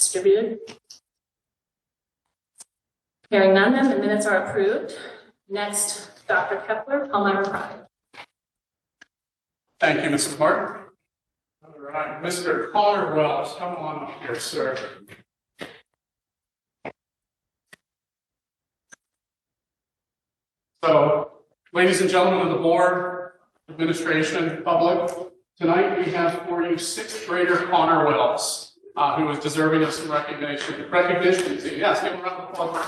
distributed? Hearing none, then the minutes are approved. Next, Dr. Kepler, Palmyra Pride. Thank you, Mrs. Martin. All right, Mr. Connor Wells, come on up here, sir. So, ladies and gentlemen of the board, administration, public, tonight we have for you 6th grader Connor Wells, who is deserving of some recognition. Yes, give him a round of applause.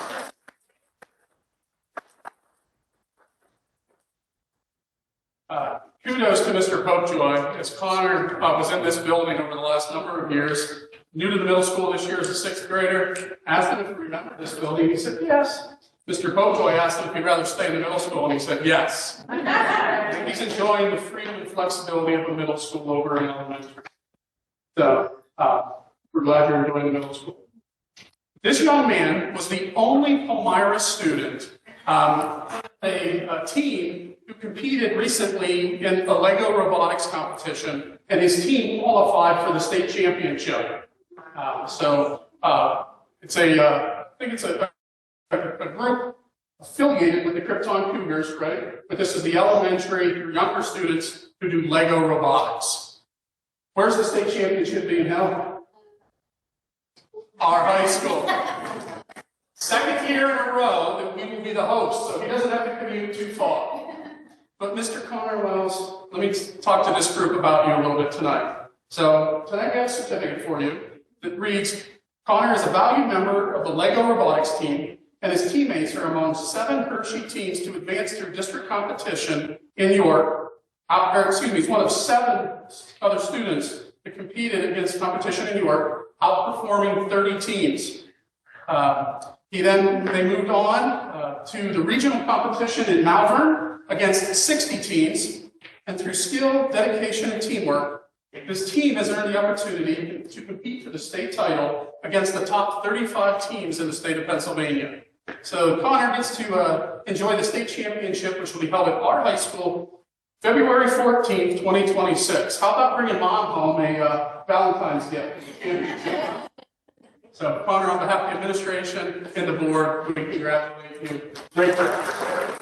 Kudos to Mr. Popejoy, as Connor was in this building over the last number of years, new to the middle school this year as a 6th grader, asked him if he remembered this building, he said yes. Mr. Popejoy asked him if he'd rather stay in the middle school, and he said yes. He's enjoying the freedom and flexibility of the middle school over in elementary. So, we're glad you're enjoying the middle school. This young man was the only Palmyra student, a team who competed recently in a Lego robotics competition, and his team qualified for the state championship. It's I think it's a group affiliated with the Krypton Cougars, right? But this is the elementary through younger students who do Lego robotics. Where's the state championship being held? Our high school. 2nd year in a row that we will be the host, so he doesn't have to commute too far. But Mr. Connor Wells, let me talk to this group about you a little bit tonight. So tonight I have a certificate for you that reads, Connor is a valued member of the Lego robotics team, and his teammates are among 7 Hershey teams to advance through district competition in York. He's one of 7 other students that competed against competition in York, outperforming 30 teams. They moved on to the regional competition in Malvern against 60 teams, and through skill, dedication, and teamwork, this team has earned the opportunity to compete for the state title against the top 35 teams in the state of Pennsylvania. So Connor gets to enjoy the state championship, which will be held at our high school February 14th, 2026. How about bringing mom home a Valentine's gift? So Connor, on behalf of the administration and the board, we congratulate you. Great work.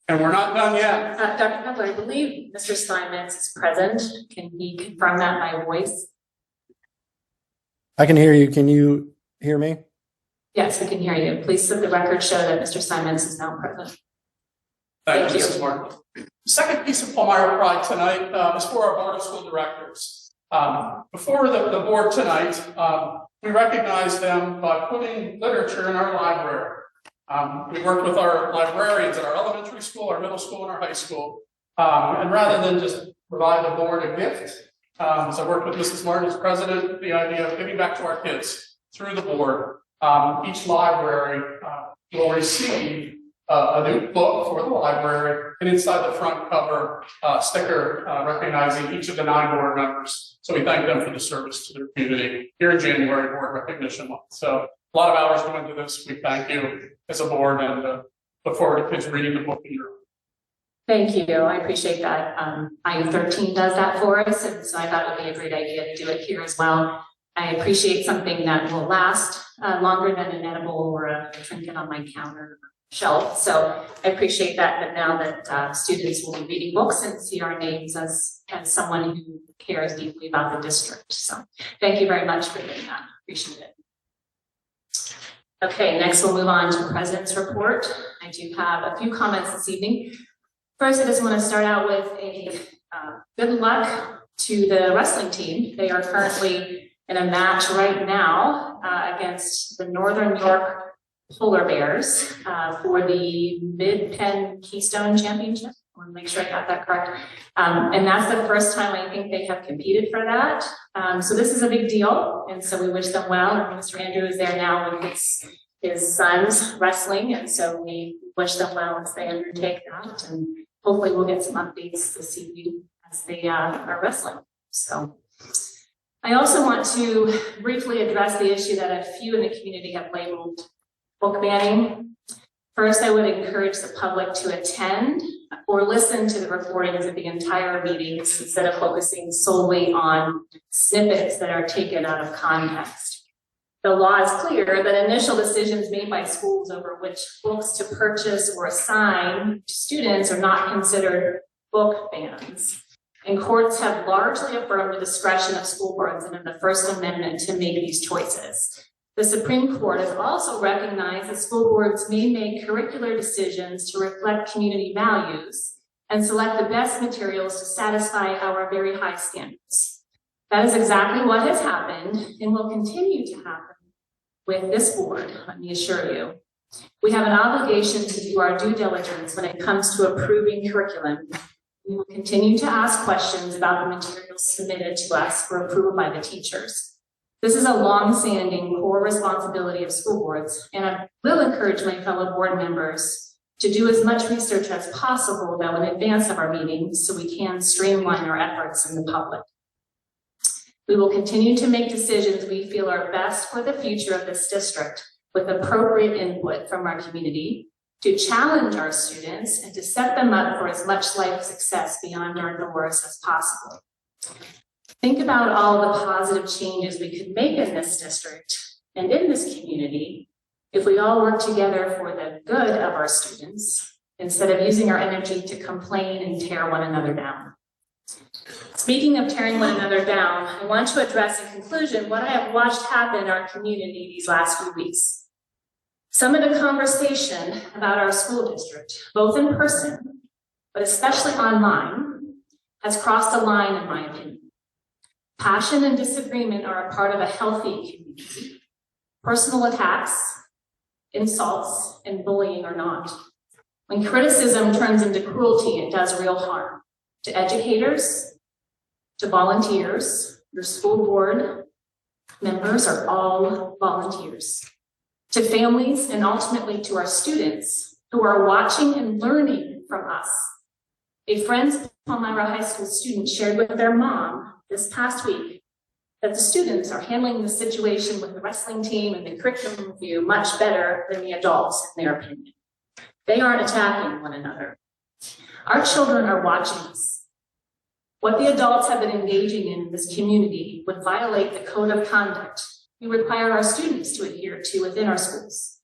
And we're not done yet. Dr. Kepler, I believe Mr. Steinmetz is present. Can he confirm that my voice? I can hear you. Can you hear me? Yes, we can hear you. Please let the record show that Mr. Steinmetz is now present. Thank you, Mrs. Martin. The second piece of Palmyra Pride tonight is for our Board of School Directors. Before the board tonight, we recognize them by putting literature in our library. We worked with our librarians at our elementary school, our middle school, and our high school. And rather than just provide the board a gift, so I worked with Mrs. Martin as president, the idea of giving back to our kids through the board. Each library will receive a new book for the library, and inside the front cover sticker recognizing each of the 9 board members. So we thank them for the service to their community here in January, Board Recognition Month. So a lot of hours go into this. We thank you as a board and look forward to kids reading the book in your. Thank you. I appreciate that. IU13 does that for us, and so I thought it would be a great idea to do it here as well. I appreciate something that will last longer than an edible or a trinket on my counter shelf. So I appreciate that. But now that students will be reading books and see our names as someone who cares deeply about the district. So thank you very much for doing that. Appreciate it. Okay, next we'll move on to the President's report. I do have a few comments this evening. First, I just want to start out with a good luck to the wrestling team. They are currently in a match right now against the Northern York Polar Bears for the Mid-Penn Keystone Championship. I want to make sure I got that correct. And that's the first time I think they have competed for that. So this is a big deal, and so we wish them well. And Mr. Andrew is there now with his sons wrestling, and so we wish them well as they undertake that. And hopefully we'll get some updates this evening as they are wrestling. So I also want to briefly address the issue that a few in the community have labeled book banning. First, I would encourage the public to attend or listen to the recordings of the entire meetings instead of focusing solely on snippets that are taken out of context. The law is clear that initial decisions made by schools over which books to purchase or assign to students are not considered book bans. And courts have largely affirmed the discretion of school boards under the First Amendment to make these choices. The Supreme Court has also recognized that school boards may make curricular decisions to reflect community values and select the best materials to satisfy our very high standards. That is exactly what has happened and will continue to happen with this board, let me assure you. We have an obligation to do our due diligence when it comes to approving curriculum. We will continue to ask questions about the materials submitted to us for approval by the teachers. This is a long-standing core responsibility of school boards, and I will encourage my fellow board members to do as much research as possible now in advance of our meetings so we can streamline our efforts in the public. We will continue to make decisions we feel are best for the future of this district with appropriate input from our community to challenge our students and to set them up for as much life success beyond our doors as possible. Think about all the positive changes we could make in this district and in this community if we all work together for the good of our students instead of using our energy to complain and tear one another down. Speaking of tearing one another down, I want to address in conclusion what I have watched happen in our community these last few weeks. Some of the conversation about our school district, both in person, but especially online, has crossed a line in my opinion. Passion and disagreement are a part of a healthy community. Personal attacks, insults, and bullying are not. When criticism turns into cruelty, it does real harm to educators, to volunteers. Your school board members are all volunteers. To families and ultimately to our students who are watching and learning from us. A Friends Palmyra High School student shared with their mom this past week that the students are handling the situation with the wrestling team and the curriculum review much better than the adults, in their opinion. They aren't attacking one another. Our children are watching us. What the adults have been engaging in this community would violate the code of conduct we require our students to adhere to within our schools.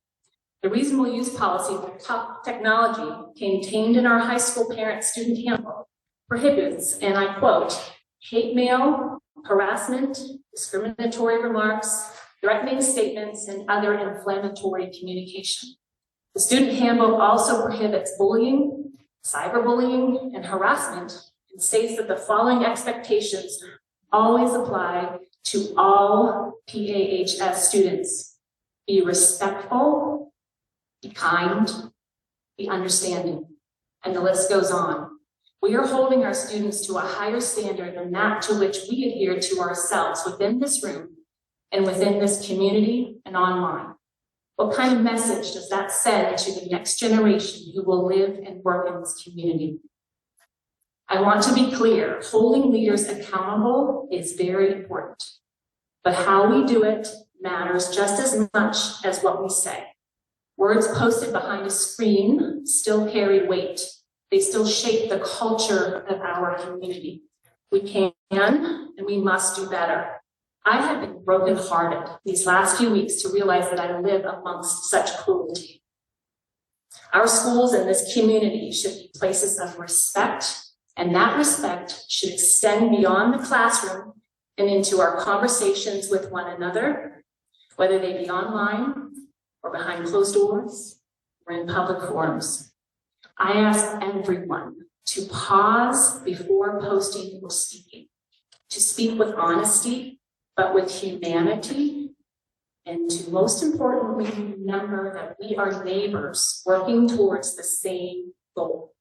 The reasonable use policy for technology contained in our high school parent-student handbook prohibits, and I quote, hate mail, harassment, discriminatory remarks, threatening statements, and other inflammatory communication. The student handbook also prohibits bullying, cyberbullying, and harassment, and states that the following expectations always apply to all PAHS students. Be respectful, be kind, be understanding, and the list goes on. We are holding our students to a higher standard than that to which we adhere to ourselves within this room and within this community and online. What kind of message does that send to the next generation who will live and work in this community? I want to be clear, holding leaders accountable is very important, but how we do it matters just as much as what we say. Words posted behind a screen still carry weight. They still shape the culture of our community. We can and we must do better. I have been brokenhearted these last few weeks to realize that I live amongst such cruelty. Our schools and this community should be places of respect, and that respect should extend beyond the classroom and into our conversations with one another, whether they be online or behind closed doors or in public forums. I ask everyone to pause before posting or speaking, to speak with honesty, but with humanity, and to most importantly, remember that we are neighbors working towards the same goal,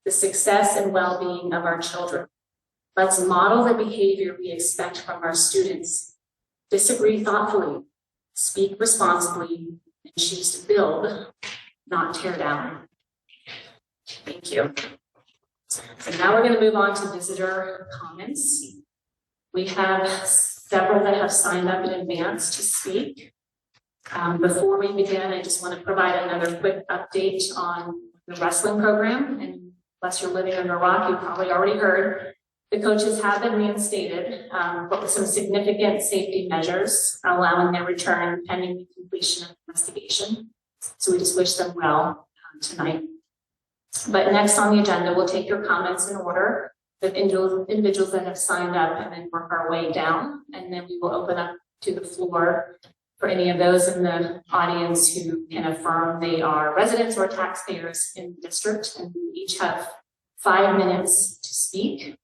the success and well-being of our children. Let's model the behavior we expect from our students. Disagree thoughtfully, speak responsibly, and choose to build, not tear down. Thank you. So now we're going to move on to visitor comments. We have several that have signed up in advance to speak. Before we begin, I just want to provide another quick update on the wrestling program. And unless you're living under a rock, you've probably already heard the coaches have been reinstated, but with some significant safety measures allowing their return pending the completion of the investigation. So we just wish them well tonight. But next on the agenda, we'll take your comments in order with individuals that have signed up and then work our way down. And then we will open up to the floor for any of those in the audience who can affirm they are residents or taxpayers in the district. And we each have 5 minutes to speak.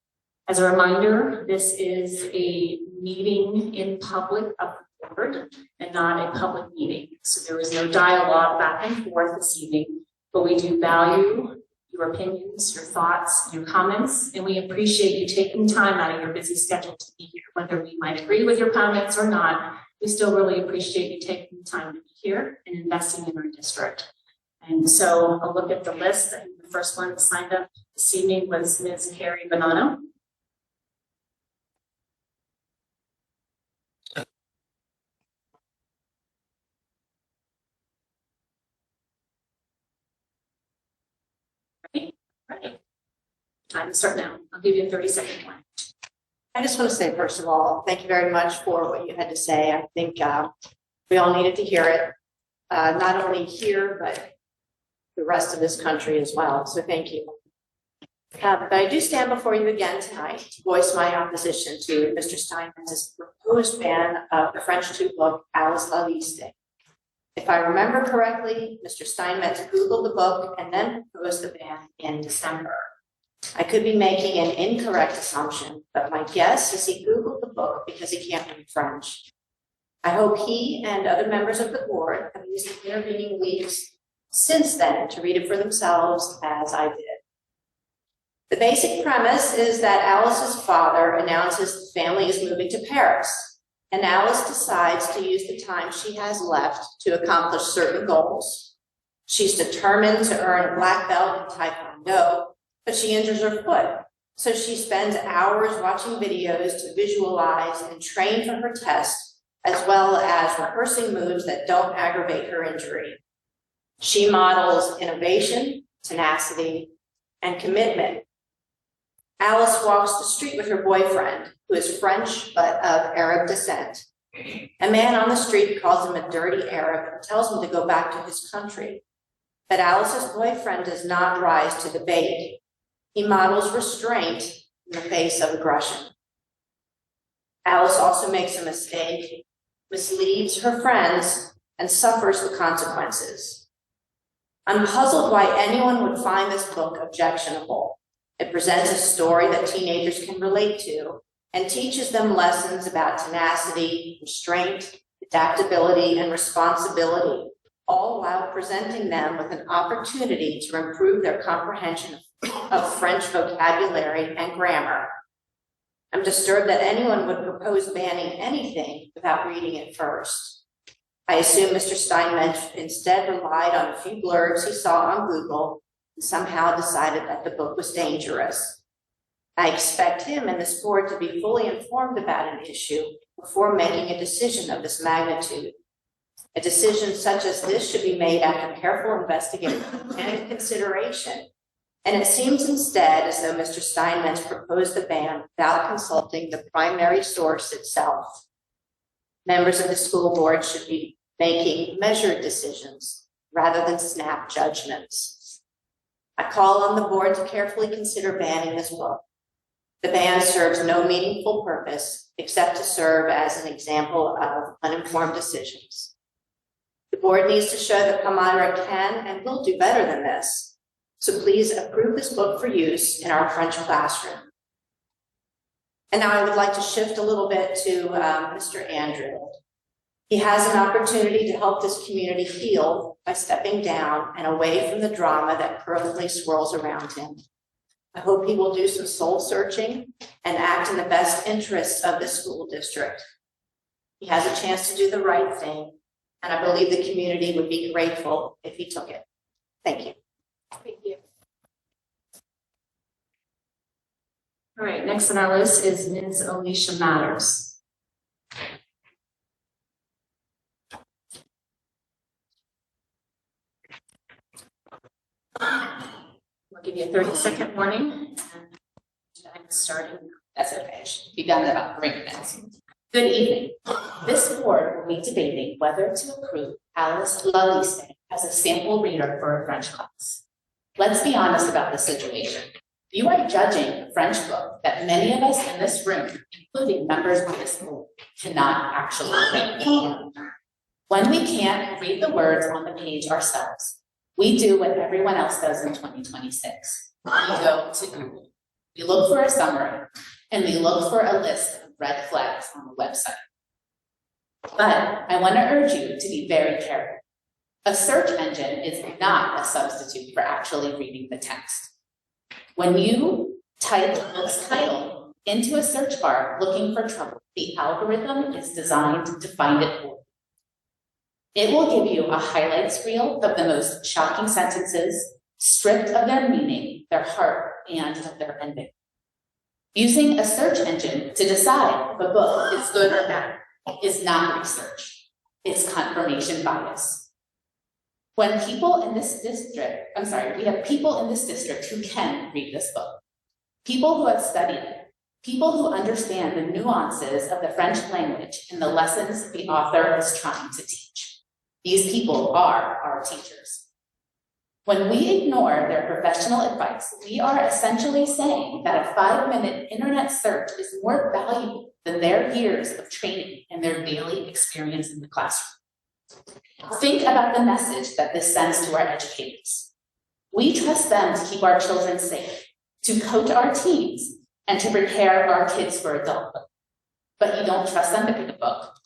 As a reminder, this is a meeting in public of the board and not a public meeting. So there is no dialogue back and forth this evening, but we do value your opinions, your thoughts, your comments, and we appreciate you taking time out of your busy schedule to be here. Whether we might agree with your comments or not, we still really appreciate you taking the time to be here and investing in our district. And so I'll look at the list. And the first one that signed up this evening was Ms. Carrie Bonanno. Right. Time to start now. I'll give you a 30-second one. I just want to say, first of all, thank you very much for what you had to say. I think we all needed to hear it, not only here, but the rest of this country as well. So thank you. But I do stand before you again tonight to voice my opposition to Mr. Steinmetz's proposed ban of the French 2 book, Alice La Liste. If I remember correctly, Mr. Steinmetz Googled the book and then proposed the ban in December. I could be making an incorrect assumption, but my guess is he Googled the book because he can't read French. I hope he and other members of the board have used the intervening weeks since then to read it for themselves as I did. The basic premise is that Alice's father announces the family is moving to Paris, and Alice decides to use the time she has left to accomplish certain goals. She's determined to earn a black belt in Taekwondo, but she injures her foot. So she spends hours watching videos to visualize and train for her test, as well as rehearsing moves that don't aggravate her injury. She models innovation, tenacity, and commitment. Alice walks the street with her boyfriend, who is French but of Arab descent. A man on the street calls him a dirty Arab and tells him to go back to his country. But Alice's boyfriend does not rise to the bait. He models restraint in the face of aggression. Alice also makes a mistake, misleads her friends, and suffers the consequences. I'm puzzled why anyone would find this book objectionable. It presents a story that teenagers can relate to and teaches them lessons about tenacity, restraint, adaptability, and responsibility, all while presenting them with an opportunity to improve their comprehension of French vocabulary and grammar. I'm disturbed that anyone would propose banning anything without reading it first. I assume Mr. Steinmetz instead relied on a few blurbs he saw on Google and somehow decided that the book was dangerous. I expect him and this board to be fully informed about an issue before making a decision of this magnitude. A decision such as this should be made after careful investigation and consideration. And it seems instead as though Mr. Steinmetz proposed the ban without consulting the primary source itself. Members of the school board should be making measured decisions rather than snap judgments. I call on the board to carefully consider banning this book. The ban serves no meaningful purpose except to serve as an example of uninformed decisions. The board needs to show that Palmyra can and will do better than this. So please approve this book for use in our French classroom. And now I would like to shift a little bit to Mr. Andrew. He has an opportunity to help this community heal by stepping down and away from the drama that currently swirls around him. I hope he will do some soul searching and act in the best interests of the school district. He has a chance to do the right thing, and I believe the community would be grateful if he took it. Thank you. Thank you. All right, next on our list is Ms. Alicia Matters. We'll give you a 30-second warning. I'm starting. That's okay. I should be done in about 3 minutes. Good evening. This board will be debating whether to approve Alice Laliste as a sample reader for a French class. Let's be honest about the situation. You are judging a French book that many of us in this room, including members of this board, cannot actually read. When we can't read the words on the page ourselves, we do what everyone else does in 2026. We go to Google. We look for a summary, and we look for a list of red flags on the website. But I want to urge you to be very careful. A search engine is not a substitute for actually reading the text. When you type the book's title into a search bar looking for trouble, the algorithm is designed to find it for you. It will give you a highlights reel of the most shocking sentences, stripped of their meaning, their heart, and of their ending. Using a search engine to decide if a book is good or bad is not research. It's confirmation bias. When people in this district, we have people in this district who can read this book. People who have studied it. People who understand the nuances of the French language and the lessons the author is trying to teach. These people are our teachers. When we ignore their professional advice, we are essentially saying that a 5-minute internet search is more valuable than their years of training and their daily experience in the classroom. Think about the message that this sends to our educators. We trust them to keep our children safe, to coach our teams, and to prepare our kids for adulthood. But you don't trust them to pick a book.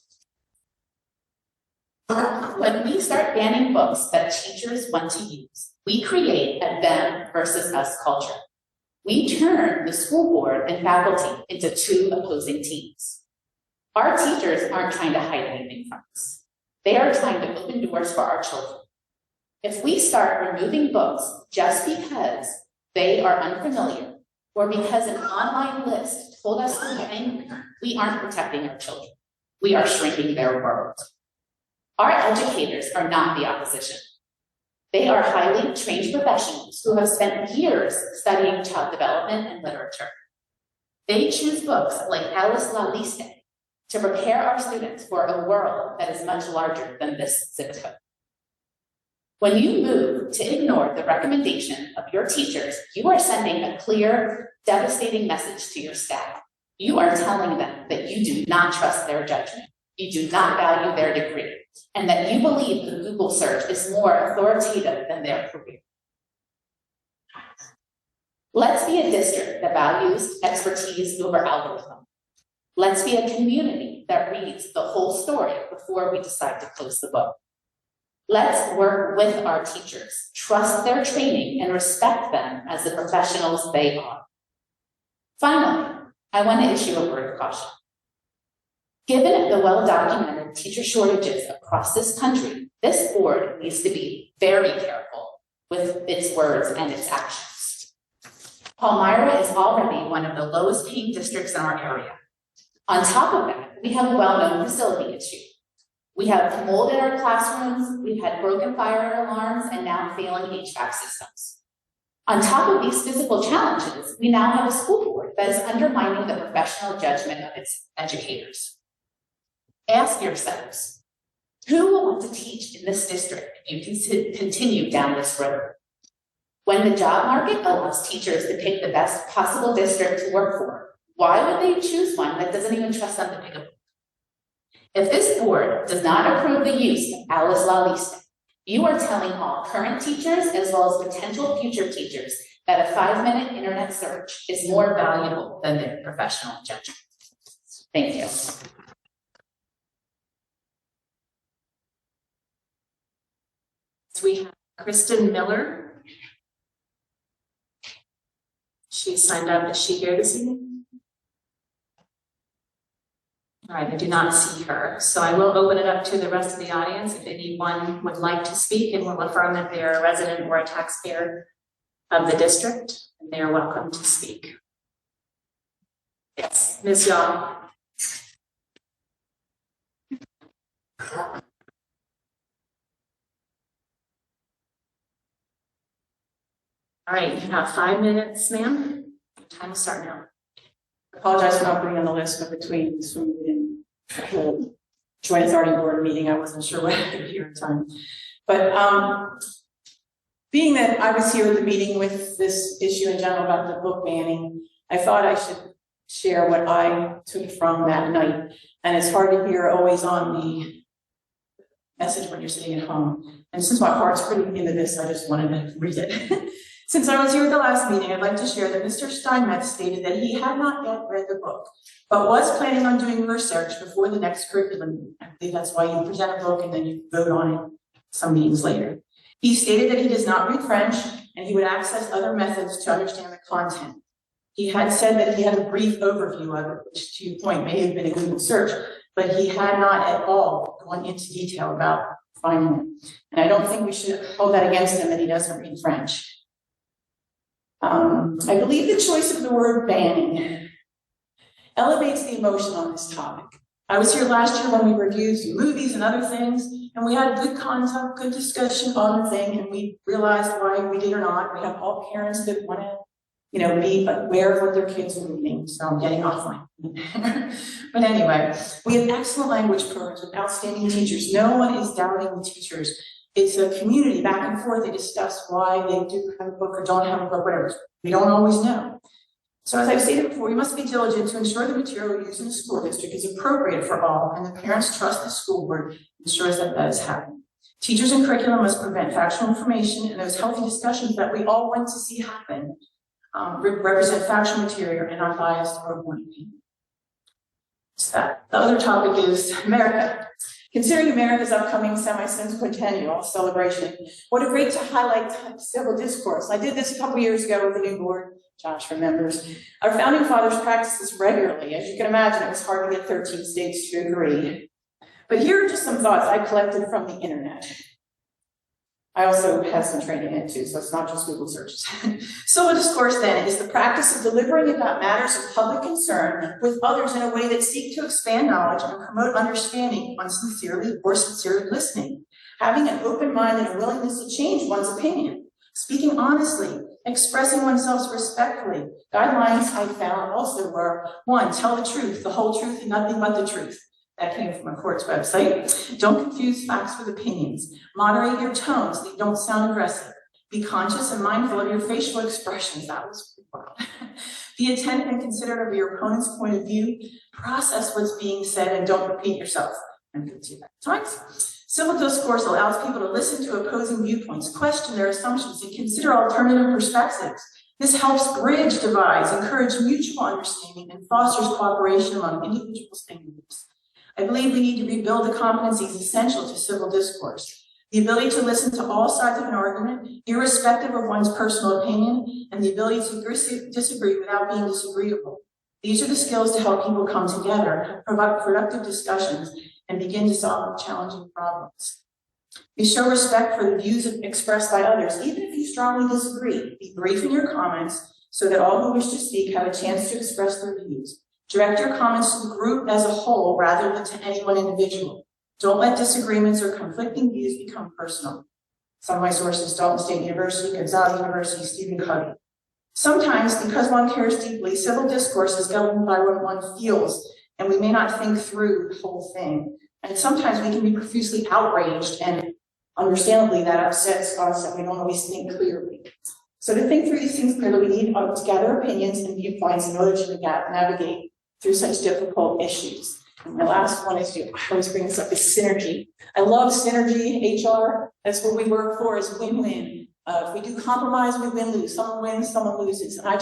When we start banning books that teachers want to use, we create a them versus us culture. We turn the school board and faculty into two opposing teams. Our teachers aren't trying to hide anything from us. They are trying to open doors for our children. If we start removing books just because they are unfamiliar or because an online list told us to be angry, we aren't protecting our children. We are shrinking their world. Our educators are not the opposition. They are highly trained professionals who have spent years studying child development and literature. They choose books like Alice Laliste to prepare our students for a world that is much larger than this zip code. When you move to ignore the recommendation of your teachers, you are sending a clear, devastating message to your staff. You are telling them that you do not trust their judgment, you do not value their degree, and that you believe the Google search is more authoritative than their career. Let's be a district that values expertise over algorithm. Let's be a community that reads the whole story before we decide to close the book. Let's work with our teachers, trust their training, and respect them as the professionals they are. Finally, I want to issue a word of caution. Given the well-documented teacher shortages across this country, this board needs to be very careful with its words and its actions. Palmyra is already one of the lowest paying districts in our area. On top of that, we have a well-known facility issue. We have mold in our classrooms, we've had broken fire alarms, and now failing HVAC systems. On top of these physical challenges, we now have a school board that is undermining the professional judgment of its educators. Ask yourselves, who will want to teach in this district if you continue down this road? When the job market allows teachers to pick the best possible district to work for, why would they choose one that doesn't even trust them to pick a book? If this board does not approve the use of Alice Laliste, you are telling all current teachers as well as potential future teachers that a 5-minute internet search is more valuable than their professional judgment. Thank you. We have Kristen Miller. She signed up. Is she here this evening? All right, I do not see her. So I will open it up to the rest of the audience. If anyone would like to speak and will affirm that they are a resident or a taxpayer of the district, they are welcome to speak. Yes, Ms. Young. All right, you have 5 minutes, ma'am. Time will start now. I apologize for not putting on the list, but between this meeting and the joint authority board meeting, I wasn't sure what I could hear in time. But being that I was here at the meeting with this issue in general about the book banning, I thought I should share what I took from that night. And it's hard to hear always on the message when you're sitting at home. And since my heart's pretty into this, I just wanted to read it. Since I was here at the last meeting, I'd like to share that Mr. Steinmetz stated that he had not yet read the book, but was planning on doing research before the next curriculum meeting. I believe that's why you present a book and then you vote on it some meetings later. He stated that he does not read French and he would access other methods to understand the content. He had said that he had a brief overview of it, which to your point may have been a Google search, but he had not at all gone into detail about finding it. And I don't think we should hold that against him that he doesn't read French. I believe the choice of the word banning elevates the emotion on this topic. I was here last year when we reviewed movies and other things, and we had good content, good discussion on the thing, and we realized why we did or not. We have all parents that want to, be aware of what their kids are reading, so I'm getting offline. But anyway, we have excellent language programs with outstanding teachers. No one is doubting the teachers. It's a community back and forth. They discuss why they do have a book or don't have a book, whatever. We don't always know. So as I've stated before, we must be diligent to ensure the material used in the school district is appropriate for all, and the parents trust the school board ensures that that is happening. Teachers and curriculum must prevent factual information and those healthy discussions that we all want to see happen, represent factual material and unbiased or one opinion. So that. The other topic is America. Considering America's upcoming semi-centennial celebration, what a great to highlight civil discourse. I did this a couple years ago with the new board. Josh remembers. Our founding fathers practiced this regularly. As you can imagine, it was hard to get 13 states to agree. But here are just some thoughts I collected from the internet. I also have some training in it too, so it's not just Google searches. Civil discourse then is the practice of deliberating about matters of public concern with others in a way that seek to expand knowledge and promote understanding on sincerely or sincerely listening, having an open mind and a willingness to change one's opinion, speaking honestly, expressing oneself respectfully. Guidelines I found also were: 1, tell the truth, the whole truth, and nothing but the truth. That came from a court's website. Don't confuse facts with opinions. Moderate your tones so you don't sound aggressive. Be conscious and mindful of your facial expressions. That was wild. Be attentive and considerate of your opponent's point of view. Process what's being said and don't repeat yourself. And do that times. Civil discourse allows people to listen to opposing viewpoints, question their assumptions, and consider alternative perspectives. This helps bridge divides, encourage mutual understanding, and fosters cooperation among individuals and groups. I believe we need to rebuild the competencies essential to civil discourse. The ability to listen to all sides of an argument, irrespective of one's personal opinion, and the ability to disagree without being disagreeable. These are the skills to help people come together, provide productive discussions, and begin to solve challenging problems. We show respect for the views expressed by others, even if you strongly disagree. Be brief in your comments so that all who wish to speak have a chance to express their views. Direct your comments to the group as a whole rather than to any one individual. Don't let disagreements or conflicting views become personal. Some of my sources: Dalton State University, Gonzaga University, Stephen Covey. Sometimes, because one cares deeply, civil discourse is governed by what one feels, and we may not think through the whole thing. And sometimes we can be profusely outraged, and understandably that upsets us, and we don't always think clearly. So to think through these things clearly, we need to gather opinions and viewpoints in order to navigate through such difficult issues. And my last one is, I always bring this up, is synergy. I love synergy, HR. That's what we work for, is win-win. If we do compromise, we win-lose. Someone wins, someone loses. And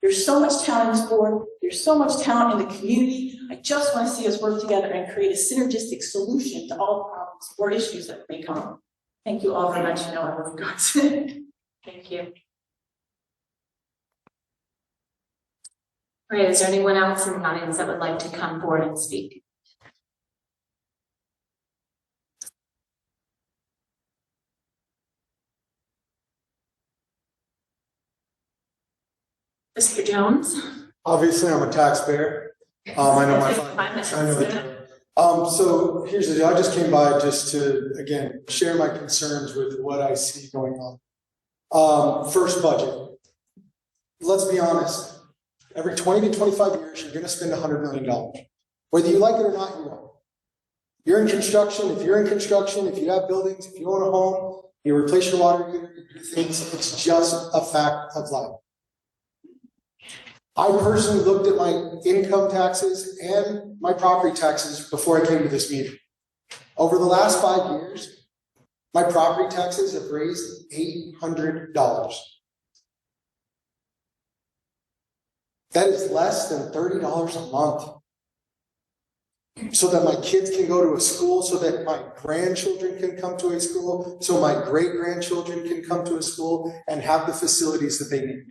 there's so much talent in this board. There's so much talent in the community. I just want to see us work together and create a synergistic solution to all problems or issues that may come up. Thank you all very much. I love you guys. Thank you. All right, is there anyone else in the audience that would like to come forward and speak? Mr. Jones? Obviously, I'm a taxpayer. I know my Take 5 minutes. I know the So here's the deal. I just came by just to, again, share my concerns with what I see going on. First budget. Let's be honest. Every 20 to 25 years, you're going to spend $100 million. Whether you like it or not, you won't. You're in construction. If you're in construction, if you have buildings, if you own a home, you replace your water heater, you do things. It's just a fact of life. I personally looked at my income taxes and my property taxes before I came to this meeting. Over the last 5 years, my property taxes have raised $800. That is less than $30 a month. So that my kids can go to a school, so that my grandchildren can come to a school, so my great-grandchildren can come to a school and have the facilities that they need.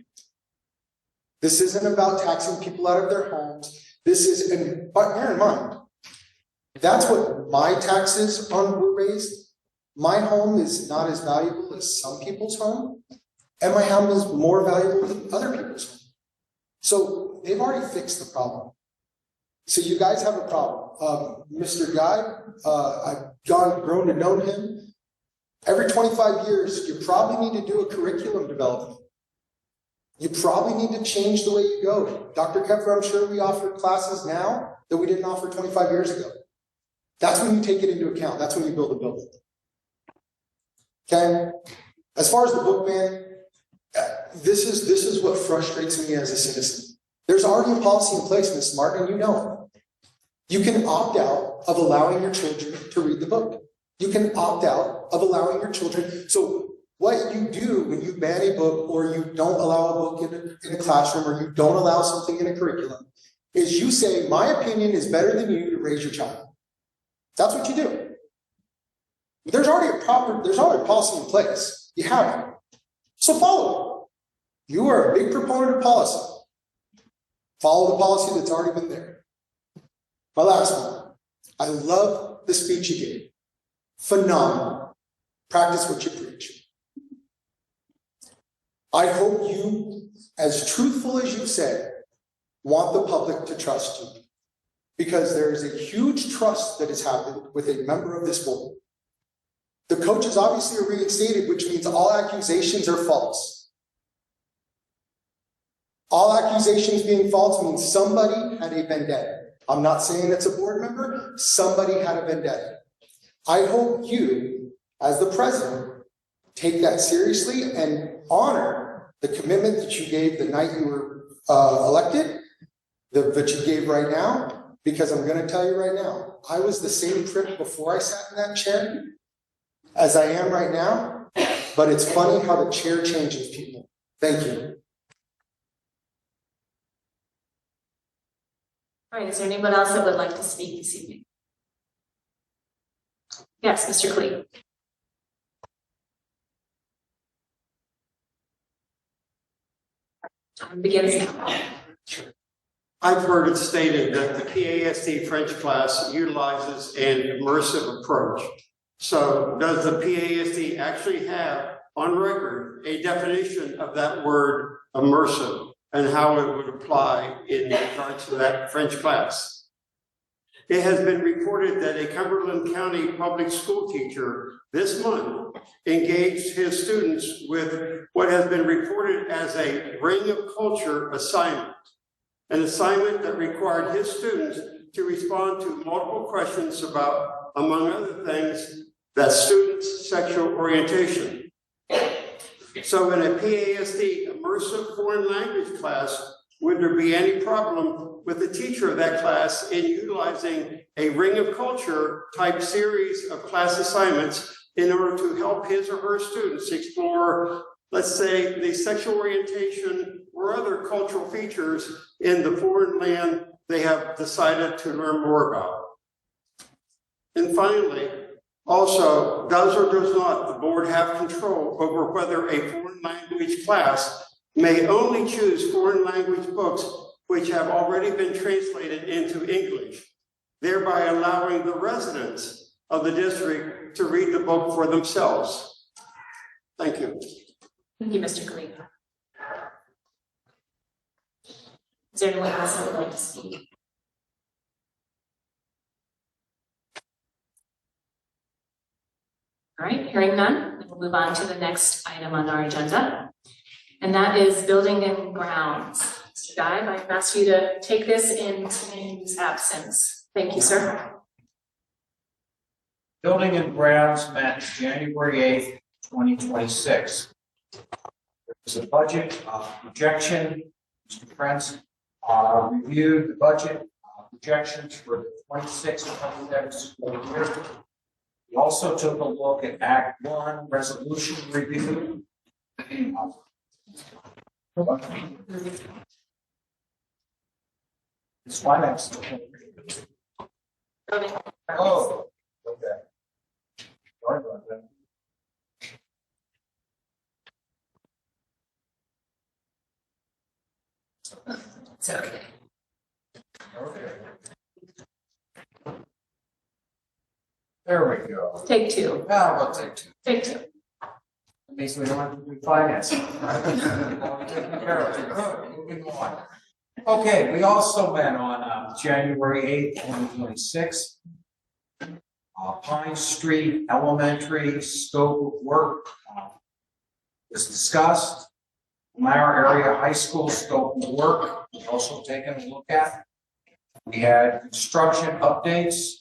This isn't about taxing people out of their homes. This is, but bear in mind, that's what my taxes were raised. My home is not as valuable as some people's home, and my home is more valuable than other people's home. So they've already fixed the problem. So you guys have a problem. Mr. Guy, I've grown to know him. Every 25 years, you probably need to do a curriculum development. You probably need to change the way you go. Dr. Kepler, I'm sure we offer classes now that we didn't offer 25 years ago. That's when you take it into account. That's when you build a building. Okay? As far as the book ban, this is what frustrates me as a citizen. There's already a policy in place, Ms. Martin, and you know it. You can opt out of allowing your children to read the book. You can opt out of allowing your children. So what you do when you ban a book or you don't allow a book in a classroom or you don't allow something in a curriculum is you say, my opinion is better than you to raise your child. That's what you do. There's already a policy in place. You have it. So follow it. You are a big proponent of policy. Follow the policy that's already been there. My last one. I love the speech you gave. Phenomenal. Practice what you preach. I hope you, as truthful as you said, want the public to trust you. Because there is a huge trust that has happened with a member of this board. The coaches obviously are reinstated, which means all accusations are false. All accusations being false means somebody had a vendetta. I'm not saying it's a board member. Somebody had a vendetta. I hope you, as the president, take that seriously and honor the commitment that you gave the night you were elected, that you gave right now, because I'm going to tell you right now, I was the same prick before I sat in that chair as I am right now, but it's funny how the chair changes people. Thank you. All right, is there anyone else that would like to speak this evening? Yes, Mr. Clee. Time begins now. I've heard it stated that the PASD French class utilizes an immersive approach. So does the PASD actually have on record a definition of that word immersive and how it would apply in regards to that French class? It has been reported that a Cumberland County public school teacher this month engaged his students with what has been reported as a ring of culture assignment, an assignment that required his students to respond to multiple questions about, among other things, that student's sexual orientation. So in a PASD immersive foreign language class, would there be any problem with the teacher of that class in utilizing a ring of culture type series of class assignments in order to help his or her students explore, let's say, the sexual orientation or other cultural features in the foreign land they have decided to learn more about? And finally, also, does or does not the board have control over whether a foreign language class may only choose foreign language books which have already been translated into English, thereby allowing the residents of the district to read the book for themselves? Thank you. Thank you, Mr. Clee. Is there anyone else that would like to speak? All right, hearing none, we'll move on to the next item on our agenda. And that is building and grounds. Mr. Guy, I've asked you to take this in his absence. Thank you, sir. Building and Grounds met January 8th, 2026. There's a budget projection. Mr. Prince reviewed the budget projections for the 26-27 school year. We also took a look at Act 1 resolution review. It's finance. Oh, okay. Sorry about that. It's okay. Okay. There we go. Take two. Now we'll take two. Take two. At least we don't have to do financing. Moving on. Okay, we also met on January 8th, 2026. Pine Street Elementary scope of work was discussed. Lamar Area High School scope of work was also taken a look at. We had construction updates.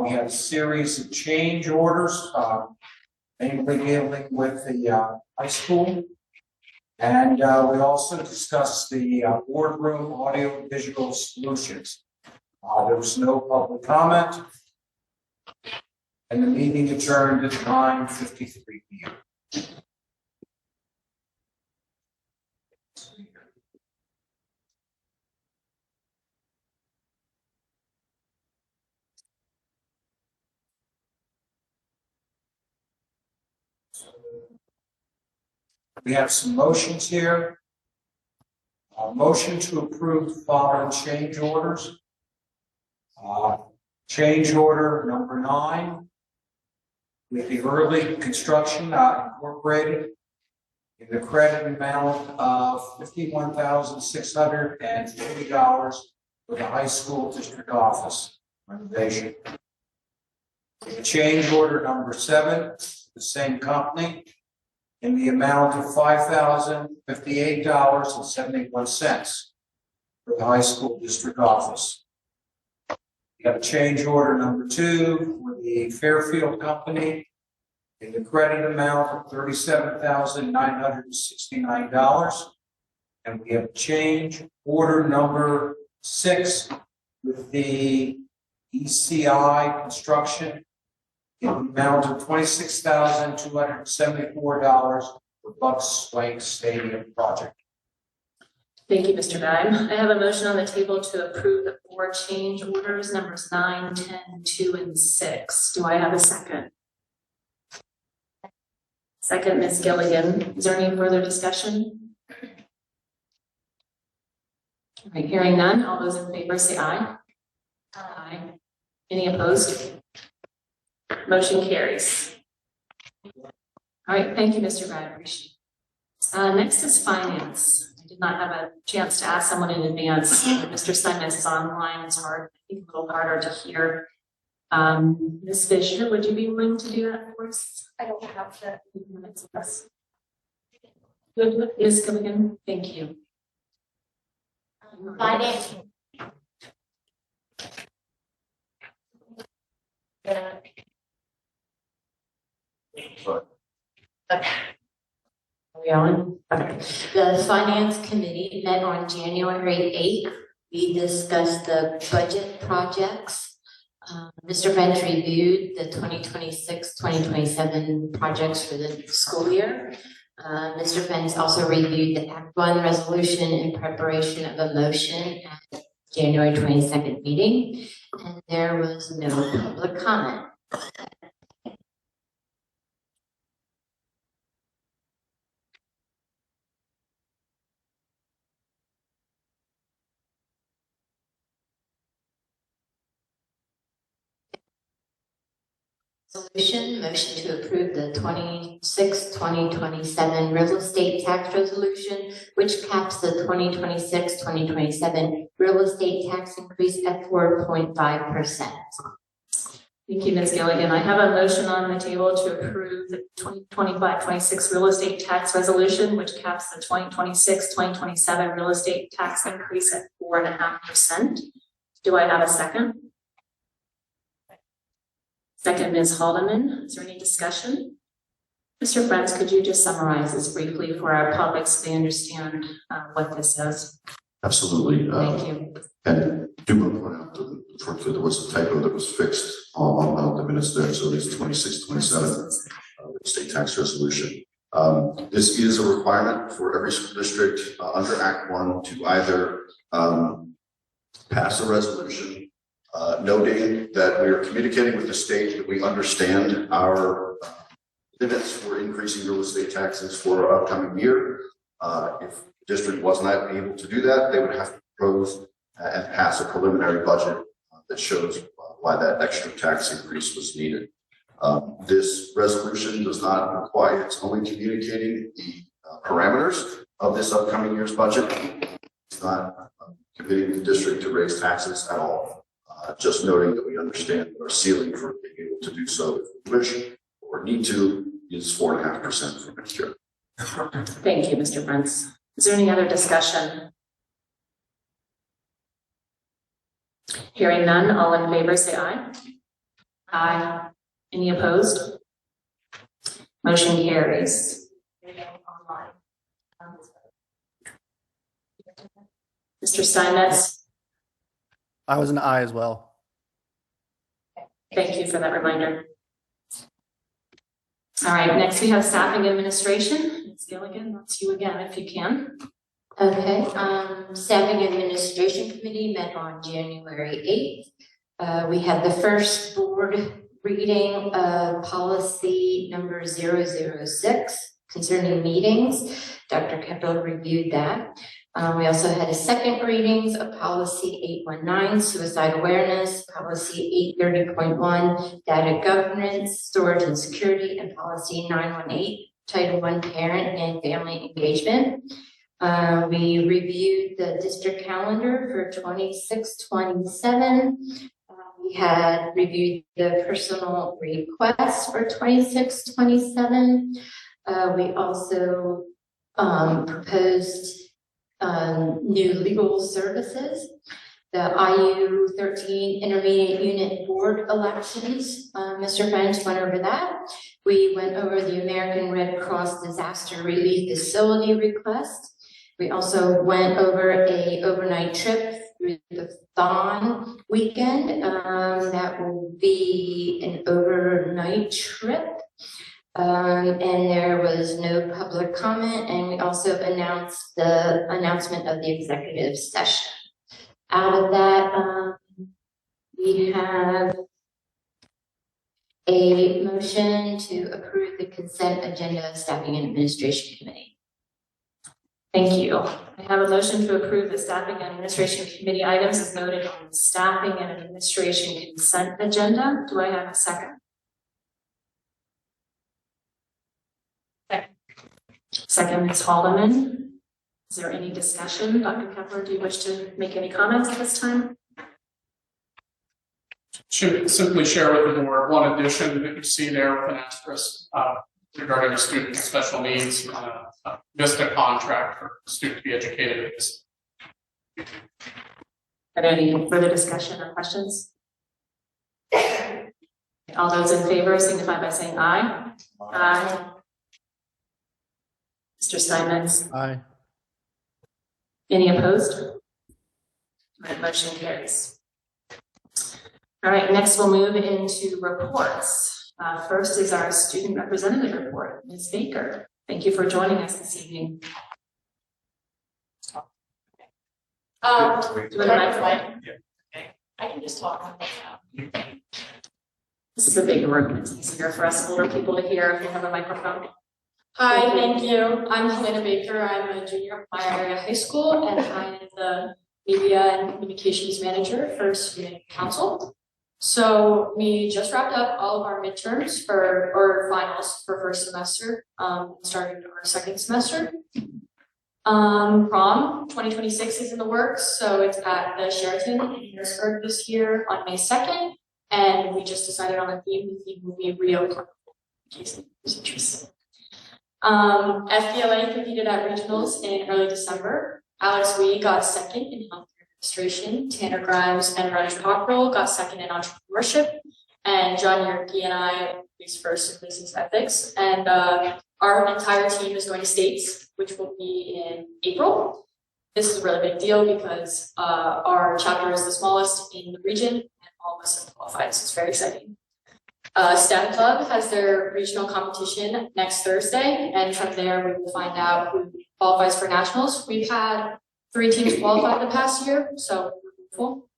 We had a series of change orders, mainly dealing with the high school. And we also discussed the boardroom audio visual solutions. There was no public comment. And the meeting adjourned at 9:53 p.m. We have some motions here. Motion to approve the following change orders. Change order number 9 with the early construction incorporated in the credit amount of $51,640 for the high school district office renovation. Change order number 7, the same company, in the amount of $5,058.71 for the high school district office. We have a change order number 2 for the Fairfield Company in the credit amount of $37,969. And we have change order number 6 with the ECI construction in the amount of $26,274 for Bucks Swank Stadium project. Thank you, Mr. Guy. I have a motion on the table to approve the 4 change orders, numbers 9, 10, 2, and 6. Do I have a second? Second, Ms. Gilligan. Is there any further discussion? All right, hearing none. All those in favor say aye. Aye. Any opposed? Motion carries. All right, thank you, Mr. Guy. I appreciate it. Next is finance. I did not have a chance to ask someone in advance. Mr. Simons is online. It's hard, I think, a little harder to hear. Ms. Fisher, would you be willing to do that for us? I don't have the minutes with us. Good, Ms. Gilligan, thank you. Finance. Okay. Are we on? Okay. The Finance Committee met on January 8th. We discussed the budget projects. Mr. French reviewed the 2026-2027 projects for the school year. Mr. French also reviewed the Act 1 resolution in preparation of a motion at the January 22nd meeting, and there was no public comment. Motion to approve the 2026-2027 real estate tax resolution, which caps the 2026-2027 real estate tax increase at 4.5%. Thank you, Ms. Gilligan. I have a motion on the table to approve the 2025-26 real estate tax resolution, which caps the 2026-2027 real estate tax increase at 4.5%. Do I have a second? Second, Ms. Haldeman. Is there any discussion? Mr. Friends, could you just summarize this briefly for our public so they understand what this is? Absolutely. Thank you. And do want to point out that there was a typo that was fixed on the minutes there. So it's 26-27 state tax resolution. This is a requirement for every school district under Act 1 to either pass a resolution noting that we are communicating with the state that we understand our limits for increasing real estate taxes for our upcoming year. If the district was not able to do that, they would have to propose and pass a preliminary budget that shows why that extra tax increase was needed. This resolution does not require, it's only communicating the parameters of this upcoming year's budget. It's not committing the district to raise taxes at all. Just noting that we understand that our ceiling for being able to do so if we wish or need to is 4.5% for next year. Thank you, Mr. Brents. Is there any other discussion? Hearing none, all in favor say aye. Aye. Any opposed? Motion carries. Mr. Steinmetz? I was an aye as well. Thank you for that reminder. All right, next we have staffing administration. Ms. Gilligan, that's you again, if you can. Okay, Staffing Administration Committee met on January 8th. We had the first board reading of policy number 006 concerning meetings. Dr. Keppel reviewed that. We also had a second readings of policy 819, suicide awareness, policy 830.1, data governance, storage and security, and policy 918, Title I, parent and family engagement. We reviewed the district calendar for 26-27. We had reviewed the personal requests for 26-27. We also proposed new legal services, the IU 13 intermediate unit board elections. Mr. French went over that. We went over the American Red Cross disaster relief facility request. We also went over a overnight trip through the Thon weekend. That will be an overnight trip. And there was no public comment, and we also announced the announcement of the executive session. Out of that, we have a motion to approve the consent agenda of Staffing and Administration Committee. Thank you. I have a motion to approve the Staffing and Administration Committee items as noted on the Staffing and Administration consent agenda. Do I have a second? Second, Ms. Haldeman. Is there any discussion? Dr. Kepler, do you wish to make any comments at this time? Should simply share with the board one addition that you see there with an asterisk regarding a student with special needs on a VISTA contract for a student to be educated at this. Are there any further discussion or questions? All those in favor signify by saying aye. Aye. Mr. Steinmetz? Aye. Any opposed? That motion carries. All right, next we'll move into reports. First is our student representative report. Ms. Baker, thank you for joining us this evening. Do you want a microphone? Okay. I can just talk on this now. This is a big room. It's easier for us older people to hear if you have a microphone. Hi, thank you. I'm Helena Baker. I'm a junior at Pine Area High School, and I am the Media and Communications Manager for Student Council. So we just wrapped up all of our midterms or finals for first semester, started our second semester. Prom 2026 is in the works, so it's at the Sheraton in Harrisburg this year on May 2nd. And we just decided on a theme. The theme will be Rio, in case anyone's interested. FBLA competed at regionals in early December. Alex Wee got second in healthcare administration. Tanner Grimes and Raj Cockrell got second in entrepreneurship. And John Yerke and I placed first in business ethics. And our entire team is going to states, which will be in April. This is a really big deal because our chapter is the smallest in the region and all of us have qualified, so it's very exciting. STEM Club has their regional competition next Thursday, and from there we will find out who qualifies for nationals. We've had 3 teams qualify the past year, so we're hopeful.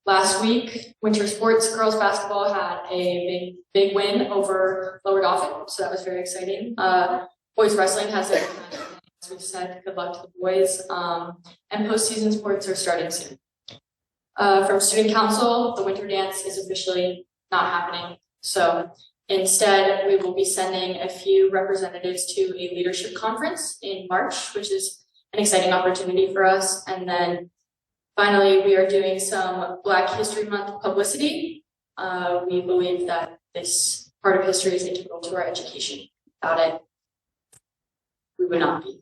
Last week, winter sports girls basketball had a big win over Lower Dauphin, so that was very exciting. Boys wrestling has their, as we've said, good luck to the boys. And postseason sports are starting soon. From student council, the winter dance is officially not happening. So instead, we will be sending a few representatives to a leadership conference in March, which is an exciting opportunity for us. And then finally, we are doing some Black History Month publicity. We believe that this part of history is integral to our education. Without it, we would not be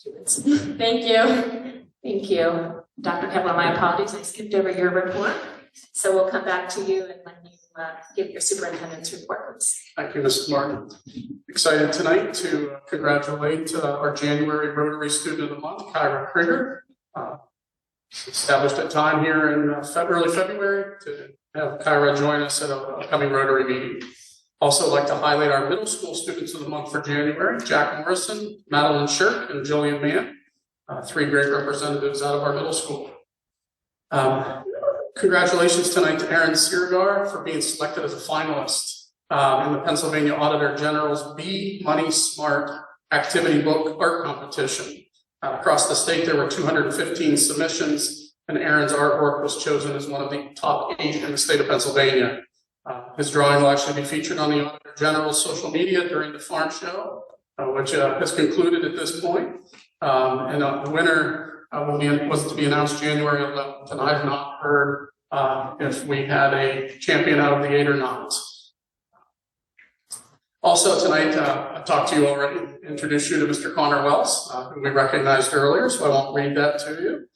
humans. Thank you. Thank you. Dr. Kevlar, my apologies, I skipped over your report. So we'll come back to you and when you give your superintendent's report. Thank you, Mrs. Martin. Excited tonight to congratulate our January Rotary Student of the Month, Kyra Krieger. Established a time here in early February to have Kyra join us at an upcoming Rotary meeting. Also like to highlight our middle school students of the month for January, Jack Morrison, Madeline Shirk, and Jillian Mann. 3 great representatives out of our middle school. Congratulations tonight to Aaron Sirgar for being selected as a finalist in the Pennsylvania Auditor General's Be Money Smart Activity Book Art Competition. Across the state, there were 215 submissions, and Aaron's artwork was chosen as one of the top 8 in the state of Pennsylvania. His drawing will actually be featured on the Auditor General's social media during the farm show, which has concluded at this point. And the winner was to be announced January 11th, and I have not heard if we had a champion out of the 8 or not. Also tonight, I talked to you already, introduced you to Mr. Connor Wells, who we recognized earlier, so I won't read that to you.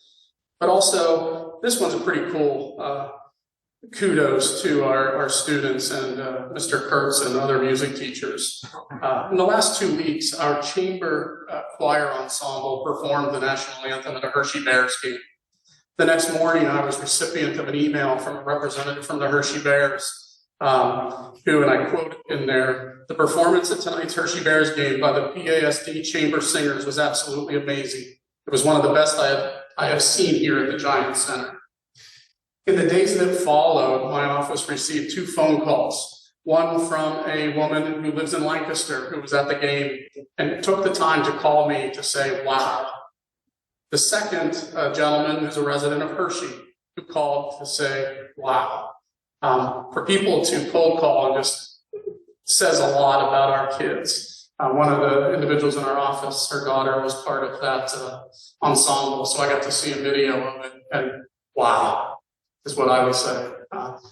But also, this one's a pretty cool kudos to our students and Mr. Kurtz and other music teachers. In the last 2 weeks, our chamber choir ensemble performed the national anthem at a Hershey Bears game. The next morning, I was recipient of an email from a representative from the Hershey Bears, who, and I quote in there, "The performance at tonight's Hershey Bears game by the PASD chamber singers was absolutely amazing. It was one of the best I have seen here at the Giant Center." In the days that followed, my office received 2 phone calls. One from a woman who lives in Lancaster who was at the game and took the time to call me to say, wow. The second gentleman who's a resident of Hershey who called to say, wow. For people to cold call just says a lot about our kids. One of the individuals in our office, her daughter was part of that ensemble, so I got to see a video of it, and wow. Is what I would say.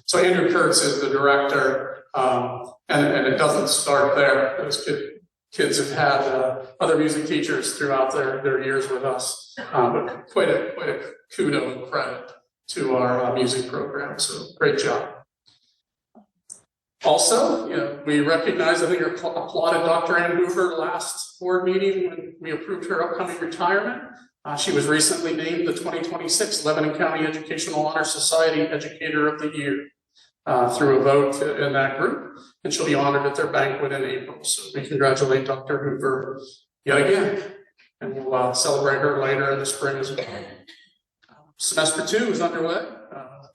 So Andrew Kurtz is the director, and it doesn't start there. Those kids have had other music teachers throughout their years with us, but quite a kudo and credit to our music program. So great job. Also, we recognize, I think, or applauded Dr. Ann Hoover last board meeting when we approved her upcoming retirement. She was recently named the 2026 Lebanon County Educational Honor Society Educator of the Year through a vote in that group, and she'll be honored at their banquet in April. So we congratulate Dr. Hoover yet again, and we'll celebrate her later in the spring as well. Semester 2 is underway,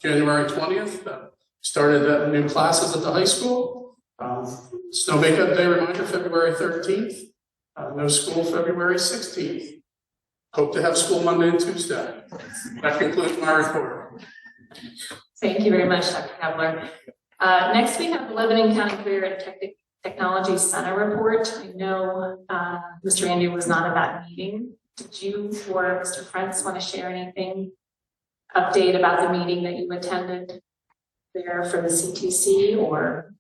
January 20th. Started new classes at the high school. Snow Makeup Day reminder, February 13th. No school, February 16th. Hope to have school Monday and Tuesday. That concludes my report. Thank you very much, Dr. Kevlar. Next, we have the Lebanon County Career and Technology Center report. I know Mr. Andy was not at that meeting. Did you or Mr. Frentz want to share anything, update about the meeting that you attended? there for the CTC, or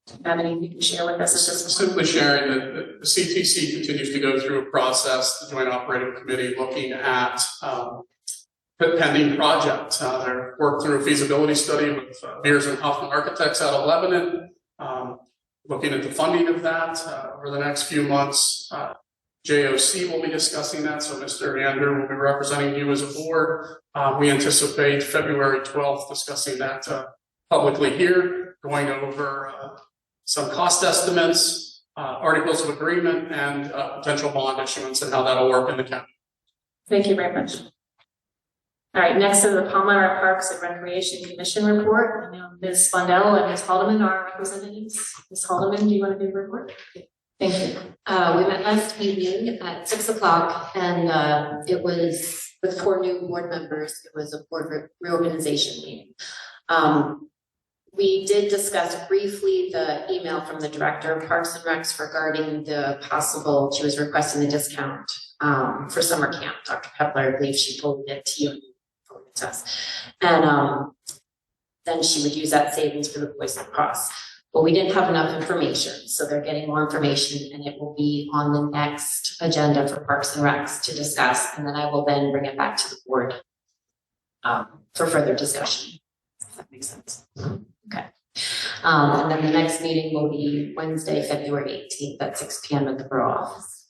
do you have anything to share with us at this point? Simply sharing that the CTC continues to go through a process, the Joint Operating Committee looking at the pending project. They're working through a feasibility study with Beers and Hoffman Architects out of Lebanon, looking at the funding of that over the next few months. JOC will be discussing that, so Mr. Andrew will be representing you as a board. We anticipate February 12th discussing that publicly here, going over some cost estimates, articles of agreement, and potential bond issuance and how that'll work in the county. Thank you very much. All right, next is the Palmyra Parks and Recreation Commission report. I know Ms. Spondell and Ms. Haldeman are representatives. Ms. Haldeman, do you want to do the report? Thank you. We met last evening at 6 o'clock, and it was with 4 new board members. It was a board reorganization meeting. We did discuss briefly the email from the director of Parks and Recs regarding the possible, she was requesting the discount for summer camp. Dr. Pepler, I believe she told it to you, to us. And then she would use that savings for the Boys Lacrosse. But we didn't have enough information, so they're getting more information, and it will be on the next agenda for Parks and Recs to discuss, and then I will then bring it back to the board for further discussion, if that makes sense. Okay. And then the next meeting will be Wednesday, February 18th at 6 p.m. at the Borough office.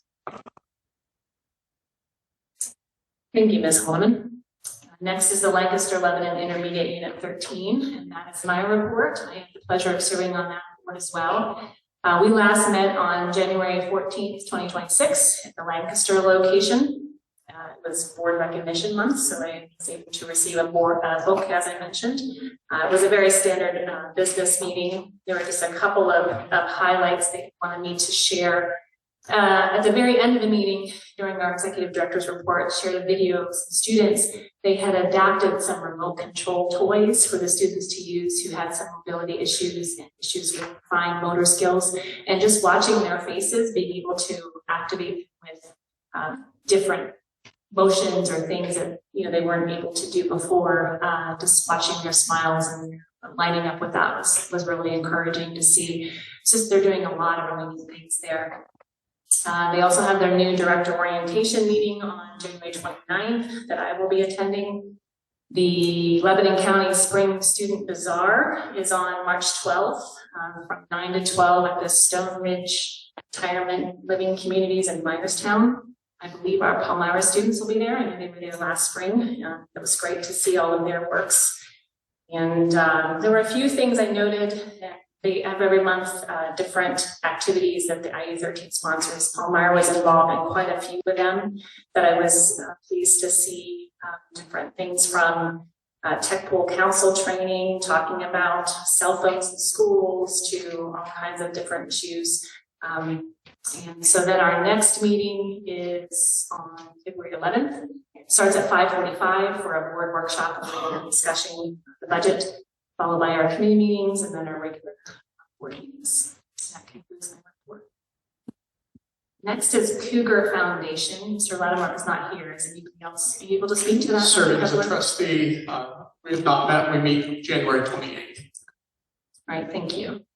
Thank you, Ms. Holman. Next is the Lancaster Lebanon Intermediate Unit 13, and that is my report. I have the pleasure of serving on that board as well. We last met on January 14th, 2026 at the Lancaster location. It was board recognition month, so I was able to receive a book, as I mentioned. It was a very standard business meeting. There were just a couple of highlights they wanted me to share. At the very end of the meeting, during our executive director's report, shared a video of some students. They had adapted some remote control toys for the students to use who had some mobility issues and issues with fine motor skills. And just watching their faces, being able to activate with different motions or things that they weren't able to do before, just watching their smiles and lining up with that was really encouraging to see. It's just they're doing a lot of really neat things there. They also have their new director orientation meeting on January 29th that I will be attending. The Lebanon County Spring Student Bazaar is on March 12th from 9 to 12 at the Stone Ridge Retirement Living Communities in Myerstown. I believe our Palmyra students will be there. I know they were there last spring. It was great to see all of their works. And there were a few things I noted. They have every month different activities that the IU13 sponsors. Palmyra was involved in quite a few of them that I was pleased to see. Different things from tech pool council training, talking about cell phones in schools, to all kinds of different issues. And so then our next meeting is on February 11th. It starts at 5:45 for a board workshop and discussion the budget, followed by our committee meetings and then our regular board meetings. That concludes my report. Next is Cougar Foundation. Mr. Latimer is not here. Is anybody else able to speak to that? Serving as a trustee, we have not met. We meet January 28th. All right, thank you.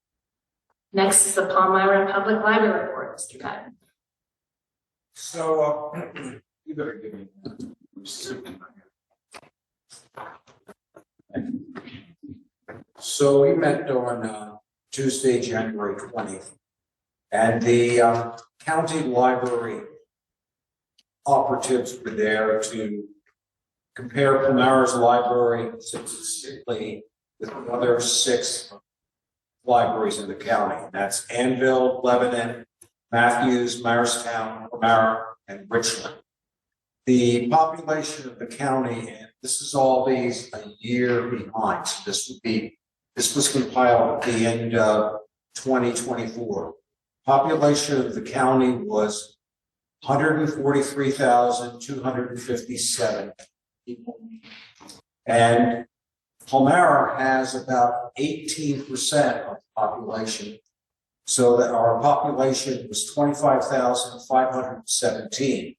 Next is the Palmyra Public Library report, Mr. Patton. So, you better give me. So we met on Tuesday, January 20th, and the county library operatives were there to compare Palmyra's library statistically with the other 6 libraries in the county. That's Anvil, Lebanon, Matthews, Myerstown, Palmyra, and Richland. The population of the county, and this is all these a year behind. So this was compiled at the end of 2024. Population of the county was 143,257 people. And Palmyra has about 18% of the population. So that our population was 25,517.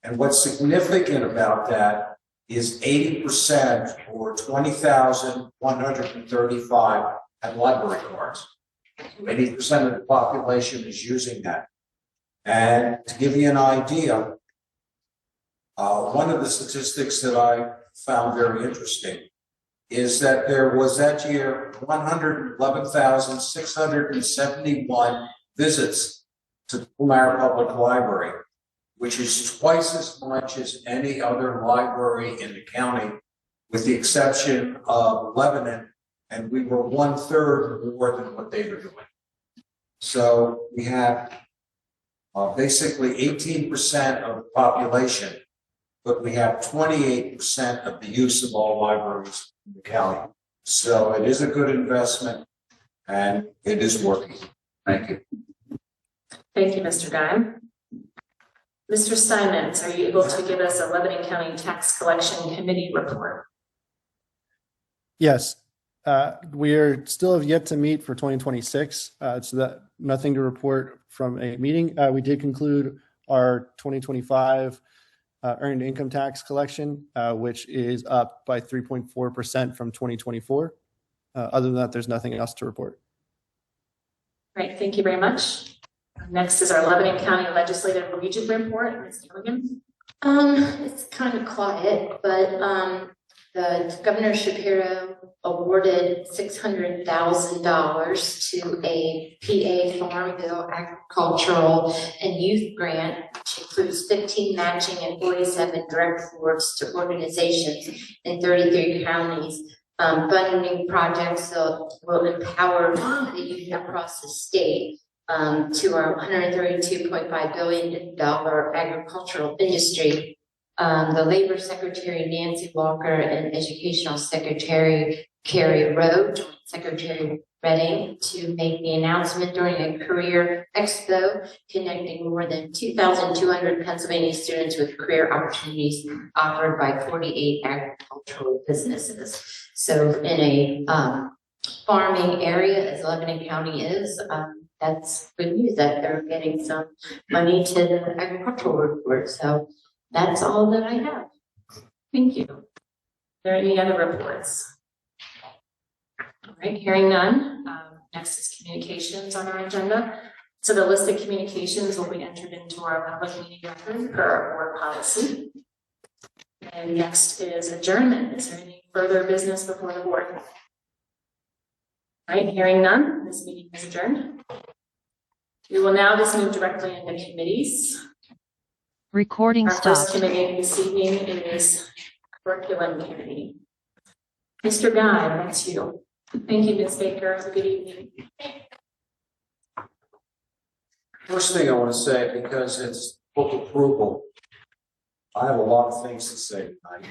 And what's significant about that is 80% or 20,135 at library cards. 80% of the population is using that. And to give you an idea, one of the statistics that I found very interesting is that there was that year 111,671 visits to the Palmyra Public Library, which is twice as much as any other library in the county, with the exception of Lebanon, and we were 1/3 more than what they were doing. So we have basically 18% of the population, but we have 28% of the use of all libraries in the county. So it is a good investment and it is working. Thank you. Thank you, Mr. Guy. Mr. Simons, are you able to give us a Lebanon County Tax Collection Committee report? Yes, we are still have yet to meet for 2026. So that nothing to report from a meeting. We did conclude our 2025 earned income tax collection, which is up by 3.4% from 2024. Other than that, there's nothing else to report. Great, thank you very much. Next is our Lebanon County Legislative Region report. Ms. Gilligan. It's kind of quiet, but the Governor Shapiro awarded $600,000 to a PA Farm Bill Agricultural and Youth Grant, which includes 15 matching and 47 direct awards to organizations in 33 counties. Funding projects will empower the youth across the state. To our $132.5 billion agricultural industry. The Labor Secretary Nancy Walker and Educational Secretary Carrie Rowe joined Secretary Redding to make the announcement during a career expo connecting more than 2,200 Pennsylvania students with career opportunities offered by 48 agricultural businesses. So in a farming area, as Lebanon County is, that's good news that they're getting some money to the agricultural report. So that's all that I have. Thank you. Are there any other reports? All right, hearing none. Next is communications on our agenda. So the list of communications will be entered into our public meeting record for our board policy. And next is adjournment. Is there any further business before the board? All right, hearing none. This meeting is adjourned. We will now just move directly into committees. Recording Our stopped. first committee this evening is curriculum committee. Mr. Guy, that's you. Thank you, Ms. Baker. Good evening. First thing I want to say, because it's book approval, I have a lot of things to say tonight.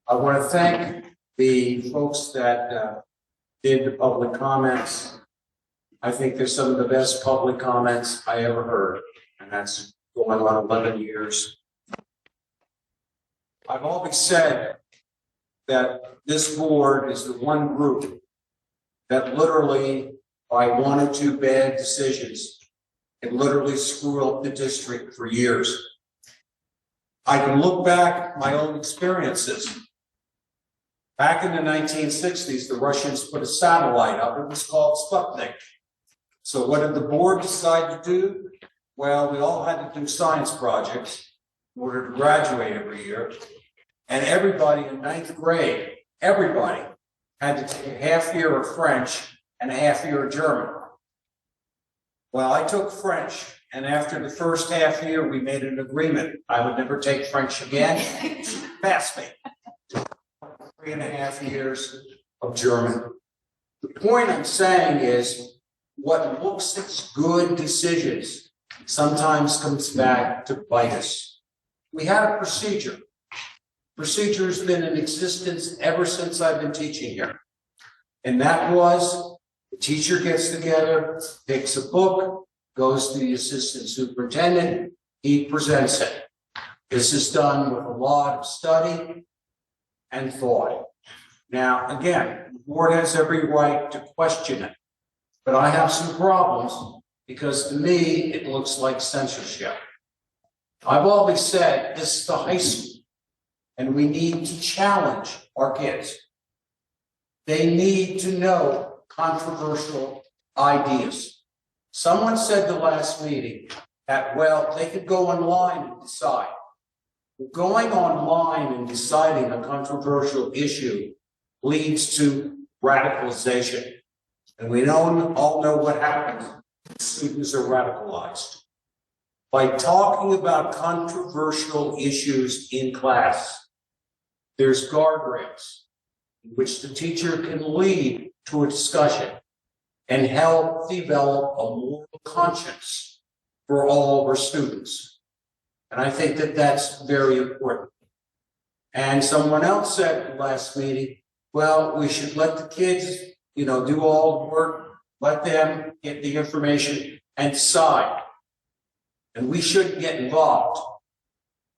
I want to thank the folks that did the public comments. I think they're some of the best public comments I ever heard, and that's going on 11 years. I've always said that this board is the one group that literally, by one or two bad decisions, can literally screw up the district for years. I can look back at my own experiences. Back in the 1960s, the Russians put a satellite up. It was called Sputnik. So what did the board decide to do? Well, we all had to do science projects in order to graduate every year. And everybody in 9th grade, everybody had to take a half year of French and a half year of German. Well, I took French, and after the first half year, we made an agreement. I would never take French again. She passed me. 3.5 years of German. The point I'm saying is, what looks as good decisions sometimes comes back to bite us. We had a procedure. Procedure has been in existence ever since I've been teaching here. And that was, the teacher gets together, picks a book, goes to the assistant superintendent, he presents it. This is done with a lot of study and thought. Now, again, the board has every right to question it. But I have some problems because to me, it looks like censorship. I've always said this is the high school. and we need to challenge our kids. They need to know controversial ideas. Someone said the last meeting that, well, they could go online and decide. Going online and deciding a controversial issue leads to radicalization. And we all know what happens. Students are radicalized. By talking about controversial issues in class, there's guardrails in which the teacher can lead to a discussion and help develop a moral conscience for all of our students. And I think that that's very important. And someone else said at the last meeting, well, we should let the kids, do all the work, let them get the information and decide. And we shouldn't get involved.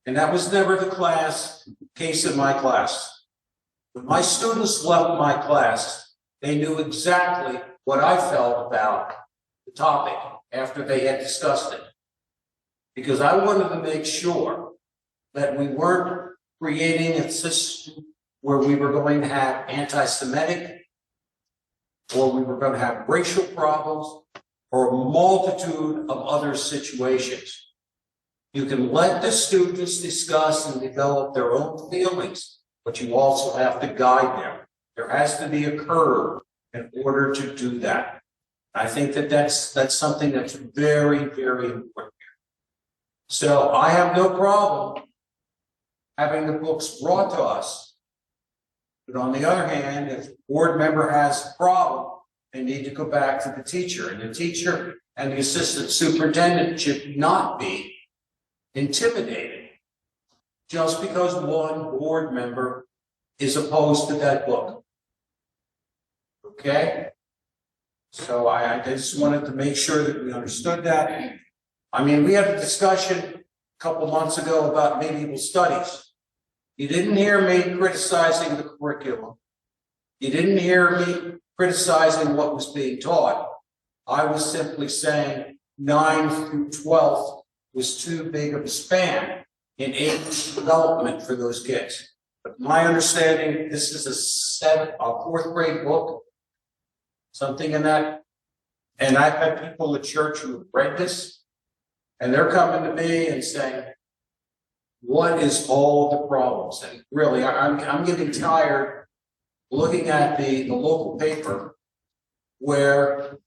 And that was never the case in my class. When my students left my class, they knew exactly what I felt about the topic after they had discussed it. Because I wanted to make sure that we weren't creating a system where we were going to have anti-Semitic, or we were going to have racial problems, or a multitude of other situations. You can let the students discuss and develop their own feelings, but you also have to guide them. There has to be a curve in order to do that. I think that that's something that's very, very important. So I have no problem having the books brought to us. But on the other hand, if a board member has a problem, they need to go back to the teacher. And the teacher and the assistant superintendent should not be intimidated just because one board member is opposed to that book. Okay? So I just wanted to make sure that we understood that. I mean, we had a discussion a couple months ago about medieval studies. You didn't hear me criticizing the curriculum. You didn't hear me criticizing what was being taught. I was simply saying 9th through 12th was too big of a span in age development for those kids. But my understanding, this is a 4th grade book, something in that. And I've had people at church who have read this, and they're coming to me and saying, what is all the problems? And really, I'm getting tired looking at the local paper where,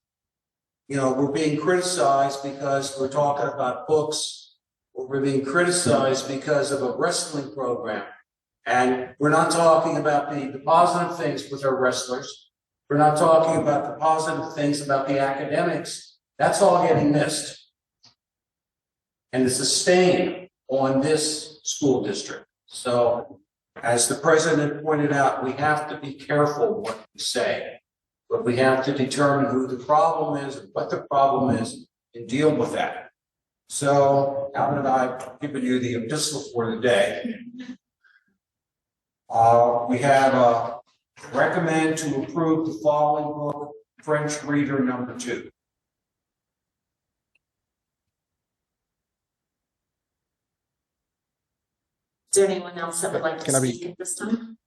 we're being criticized because we're talking about books, or we're being criticized because of a wrestling program. And we're not talking about the positive things with our wrestlers. We're not talking about the positive things about the academics. That's all getting missed. And it's a stain on this school district. So, as the president pointed out, we have to be careful what we say, but we have to determine who the problem is and what the problem is and deal with that. So, Alan and I have given you the epistle for the day. We have recommend to approve the following book, French Reader number 2. Is there anyone else that would like to speak at this time?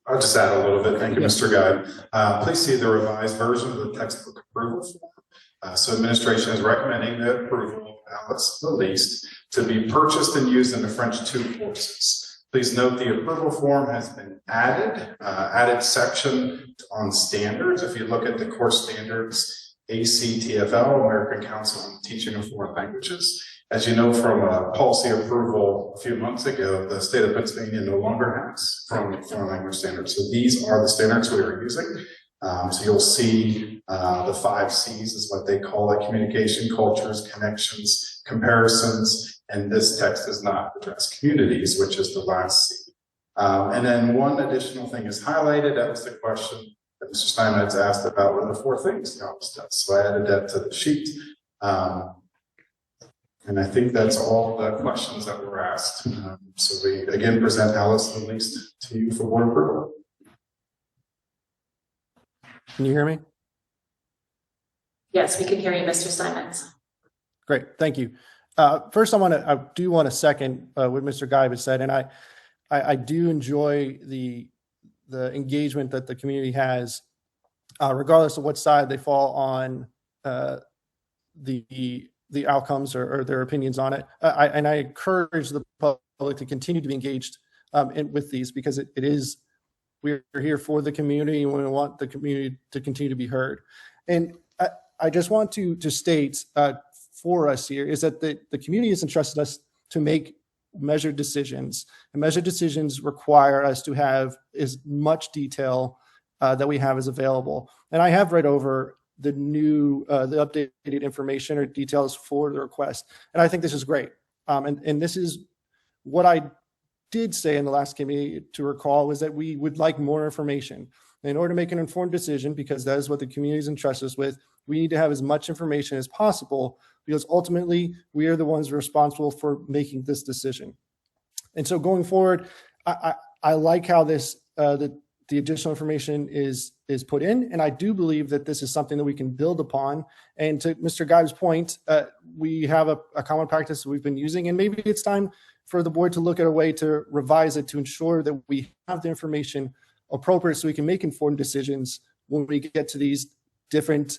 I'll just add a little bit. Thank you, Mr. Guy. Please see the revised version of the textbook approval form. So administration is recommending the approval of Alice the Least to be purchased and used in the French 2 courses. Please note the approval form has been added section on standards. If you look at the course standards, ACTFL, American Council on Teaching of Foreign Languages. As you know from a policy approval a few months ago, the state of Pennsylvania no longer has foreign language standards. So these are the standards we are using. So you'll see the 5 C's is what they call it: communication, cultures, connections, comparisons, and this text does not address communities, which is the last C. And then one additional thing is highlighted. That was the question that Mr. Steinmetz asked about what are the 4 things the office does. So I added that to the sheet. And I think that's all the questions that were asked. So we again present Alice the Least to you for board approval. Can you hear me? Yes, we can hear you, Mr. Steinmetz. Great, thank you. First, I do want to second what Mr. Guy has said, and I do enjoy the engagement that the community has, regardless of what side they fall on the outcomes or their opinions on it. And I encourage the public to continue to be engaged with these, because we're here for the community, and we want the community to continue to be heard. And I just want to state for us here is that the community has entrusted us to make measured decisions, and measured decisions require us to have as much detail that we have as available. And I have read over the updated information or details for the request, and I think this is great. And this is what I did say in the last committee to recall, was that we would like more information. In order to make an informed decision, because that is what the community is entrusted us with, we need to have as much information as possible, because ultimately we are the ones responsible for making this decision. And so going forward, I like how this the additional information is put in, and I do believe that this is something that we can build upon. And to Mr. Guy's point, we have a common practice that we've been using, and maybe it's time for the board to look at a way to revise it to ensure that we have the information appropriate so we can make informed decisions when we get to these different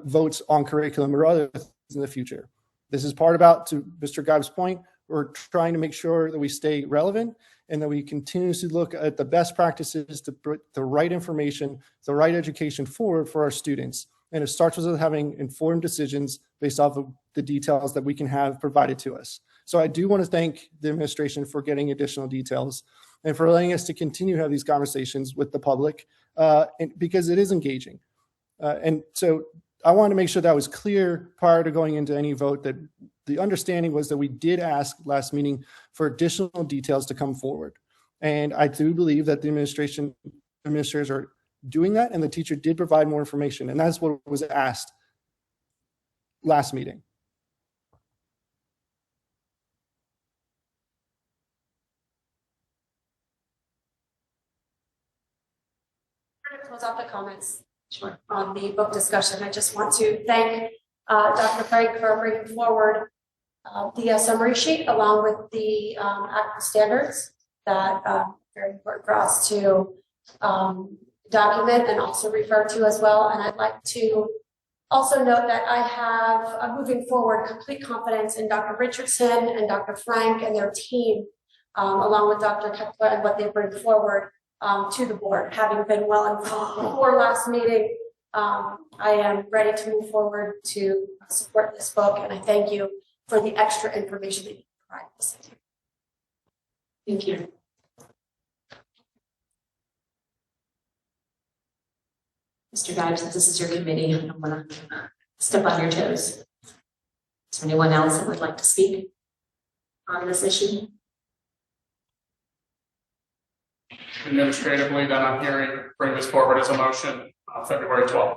votes on curriculum or other things in the future. This is part about, to Mr. Guy's point, we're trying to make sure that we stay relevant and that we continuously look at the best practices to put the right information, the right education forward for our students. And it starts with having informed decisions based off of the details that we can have provided to us. So I do want to thank the administration for getting additional details and for allowing us to continue to have these conversations with the public, because it is engaging. And so I want to make sure that was clear prior to going into any vote, that the understanding was that we did ask last meeting for additional details to come forward. And I do believe that the administrators are doing that, and the teacher did provide more information, and that's what was asked last meeting. To close out the comments on the book discussion, I just want to thank Dr. Frank for bringing forward the summary sheet along with the ACT standards that are very important for us to document and also refer to as well. And I'd like to also note that I have, moving forward, complete confidence in Dr. Richardson and Dr. Frank and their team, along with Dr. Kepler and what they bring forward to the board. Having been well informed before last meeting, I am ready to move forward to support this book, and I thank you for the extra information that you provide us. Thank you. Mr. Guy, since this is your committee, I don't want to step on your toes. Is there anyone else that would like to speak on this issue? Administratively, then I'm hearing bring this forward as a motion on February 12th.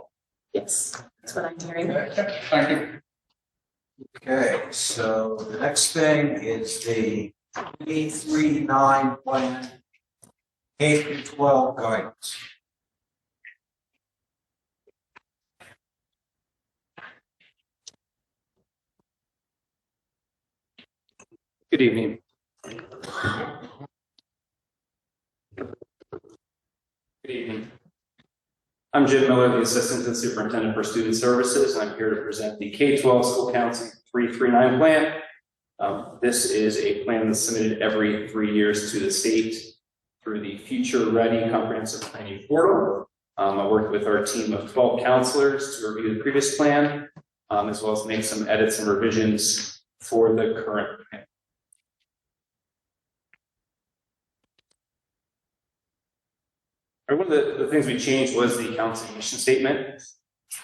Yes, that's what I'm hearing. Okay, thank you. Okay, so the next thing is the 839 plan, K-12 guidance. Good evening. Good evening. I'm Jim Miller, the Assistant to the Superintendent for Student Services, and I'm here to present the K-12 School Counseling 339 plan. This is a plan that's submitted every 3 years to the state through the Future Ready Comprehensive Planning Portal. I worked with our team of 12 counselors to review the previous plan, as well as make some edits and revisions for the current plan. One of the things we changed was the counseling mission statement.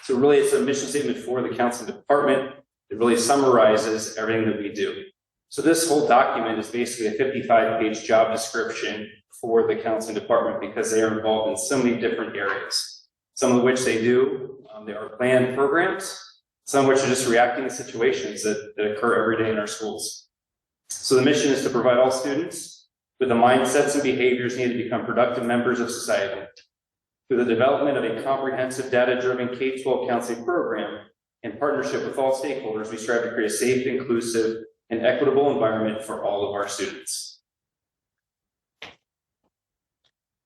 So really it's a mission statement for the counseling department. It really summarizes everything that we do. So this whole document is basically a 55-page job description for the counseling department because they are involved in so many different areas. Some of which they do, there are planned programs, some of which are just reacting to situations that occur every day in our schools. So the mission is to provide all students with the mindsets and behaviors needed to become productive members of society. Through the development of a comprehensive data-driven K-12 counseling program In partnership with all stakeholders, we strive to create a safe, inclusive, and equitable environment for all of our students.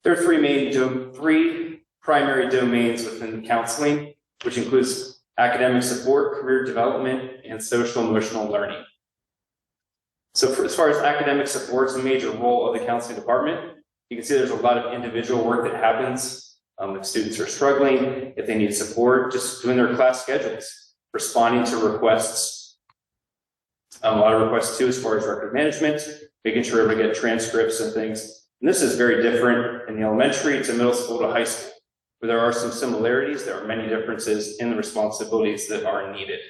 There are three primary domains within counseling, which includes academic support, career development, and social emotional learning. So as far as academic support, it's a major role of the counseling department. You can see there's a lot of individual work that happens if students are struggling, if they need support, just doing their class schedules, responding to requests. A lot of requests too as far as record management, making sure we get transcripts and things. And this is very different in the elementary to middle school to high school, where there are some similarities. There are many differences in the responsibilities that are needed.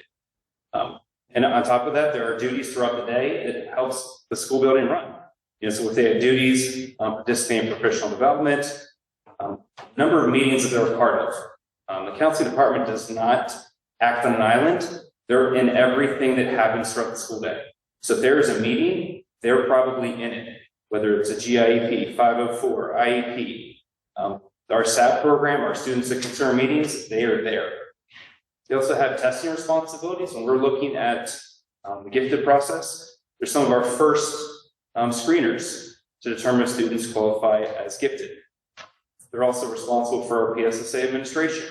And on top of that, there are duties throughout the day that helps the school building run. So if they have duties, participate in professional development, number of meetings that they're a part of. The counseling department does not act on an island. They're in everything that happens throughout the school day. So if there is a meeting, they're probably in it, whether it's a GIEP, 504, IEP, our SAP program, our Students of Concern meetings, they are there. They also have testing responsibilities. When we're looking at the gifted process, they're some of our first screeners to determine if students qualify as gifted. They're also responsible for our PSSA administration.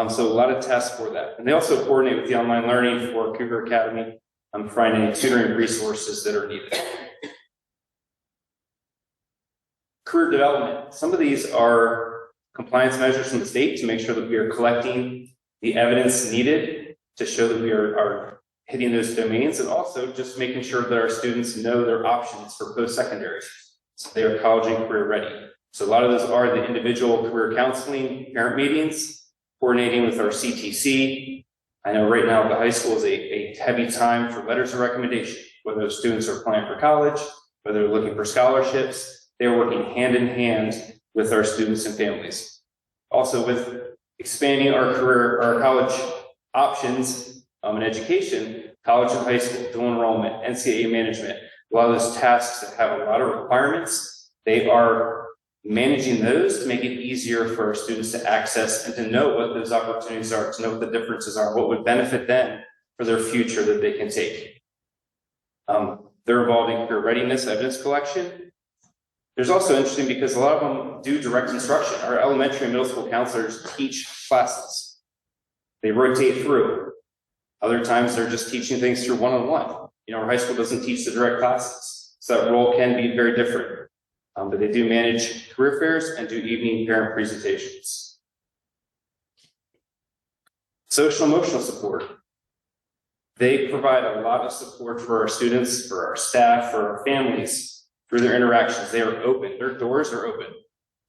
So a lot of tests for that. And they also coordinate with the online learning for Cougar Academy, providing any tutoring resources that are needed. Career development. Some of these are compliance measures from the state to make sure that we are collecting the evidence needed to show that we are hitting those domains, and also just making sure that our students know their options for post-secondary. So they are college and career ready. So a lot of those are the individual career counseling, parent meetings, coordinating with our CTC. I know right now the high school is a heavy time for letters of recommendation, whether those students are applying for college, whether they're looking for scholarships. They're working hand in hand with our students and families. Also with expanding our college options in education, college and high school, dual enrollment, NCAA management, a lot of those tasks that have a lot of requirements, they are managing those to make it easier for our students to access and to know what those opportunities are, to know what the differences are, what would benefit them for their future that they can take. They're involved in career readiness, evidence collection. There's also interesting because a lot of them do direct instruction. Our elementary and middle school counselors teach classes. They rotate through. Other times they're just teaching things through one-on-one. Our high school doesn't teach the direct classes, so that role can be very different. But they do manage career fairs and do evening parent presentations. Social emotional support. They provide a lot of support for our students, for our staff, for our families. Through their interactions, they are open. Their doors are open.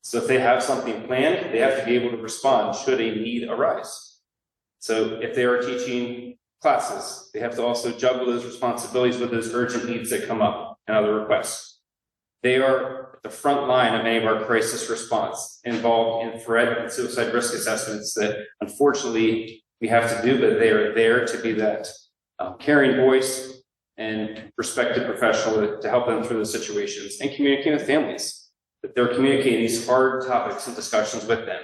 So if they have something planned, they have to be able to respond should a need arise. So if they are teaching classes, they have to also juggle those responsibilities with those urgent needs that come up and other requests. They are at the front line of any of our crisis response, involved in threat and suicide risk assessments that unfortunately we have to do, but they are there to be that caring voice and respected professional to help them through those situations, and communicating with families, that they're communicating these hard topics and discussions with them.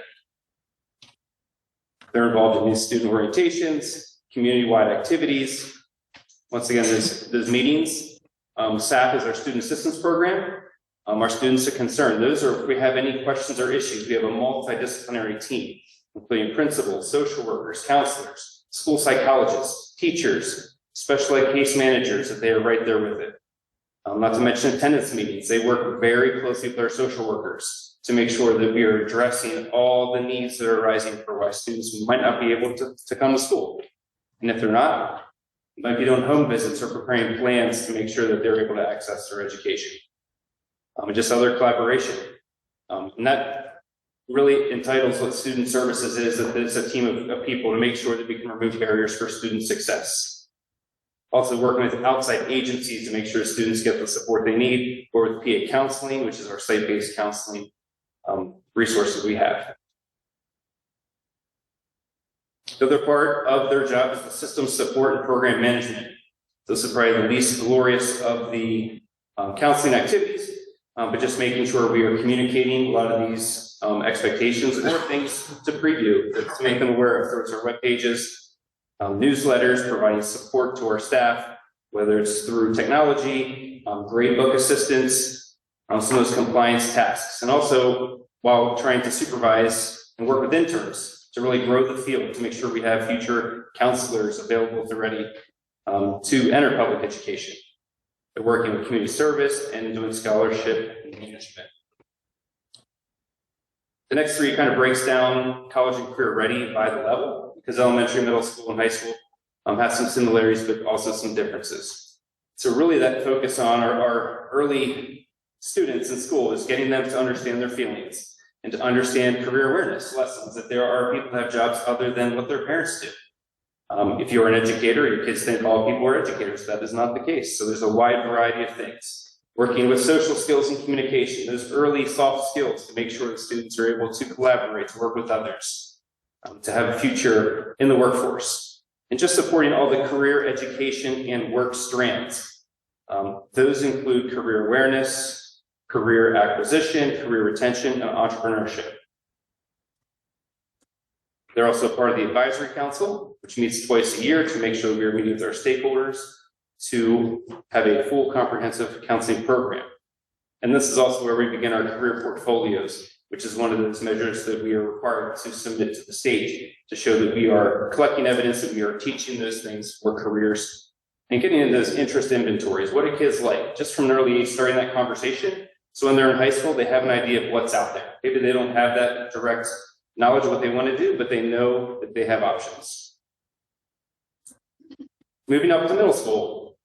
They're involved in these student orientations, community-wide activities. Once again, those meetings. SAP is our student assistance program. Our students are concerned. Those are, if we have any questions or issues, we have a multidisciplinary team, including principals, social workers, counselors, school psychologists, teachers, special ed case managers, that they are right there with it. Not to mention attendance meetings. They work very closely with our social workers to make sure that we are addressing all the needs that are arising for why students might not be able to come to school. And if they're not, they might be doing home visits or preparing plans to make sure that they're able to access their education. And just other collaboration. And that really entitles what student services is, that it's a team of people to make sure that we can remove barriers for student success. Also working with outside agencies to make sure students get the support they need, or with PA counseling, which is our site-based counseling resources we have. The other part of their job is the system support and program management. This is probably the least glorious of the counseling activities, but just making sure we are communicating a lot of these expectations or things to preview, to make them aware of. So it's our web pages, newsletters, providing support to our staff, whether it's through technology, grade book assistance, some of those compliance tasks, and also while trying to supervise and work with interns to really grow the field to make sure we have future counselors available if they're ready to enter public education. They're working with community service and doing scholarship and management. The next three kind of breaks down college and career ready by the level, because elementary, middle school, and high school have some similarities, but also some differences. So really that focus on our early students in school is getting them to understand their feelings and to understand career awareness lessons, that there are people that have jobs other than what their parents do. If you're an educator, your kids think all people are educators. That is not the case. So there's a wide variety of things. Working with social skills and communication, those early soft skills to make sure that students are able to collaborate, to work with others, to have a future in the workforce. And just supporting all the career education and work strands. Those include career awareness, career acquisition, career retention, and entrepreneurship. They're also part of the advisory council, which meets twice a year to make sure we are meeting with our stakeholders to have a full comprehensive counseling program. And this is also where we begin our career portfolios, which is one of those measures that we are required to submit to the state to show that we are collecting evidence that we are teaching those things for careers and getting into those interest inventories. What do kids like? Just from an early age, starting that conversation. So when they're in high school, they have an idea of what's out there. Maybe they don't have that direct knowledge of what they want to do, but they know that they have options. Moving up to middle school,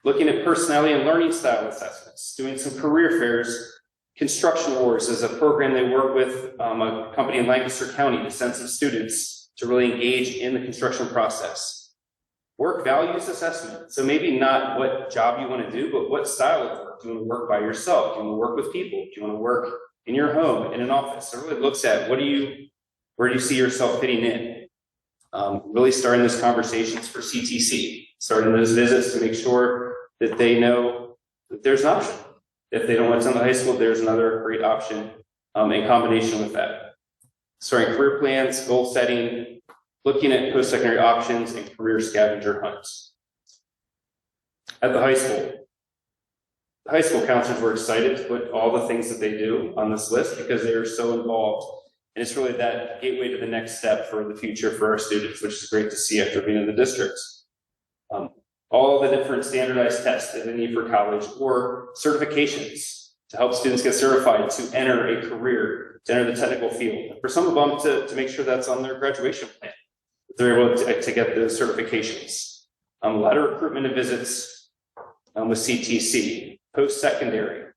looking at personality and learning style assessments, doing some career fairs. Construction Wars is a program they work with a company in Lancaster County to send some students to really engage in the construction process. Work values assessment. So maybe not what job you want to do, but what style of work. Do you want to work by yourself? Do you want to work with people? Do you want to work in your home, in an office? So it really looks at where do you see yourself fitting in? Really starting those conversations for CTC, starting those visits to make sure that they know that there's an option. If they don't want to attend the high school, there's another great option in combination with that. Starting career plans, goal setting, looking at post-secondary options, and career scavenger hunts. At the high school counselors were excited to put all the things that they do on this list because they are so involved. And it's really that gateway to the next step for the future for our students, which is great to see after being in the districts. All the different standardized tests that they need for college or certifications to help students get certified to enter a career, to enter the technical field. For some of them to make sure that's on their graduation plan, that they're able to get those certifications. A lot of recruitment and visits with CTC, post-secondary,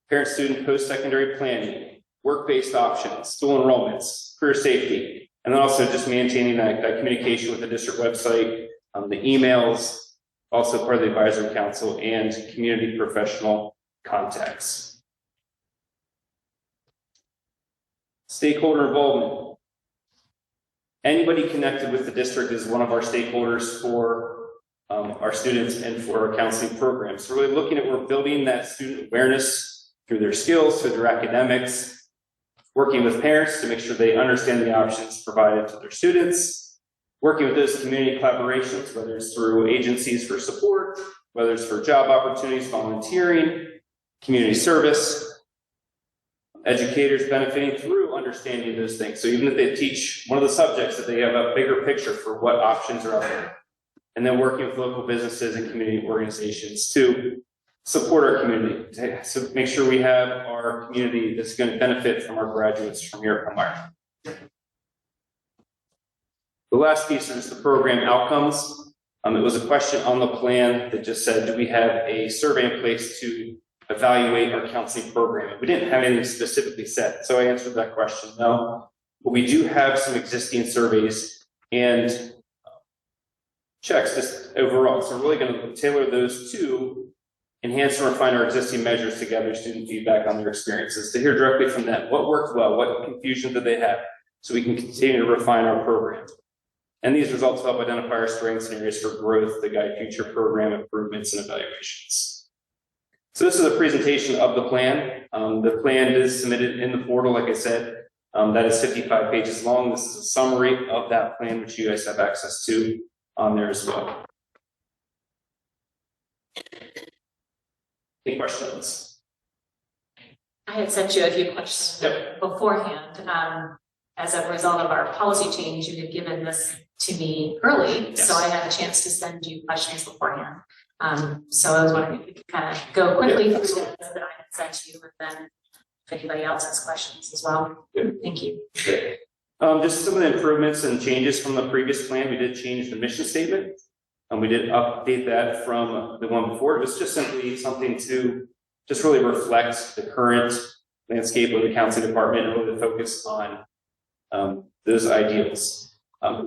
parent-student post-secondary planning, work-based options, school enrollments, career safety, and then also just maintaining that communication with the district website, the emails, also part of the advisory council, and community professional contacts. Stakeholder involvement. Anybody connected with the district is one of our stakeholders for our students and for our counseling programs. So really looking at, we're building that student awareness through their skills, through their academics, working with parents to make sure they understand the options provided to their students, working with those community collaborations, whether it's through agencies for support, whether it's for job opportunities, volunteering, community service, educators benefiting through understanding those things. So even if they teach one of the subjects, that they have a bigger picture for what options are out there. And then working with local businesses and community organizations to support our community, to make sure we have our community that's going to benefit from our graduates from here at Palmyra. The last piece is the program outcomes. It was a question on the plan that just said, do we have a survey in place to evaluate our counseling program? We didn't have anything specifically set, so I answered that question, no. But we do have some existing surveys and checks just overall. So we're really going to tailor those to enhance and refine our existing measures to gather student feedback on their experiences, to hear directly from them what worked well, what confusion did they have, so we can continue to refine our program. And these results help identify our strengths and areas for growth to guide future program improvements and evaluations. So this is a presentation of the plan. The plan is submitted in the portal, like I said. That is 55 pages long. This is a summary of that plan, which you guys have access to. on there as well. Any questions? I had sent you a few questions beforehand. As a result of our policy change, you had given this to me early, so I had a chance to send you questions beforehand. So I was wondering if we could kind of go quickly through the ones that I had sent you, and then if anybody else has questions as well. Thank you. Okay. Just some of the improvements and changes from the previous plan. We did change the mission statement. We did update that from the one before. It was just simply something to just really reflect the current landscape of the counseling department and really focus on those ideals.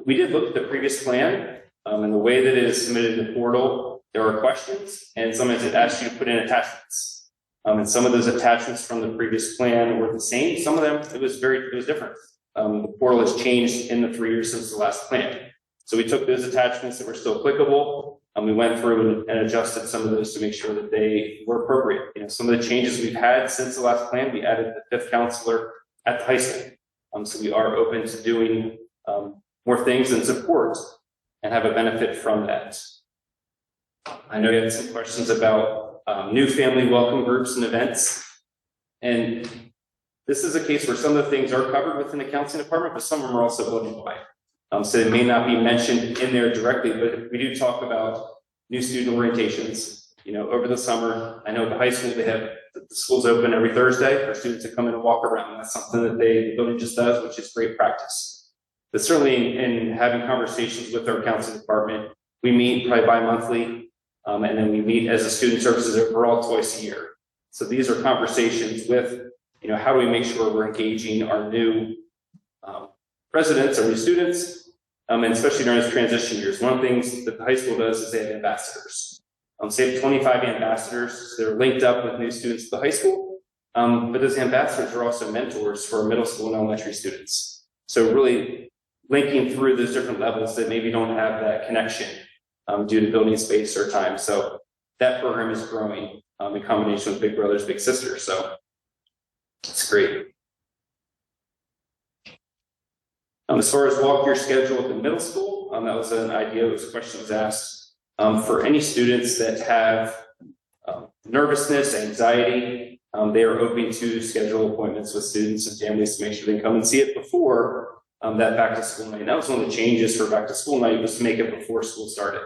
We did look at the previous plan and the way that it is submitted in the portal. There are questions, and sometimes it asks you to put in attachments. And some of those attachments from the previous plan were the same. Some of them it was different. The portal has changed in the 3 years since the last plan. So we took those attachments that were still applicable, and we went through and adjusted some of those to make sure that they were appropriate. You know, some of the changes we've had since the last plan, we added the 5th counselor at the high school. So we are open to doing more things and support and have a benefit from that. I know you had some questions about new family welcome groups and events. And this is a case where some of the things are covered within the counseling department, but some of them are also budgeted by. So it may not be mentioned in there directly, but we do talk about new student orientations. You know, over the summer, I know at the high school they have the school's open every Thursday for students to come in and walk around. That's something that the building just does, which is great practice. But certainly in having conversations with our counseling department, we meet probably bi-monthly, and then we meet as a student services overall twice a year. So these are conversations with, you know, how do we make sure we're engaging our new residents or new students, and especially during those transition years. One of the things that the high school does is they have ambassadors. So they have 25 ambassadors. They're linked up with new students at the high school, but those ambassadors are also mentors for middle school and elementary students. So really linking through those different levels that maybe don't have that connection due to building space or time. So that program is growing in combination with Big Brothers Big Sisters. So it's great. As far as walk your schedule at the middle school, that was an idea. It was a question that was asked. For any students that have nervousness, anxiety, they are open to schedule appointments with students and families to make sure they come and see it before that back to school night. That was one of the changes for back to school night, was to make it before school started.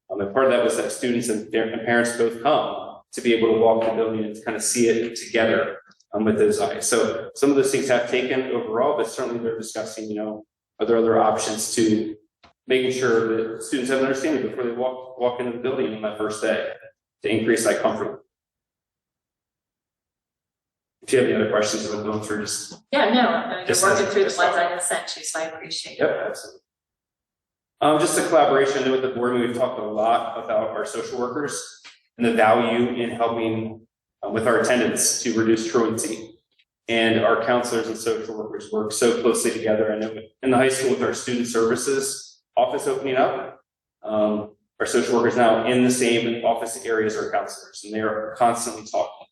And part of that was that students and parents both come to be able to walk the building and to kind of see it together with those eyes. So some of those things have taken overall, but certainly they're discussing, you know, are there other options to making sure that students have an understanding before they walk into the building on that first day to increase that comfort. If you have any other questions, we'll go through just. Yeah, no, you're working through the ones I have sent you, so I appreciate it. Yep, absolutely. Just a collaboration with the board. We've talked a lot about our social workers and the value in helping with our attendance to reduce truancy. And our counselors and social workers work so closely together. I know in the high school with our student services office opening up, our social workers now in the same office areas are counselors, and they are constantly talking.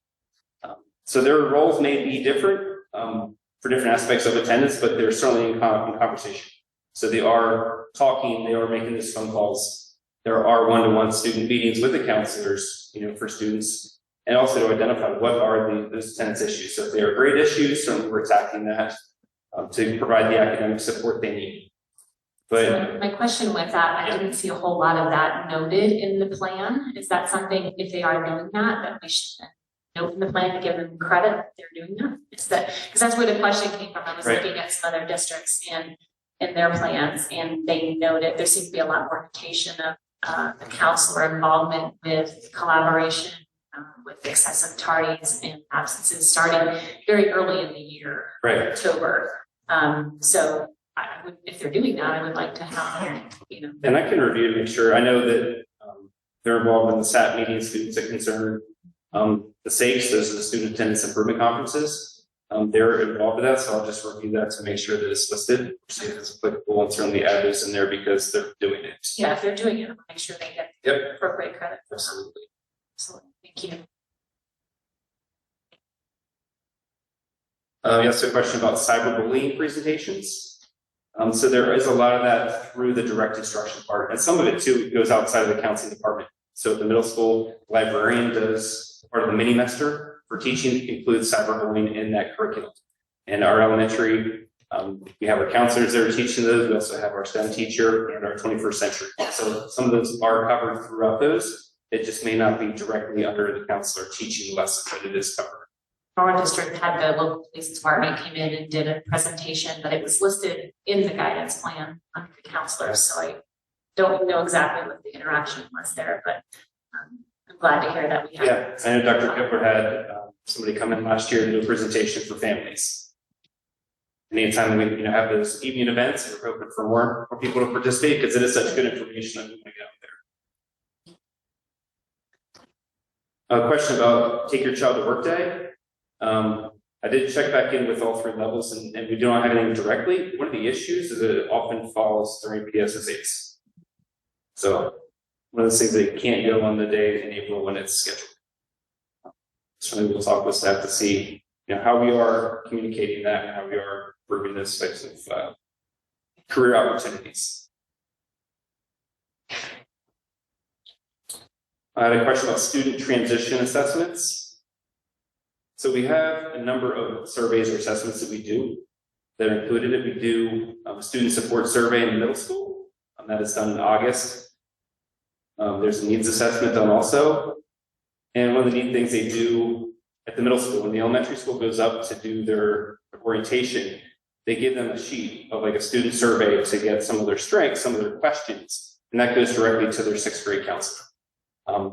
So their roles may be different for different aspects of attendance, but they're certainly in conversation. So they are talking, they are making these phone calls. There are one-to-one student meetings with the counselors, you know, for students, and also to identify what are those attendance issues. So if they are grade issues, certainly we're attacking that to provide the academic support they need. But so my question with that, I didn't see a whole lot of that noted in the plan. Is that something, if they are doing that we should note in the plan to give them credit that they're doing that? Is that, because that's where the question came from. I was looking at some other districts and in their plans, and they noted there seems to be a lot more notation of the counselor involvement with collaboration with excessive tardies and absences starting very early in the year, October. So I would, if they're doing that, I would like to have, you know. And I can review to make sure. I know that they're involved in the SAT meeting, students that concern the SACE, those are the student attendance improvement conferences. They're involved with that, so I'll just review that to make sure that it's listed, see if it's applicable, and certainly add those in there because they're doing it. Yeah, if they're doing it, I'll make sure they get appropriate credit. Absolutely. Absolutely. Thank you. Yes, a question about cyberbullying presentations. So there is a lot of that through the direct instruction part, and some of it too goes outside of the counseling department. So the middle school librarian does part of the mini-mester for teaching, includes cyberbullying in that curriculum. And our elementary, we have our counselors that are teaching those. We also have our STEM teacher and our 21st century. So some of those are covered throughout those. It just may not be directly under the counselor teaching the lesson, but it is covered. Our district had the local police department came in and did a presentation, but it was listed in the guidance plan under the counselors. So I don't know exactly what the interaction was there, but I'm glad to hear that we have. Yeah, I know Dr. Kipper had somebody come in last year and do a presentation for families. And anytime we have those evening events, we're hoping for more people to participate because it is such good information that we want to get out there. A question about take your child to work day. I did check back in with all 3 levels and we don't have anything directly. One of the issues is that it often falls during PSSAs. So one of the things they can't go on the day in April when it's scheduled. So we'll talk with staff to see how we are communicating that and how we are improving those types of career opportunities. I had a question about student transition assessments. So we have a number of surveys or assessments that we do that are included. If we do a student support survey in the middle school, that is done in August. There's a needs assessment done also. And one of the neat things they do at the middle school, when the elementary school goes up to do their orientation, they give them a sheet of like a student survey to get some of their strengths, some of their questions, and that goes directly to their 6th grade counselor.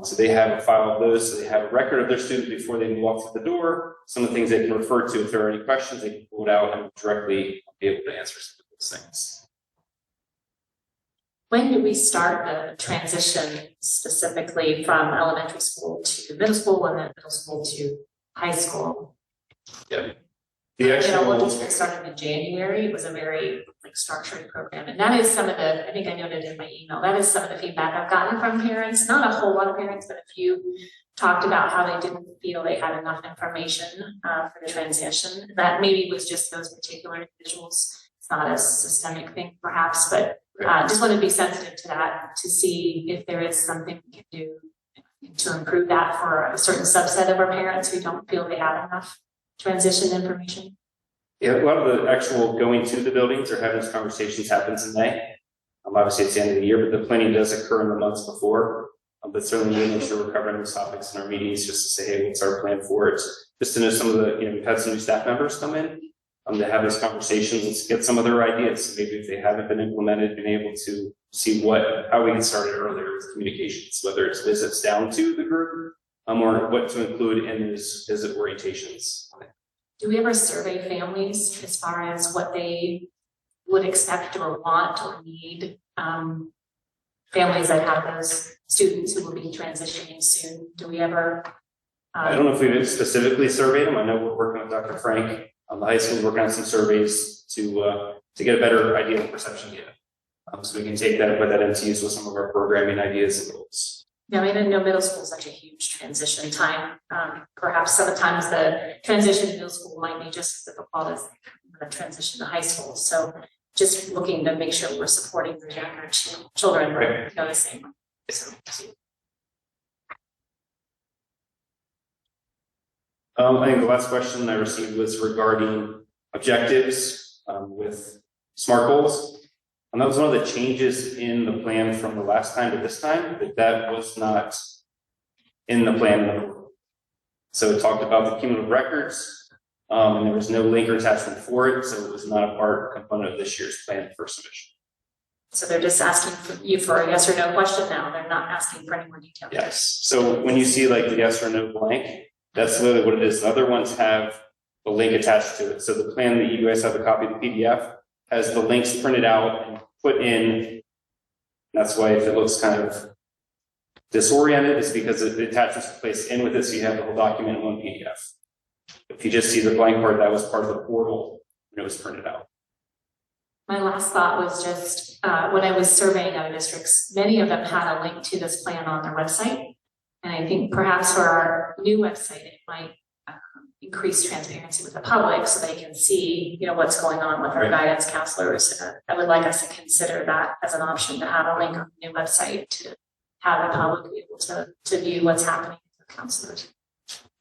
So they have a file of those, so they have a record of their student before they walk through the door, some of the things they can refer to if there are any questions, they can pull it out and directly be able to answer some of those things. When did we start the transition specifically from elementary school to middle school and then middle school to high school? Yeah. The actual, one district started in January. It was a very structured program, and that is some of the. I think I noted in my email. That is some of the feedback I've gotten from parents. Not a whole lot of parents, but a few talked about how they didn't feel they had enough information for the transition. That maybe was just those particular individuals. It's not a systemic thing, perhaps, but just want to be sensitive to that to see if there is something we can do to improve that for a certain subset of our parents who don't feel they have enough transition information. Yeah, a lot of the actual going to the buildings or having those conversations happens in May. Obviously it's the end of the year, but the planning does occur in the months before. But certainly we'll make sure we're covering those topics in our meetings just to say, hey, what's our plan for it? Just to know some of the, we've had some new staff members come in to have those conversations and get some of their ideas. Maybe if they haven't been implemented, been able to see how we can start it earlier with communications, whether it's visits down to the group or what to include in those visit orientations. Do we ever survey families as far as what they would expect or want or need? Families that have those students who will be transitioning soon. Do we ever? I don't know if we've specifically surveyed them. I know we're working with Dr. Frank on the high school, working on some surveys to get a better idea of perception data. So we can take that and put that into use with some of our programming ideas and goals. Yeah, I mean, I know middle school is such a huge transition time. Perhaps sometimes the transition to middle school might be just as difficult as the transition to high school. So just looking to make sure we're supporting the younger children, right, noticing. So. I think the last question I received was regarding objectives with SMART goals. And that was one of the changes in the plan from the last time to this time, but that was not in the plan. So it talked about the cumulative records, and there was no link or attachment for it, so it was not a component of this year's plan for submission. So they're just asking you for a yes or no question now. They're not asking for any more detail. Yes. So when you see like the yes or no blank, that's literally what it is. The other ones have a link attached to it. So the plan that you guys have a copy of the PDF has the links printed out and put in. That's why if it looks kind of disoriented, it's because the attachments are placed in with it, so you have the whole document in one PDF. If you just see the blank part, that was part of the portal when it was printed out. My last thought was just when I was surveying other districts, many of them had a link to this plan on their website. And I think perhaps for our new website, it might increase transparency with the public so they can see, what's going on with our Right. guidance counselors. I would like us to consider that as an option, to have a link on the new website to have the public be able to view what's happening with the counselors.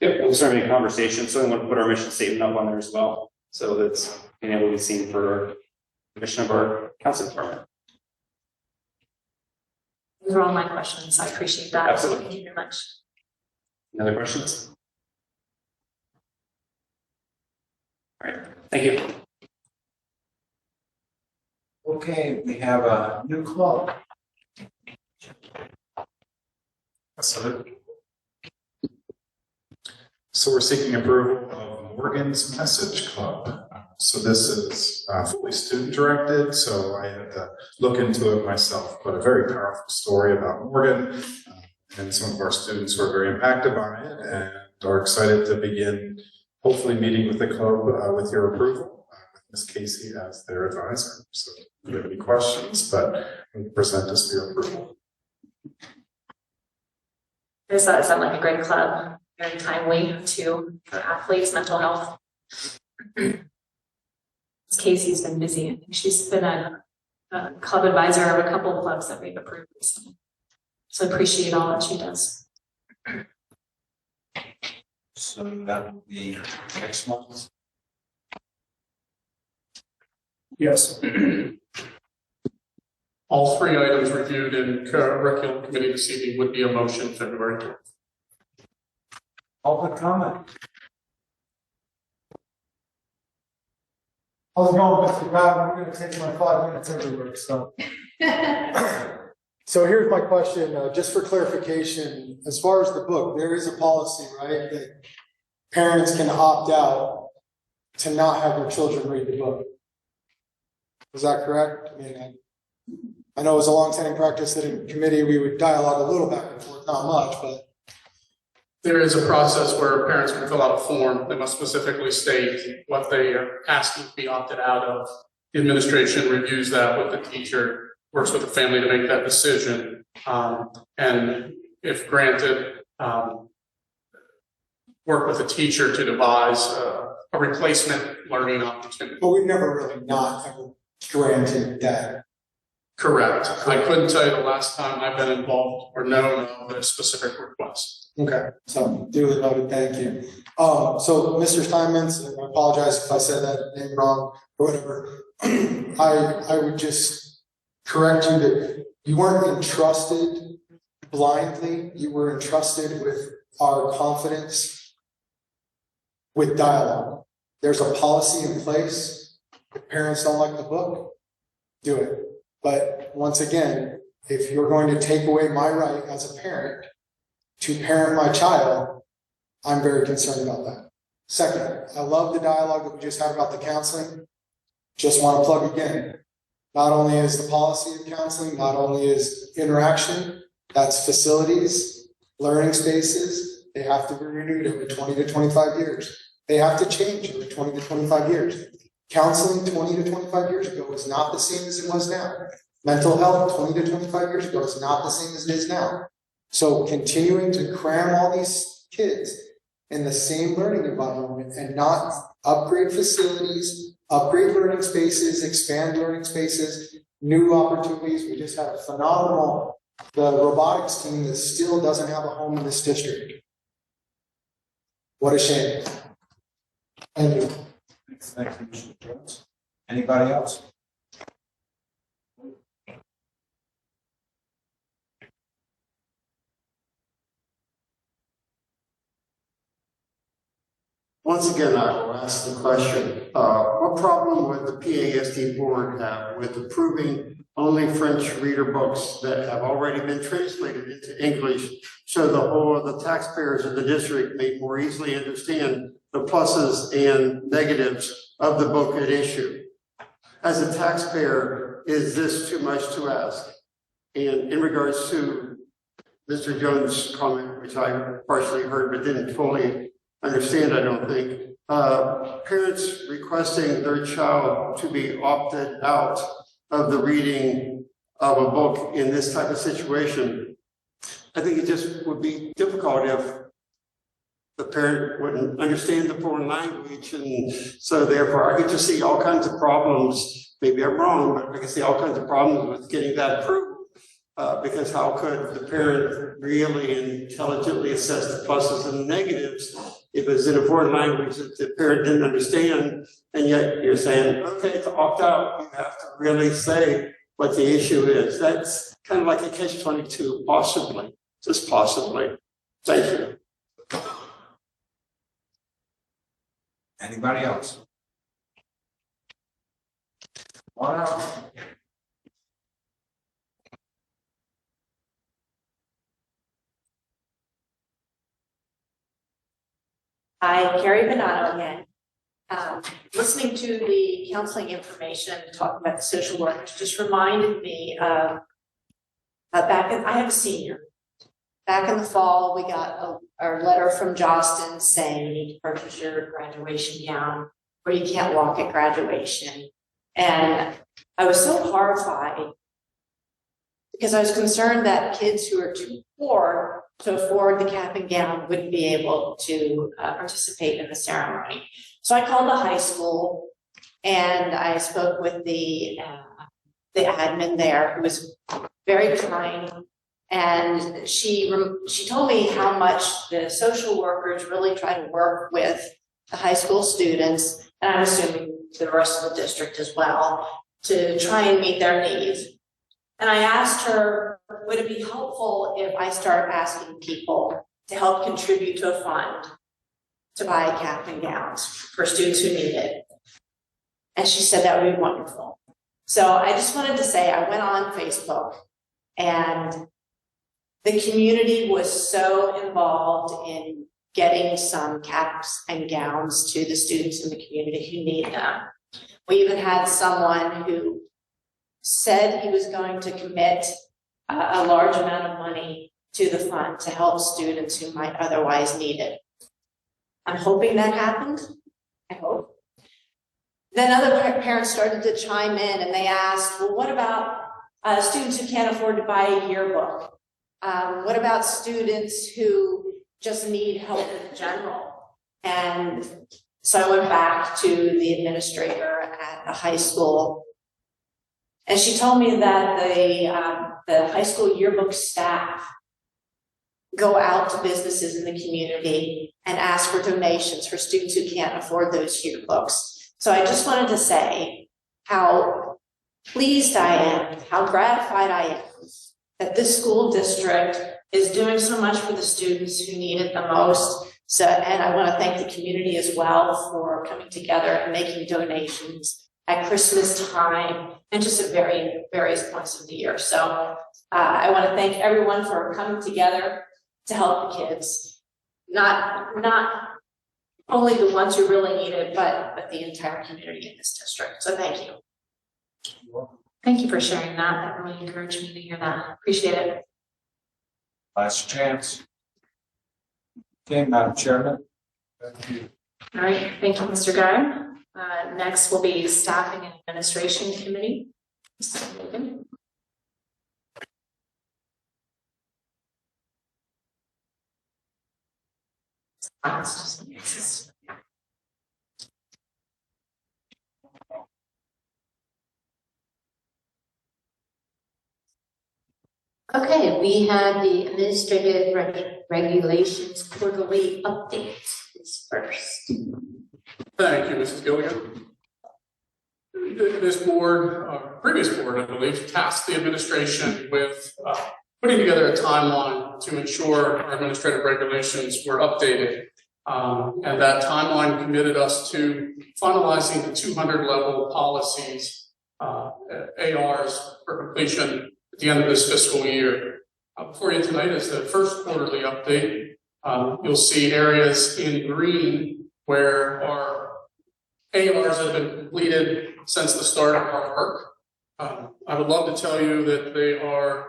Yep, we'll start having a conversation, so I'm gonna put our mission statement up on there as well, so that's being able to be seen for the mission of our counseling department. Those are all my questions. I appreciate that. Absolutely. Thank you very much. Any other questions? All right, thank you. Okay, we have a new club. So we're seeking approval of Morgan's Message Club. So this is fully student directed, so I had to look into it myself, but a very powerful story about Morgan and some of our students who are very impacted by it and are excited to begin hopefully meeting with the club with your approval, with Ms. Casey as their advisor. So if you have any questions, but I can present this for your approval. This sounds like a great club, very timely for athletes' mental health. Casey's been busy. I think she's been a club advisor of a couple of clubs that we've approved recently. So appreciate all that she does. So that will be next month. Yes. All three items reviewed in curriculum committee this evening would be a motion February 12th. Public comment. How's it going, Mr. Brown? I'm going to take my 5 minutes everywhere. So here's my question, just for clarification. As far as the book, there is a policy, right, that parents can opt out to not have their children read the book. Is that correct? I mean, I know it was a long-standing practice that in committee we would dialogue a little back and forth, not much, but. There is a process where parents can fill out a form that must specifically state what they are asking to be opted out of. The administration reviews that with the teacher, works with the family to make that decision. And if granted, work with the teacher to devise a replacement learning opportunity. But we've never really not ever granted that. Correct. I couldn't tell you the last time I've been involved or known of a specific request. Okay, so duly noted, thank you. So Mr. Steinmetz, I apologize if I said that name wrong or whatever. I would just correct you that you weren't entrusted blindly, you were entrusted with our confidence with dialogue. There's a policy in place. If parents don't like the book, do it. But once again, if you're going to take away my right as a parent to parent my child, I'm very concerned about that. Second, I love the dialogue that we just had about the counseling. Just want to plug again. Not only is the policy of counseling, not only is interaction, that's facilities, learning spaces. They have to be renewed every 20 to 25 years. They have to change every 20 to 25 years. Counseling 20 to 25 years ago was not the same as it was now. Mental health 20 to 25 years ago is not the same as it is now. So continuing to cram all these kids in the same learning environment and not upgrade facilities, upgrade learning spaces, expand learning spaces, new opportunities. We just had a phenomenal, the robotics team that still doesn't have a home in this district. What a shame. Thank you. Thank you, Mr. Jones. Anybody else? Once again, I will ask the question, what problem would the PASD board have with approving only French reader books that have already been translated into English so the whole of the taxpayers of the district may more easily understand the pluses and negatives of the book at issue? As a taxpayer, is this too much to ask? And in regards to Mr. Jones' comment, which I partially heard but didn't fully understand, I don't think, parents requesting their child to be opted out of the reading of a book in this type of situation, I think it just would be difficult if the parent wouldn't understand the foreign language, and so therefore I could just see all kinds of problems. Maybe I'm wrong, but I can see all kinds of problems with getting that approved. Because how could the parent really intelligently assess the pluses and negatives if it's in a foreign language that the parent didn't understand, and yet you're saying, okay, to opt out, you have to really say what the issue is. That's kind of like a catch-22, possibly, just possibly. Thank you. Anybody else? One out. Hi, Carrie Bonanno again. Listening to the counseling information, talking about the social workers, just reminded me of I have a senior. Back in the fall, we got a letter from Jostin saying you need to purchase your graduation gown or you can't walk at graduation. And I was so horrified because I was concerned that kids who are too poor to afford the cap and gown wouldn't be able to participate in the ceremony. So I called the high school and I spoke with the admin there, who was very kind, and she told me how much the social workers really try to work with the high school students, and I'm assuming the rest of the district as well, to try and meet their needs. And I asked her, would it be helpful if I start asking people to help contribute to a fund to buy cap and gowns for students who need it? And she said that would be wonderful. So I just wanted to say, I went on Facebook and the community was so involved in getting some caps and gowns to the students in the community who need them. We even had someone who said he was going to commit a large amount of money to the fund to help students who might otherwise need it. I'm hoping that happened. I hope. Then other parents started to chime in and they asked, well, what about students who can't afford to buy a yearbook? What about students who just need help in general? And so I went back to the administrator at the high school, and she told me that the high school yearbook staff go out to businesses in the community and ask for donations for students who can't afford those yearbooks. So I just wanted to say how pleased I am, how gratified I am that this school district is doing so much for the students who need it the most. So, and I want to thank the community as well for coming together and making donations at Christmas time and just at various points of the year. So I want to thank everyone for coming together to help the kids, not only the ones who really need it, but the entire community in this district. So thank you. Thank you for sharing that. That really encouraged me to hear that. Appreciate it. Last chance. Okay, Madam Chairman. Thank you. All right, thank you, Mr. Guy. Next will be Staffing and Administration Committee. Mr. Logan. Okay, we have the administrative regulations quarterly update is first. Thank you, Mrs. Gilligan. This board, previous board, I believe, tasked the administration with putting together a timeline to ensure our administrative regulations were updated. And that timeline committed us to finalizing the 200 level policies, ARs for completion at the end of this fiscal year. Before you tonight is the first quarterly update. You'll see areas in green where our ARs have been completed since the start of our work. I would love to tell you that they are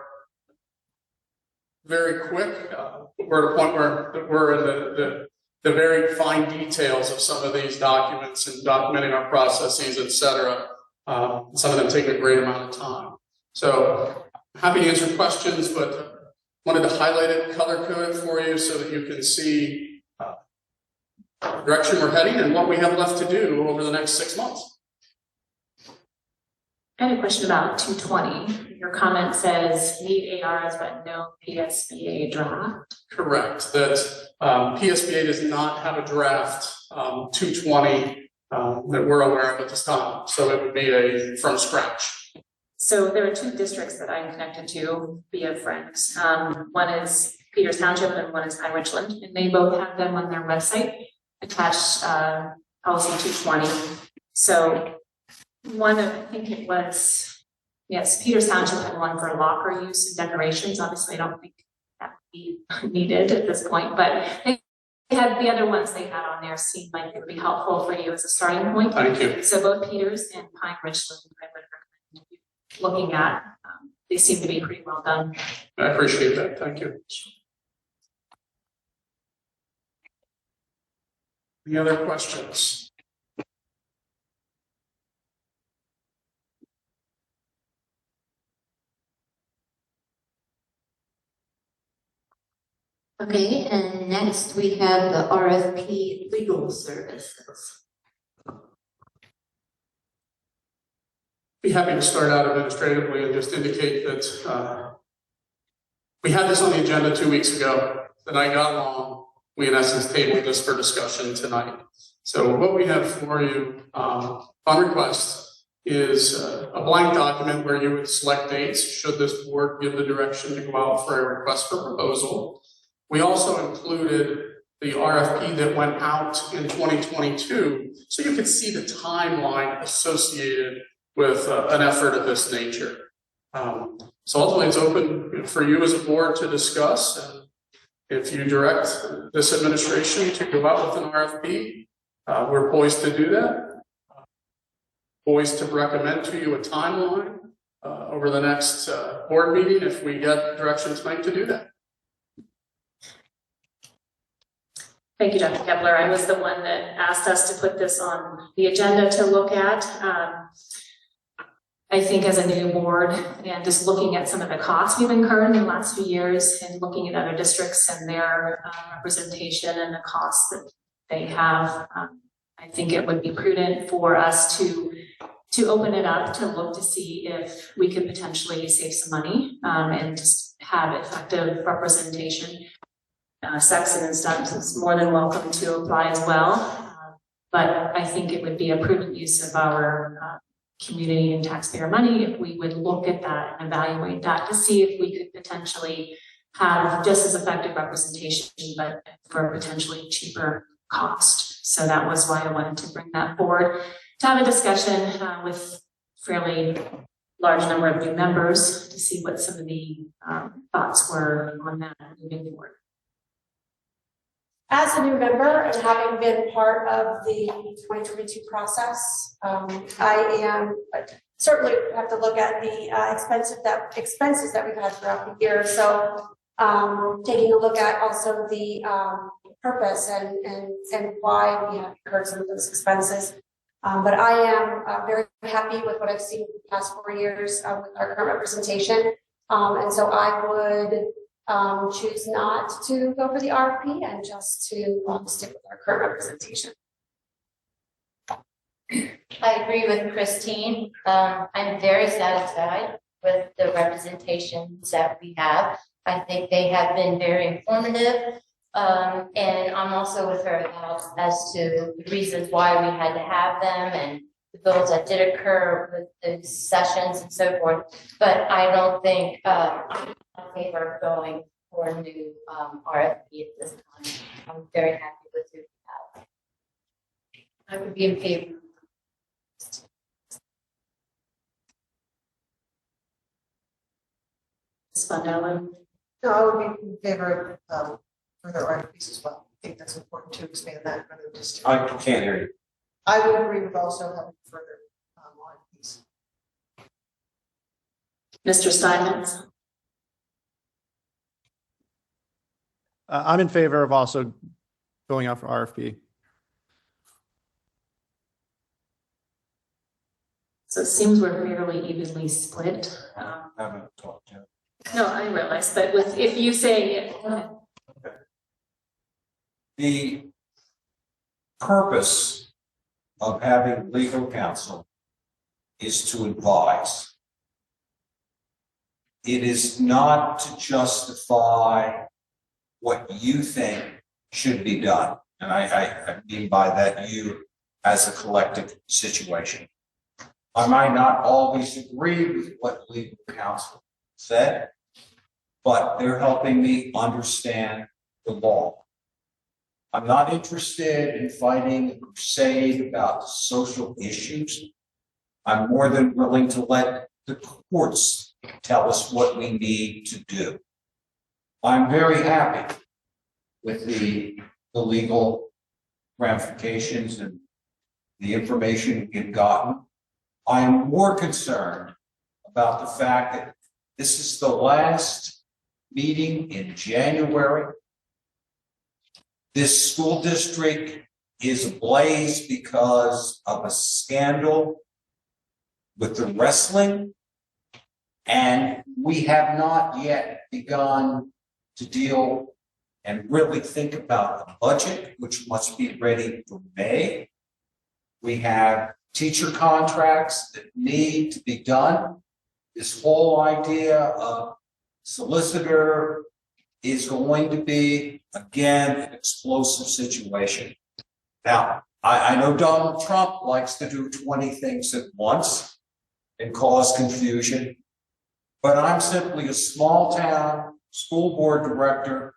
very quick. We're at a point where we're in the very fine details of some of these documents and documenting our processes, et cetera. Some of them take a great amount of time. So happy to answer questions, but wanted to highlight it, color code it for you so that you can see direction we're heading and what we have left to do over the next 6 months. I had a question about 220. Your comment says need ARs but no PSBA draft. Correct, that PSBA does not have a draft 220 that we're aware of at this time. So it would be a from scratch. So there are 2 districts that I'm connected to via friends. One is Peters Township and one is High Richland, and they both have them on their website attached policy 220. So one of, I think it was, yes, Peters Township had one for locker use and decorations. Obviously, I don't think that would be needed at this point, but they had the other ones they had on there seemed like it would be helpful for you as a starting point. Thank you. So both Peters and Pine Richland, I would recommend you looking at. They seem to be pretty well done. I appreciate that. Thank you. Any other questions? Okay, and next we have the RFP legal services. Be happy to start out administratively and just indicate that we had this on the agenda 2 weeks ago. The night got long. We in essence tabled this for discussion tonight. So what we have for you on request is a blank document where you would select dates should this board give the direction to go out for a request for proposal. We also included the RFP that went out in 2022 so you could see the timeline associated with an effort of this nature. So ultimately it's open for you as a board to discuss, and if you direct this administration to go out with an RFP, we're poised to do that. Poised to recommend to you a timeline over the next board meeting if we get direction tonight to do that. Thank you, Dr. Kepler. I was the one that asked us to put this on the agenda to look at. I think as a new board and just looking at some of the costs we've incurred in the last few years and looking at other districts and their representation and the costs that they have, I think it would be prudent for us to open it up to look to see if we could potentially save some money and just have effective representation. Saxon and Stubbs is more than welcome to apply as well, but I think it would be a prudent use of our community and taxpayer money if we would look at that and evaluate that to see if we could potentially have just as effective representation, but for a potentially cheaper cost. So that was why I wanted to bring that forward to have a discussion with fairly large number of new members to see what some of the thoughts were on that moving forward. As a new member and having been part of the 2022 process, I am certainly have to look at the expenses that we've had throughout the year. So taking a look at also the purpose and why we have incurred some of those expenses. But I am very happy with what I've seen in the past 4 years with our current representation. And so I would choose not to go for the RFP and just to stick with our current representation. I agree with Christine. I'm very satisfied with the representations that we have. I think they have been very informative. And I'm also with her as to the reasons why we had to have them and the bills that did occur with the sessions and so forth. But I don't think I'm in favor of going for a new RFP at this time. I'm very happy with who we have. I would be in favor. Spondella. No, I would be in favor of further RFPs as well. I think that's important to expand that for the district. I can't hear you. I would agree with also having further RFPs. Mr. Steinmetz. I'm in favor of also going out for RFP. So it seems we're fairly evenly split. I haven't talked yet. No, I realize, but if you say it, The purpose of having legal counsel is to advise. It is not to justify what you think should be done. And I mean by that you as a collective situation. I might not always agree with what legal counsel said, but they're helping me understand the law. I'm not interested in fighting a crusade about social issues. I'm more than willing to let the courts tell us what we need to do. I'm very happy with the legal ramifications and the information we've gotten. I'm more concerned about the fact that this is the last meeting in January. This school district is ablaze because of a scandal with the wrestling, and we have not yet begun to deal and really think about a budget, which must be ready for May. We have teacher contracts that need to be done. This whole idea of solicitor is going to be, again, an explosive situation. Now, I know Donald Trump likes to do 20 things at once and cause confusion, but I'm simply a small town school board director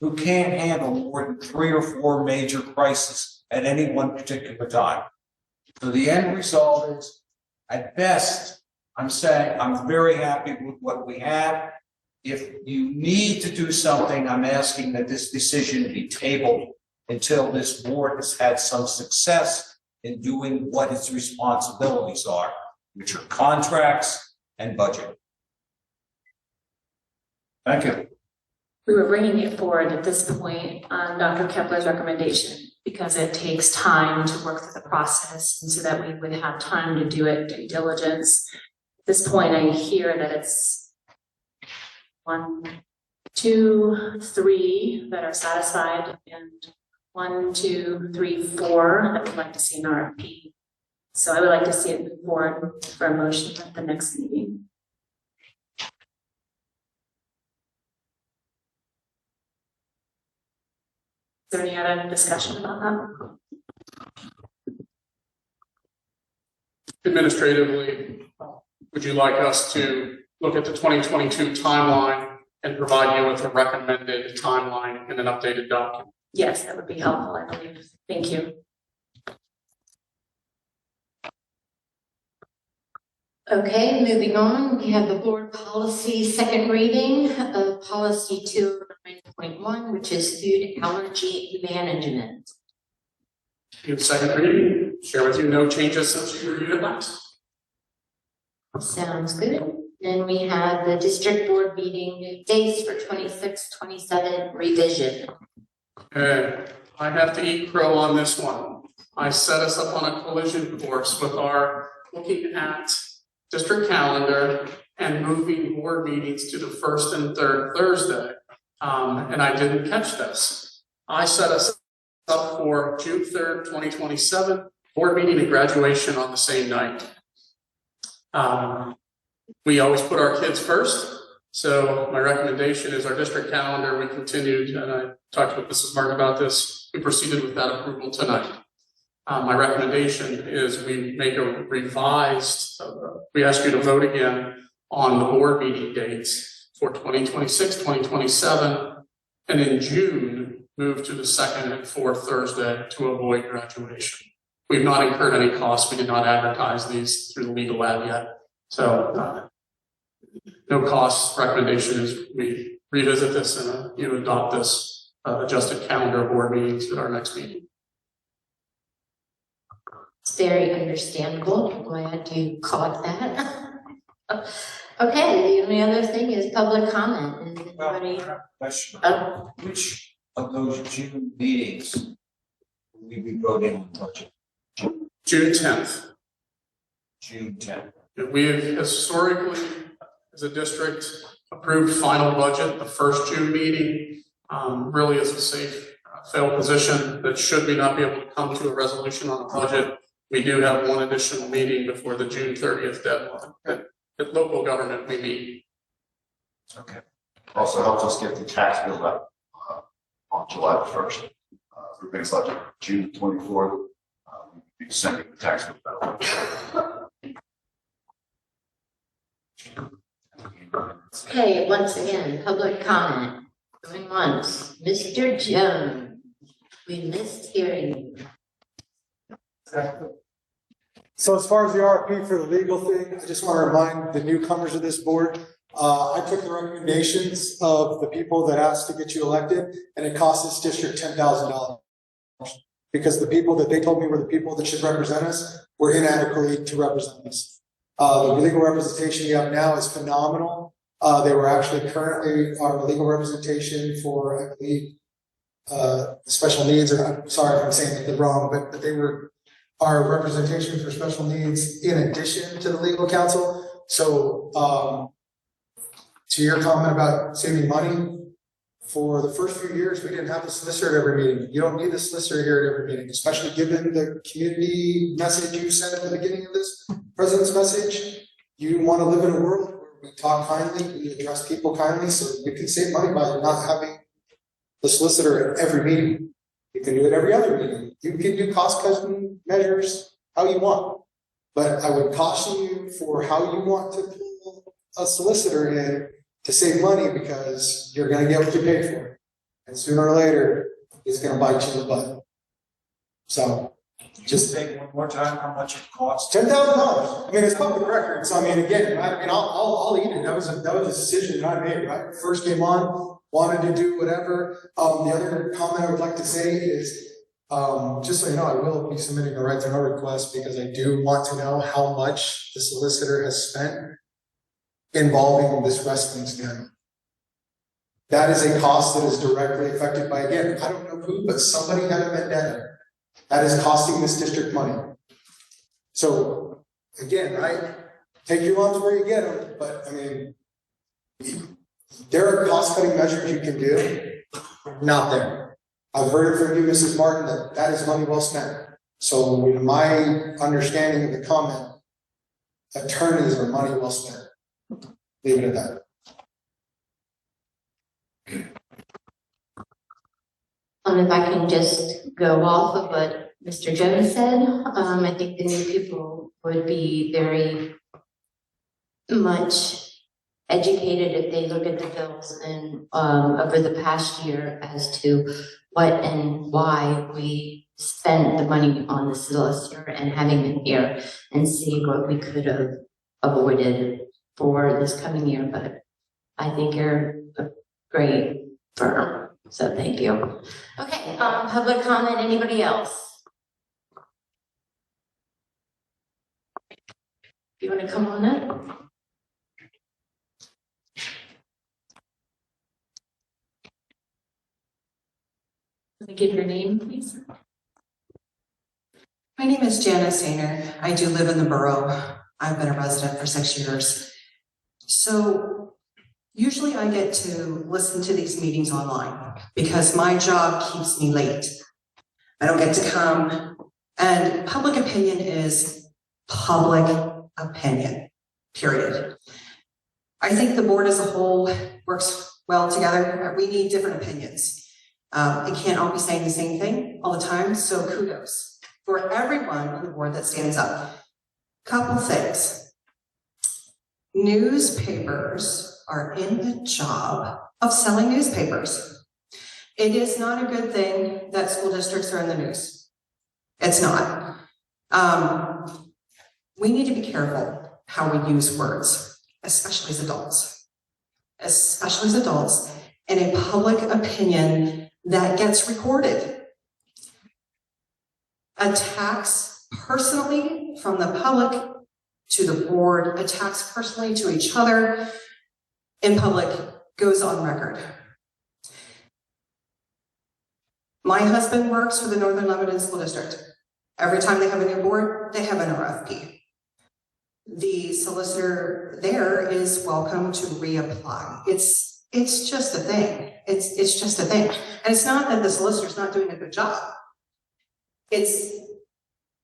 who can't handle more than 3 or 4 major crises at any one particular time. So the end result is, at best, I'm saying I'm very happy with what we have. If you need to do something, I'm asking that this decision be tabled until this board has had some success in doing what its responsibilities are, which are contracts and budget. Thank you. We were bringing it forward at this point on Dr. Kepler's recommendation because it takes time to work through the process and so that we would have time to do it, due diligence. At this point, I hear that it's 1, 2, 3 that are satisfied and 1, 2, 3, 4 that would like to see an RFP. So I would like to see it move forward for a motion at the next meeting. Is there any other discussion about that? Administratively, would you like us to look at the 2022 timeline and provide you with a recommended timeline in an updated document? Yes, that would be helpful, I believe. Thank you. Okay, moving on, we have the board policy second reading of policy 209.1, which is food allergy management. In second reading, share with you no changes since you reviewed it last. Sounds good. Then we have the district board meeting dates for 26-27 revision. Okay, I have to eat crow on this one. I set us up on a collision course with our looking at district calendar and moving board meetings to the first and third Thursday. And I didn't catch this. I set us up for June 3rd, 2027, board meeting and graduation on the same night. We always put our kids first. So my recommendation is our district calendar, we continued, and I talked with Mrs. Martin about this, we proceeded with that approval tonight. My recommendation is we make a revised, we ask you to vote again on the board meeting dates for 2026, 2027, and in June, move to the second and fourth Thursday to avoid graduation. We've not incurred any costs. We did not advertise these through the legal ad yet. So no costs. Recommendation is we revisit this and you adopt this adjusted calendar of board meetings at our next meeting. It's very understandable. I'm glad you caught that. Okay, the only other thing is public comment. Is anybody? Question. Which of those June meetings will we be voting on budget? June 10th. June 10th. We have historically, as a district, approved final budget the first June meeting. Really is a safe failed position that should we not be able to come to a resolution on the budget, we do have one additional meeting before the June 30th deadline. At local government, we meet. Okay. Also helps us get the tax bill out on July the 1st. For things like June 24th, we'll be sending the tax bill out. Okay, once again, public comment. Going once. Mr. Jones, we missed hearing you. So as far as the RFP for the legal thing, I just want to remind the newcomers of this board, I took the recommendations of the people that asked to get you elected, and it cost this district $10,000 because the people that they told me were the people that should represent us were inadequately to represent us. The legal representation you have now is phenomenal. They were actually currently our legal representation for, I believe, special needs, or I'm sorry if I'm saying it wrong, but they were our representation for special needs in addition to the legal counsel. So to your comment about saving money, for the first few years, we didn't have the solicitor at every meeting. You don't need the solicitor here at every meeting, especially given the community message you sent at the beginning of this president's message. You want to live in a world where we talk kindly, we address people kindly, so you can save money by not having the solicitor at every meeting. You can do it every other meeting. You can do cost-cutting measures how you want. But I would caution you for how you want to pull a solicitor in to save money, because you're going to get what you pay for. And sooner or later, it's going to bite you in the butt. So just say one more time how much it costs. $10,000. I mean, it's public record. So I mean, again, I'll eat it. That was a decision that I made, right? First came on, wanted to do whatever. The other comment I would like to say is, just so you know, I will be submitting a right to know request, because I do want to know how much the solicitor has spent involving this wrestling scandal. That is a cost that is directly affected by, again, I don't know who, but somebody had a vendetta. That is costing this district money. So again, right, take your lumps where you get them, but I mean, there are cost-cutting measures you can do, not there. I've heard it from you, Mrs. Martin, that is money well spent. So in my understanding of the comment, attorneys are money well spent. Leave it at that. If I can just go off of what Mr. Jones said, I think the new people would be very much educated if they look at the bills and over the past year as to what and why we spent the money on the solicitor, and having them here and see what we could have avoided for this coming year. But I think you're a great firm, so thank you. Okay, public comment, anybody else? If you want to come on up. Give your name, please. My name is Janice Sainer. I do live in the borough. I've been a resident for 6 years. So usually I get to listen to these meetings online because my job keeps me late. I don't get to come, and public opinion is public opinion, period. I think the board as a whole works well together. We need different opinions. It can't all be saying the same thing all the time, so kudos for everyone on the board that stands up. Couple things. Newspapers are in the job of selling newspapers. It is not a good thing that school districts are in the news. It's not. We need to be careful how we use words, especially as adults. Especially as adults, in a public opinion that gets recorded. Attacks personally from the public to the board, attacks personally to each other in public goes on record. My husband works for the Northern Lebanon School District. Every time they have a new board, they have an RFP. The solicitor there is welcome to reapply. It's it's just a thing. It's just a thing. And it's not that the solicitor's not doing a good job. It's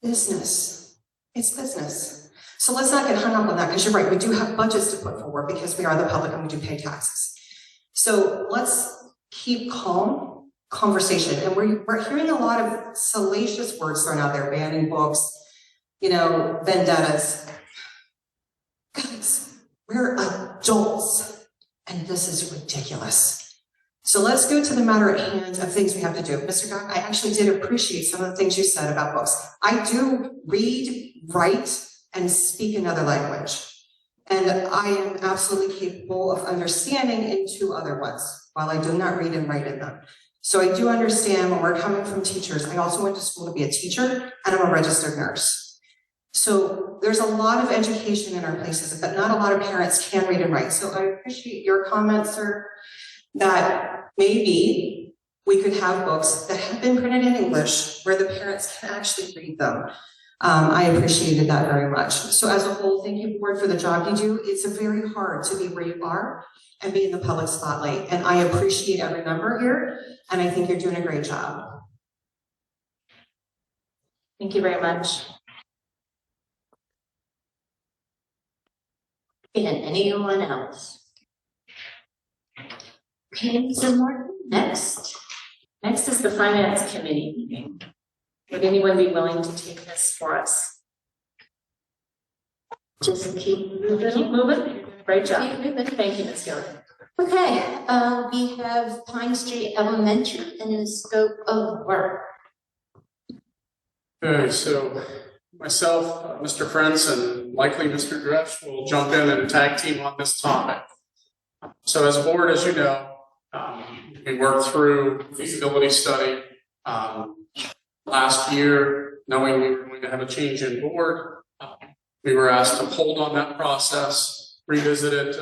business. It's business. So let's not get hung up on that, because you're right, we do have budgets to put forward because we are the public and we do pay taxes. So let's keep calm conversation. And we're hearing a lot of salacious words thrown out there, banning books, vendettas. Guys, we're adults, and this is ridiculous. So let's go to the matter at hand of things we have to do. Mr. Gok, I actually did appreciate some of the things you said about books. I do read, write, and speak another language. And I am absolutely capable of understanding in two other ones, while I do not read and write in them. So I do understand when we're coming from teachers. I also went to school to be a teacher, and I'm a registered nurse. So there's a lot of education in our places, but not a lot of parents can read and write. So I appreciate your comments, sir, that maybe we could have books that have been printed in English where the parents can actually read them. I appreciated that very much. So as a whole, thank you, board, for the job you do. It's very hard to be where you are and be in the public spotlight. And I appreciate every member here, and I think you're doing a great job. Thank you very much. And anyone else? Okay, Mr. Martin, next. Next is the Finance Committee meeting. Would anyone be willing to take this for us? Just keep moving. Keep moving. Great job. Keep moving. Thank you, Ms. Gilligan. Okay, we have Pine Street Elementary and the scope of work. Okay, so myself, Mr. Prince, and likely Mr. Dresch will jump in and tag team on this topic. So as a board, as you know, we worked through feasibility study last year, knowing we were going to have a change in board. We were asked to hold on that process, revisit it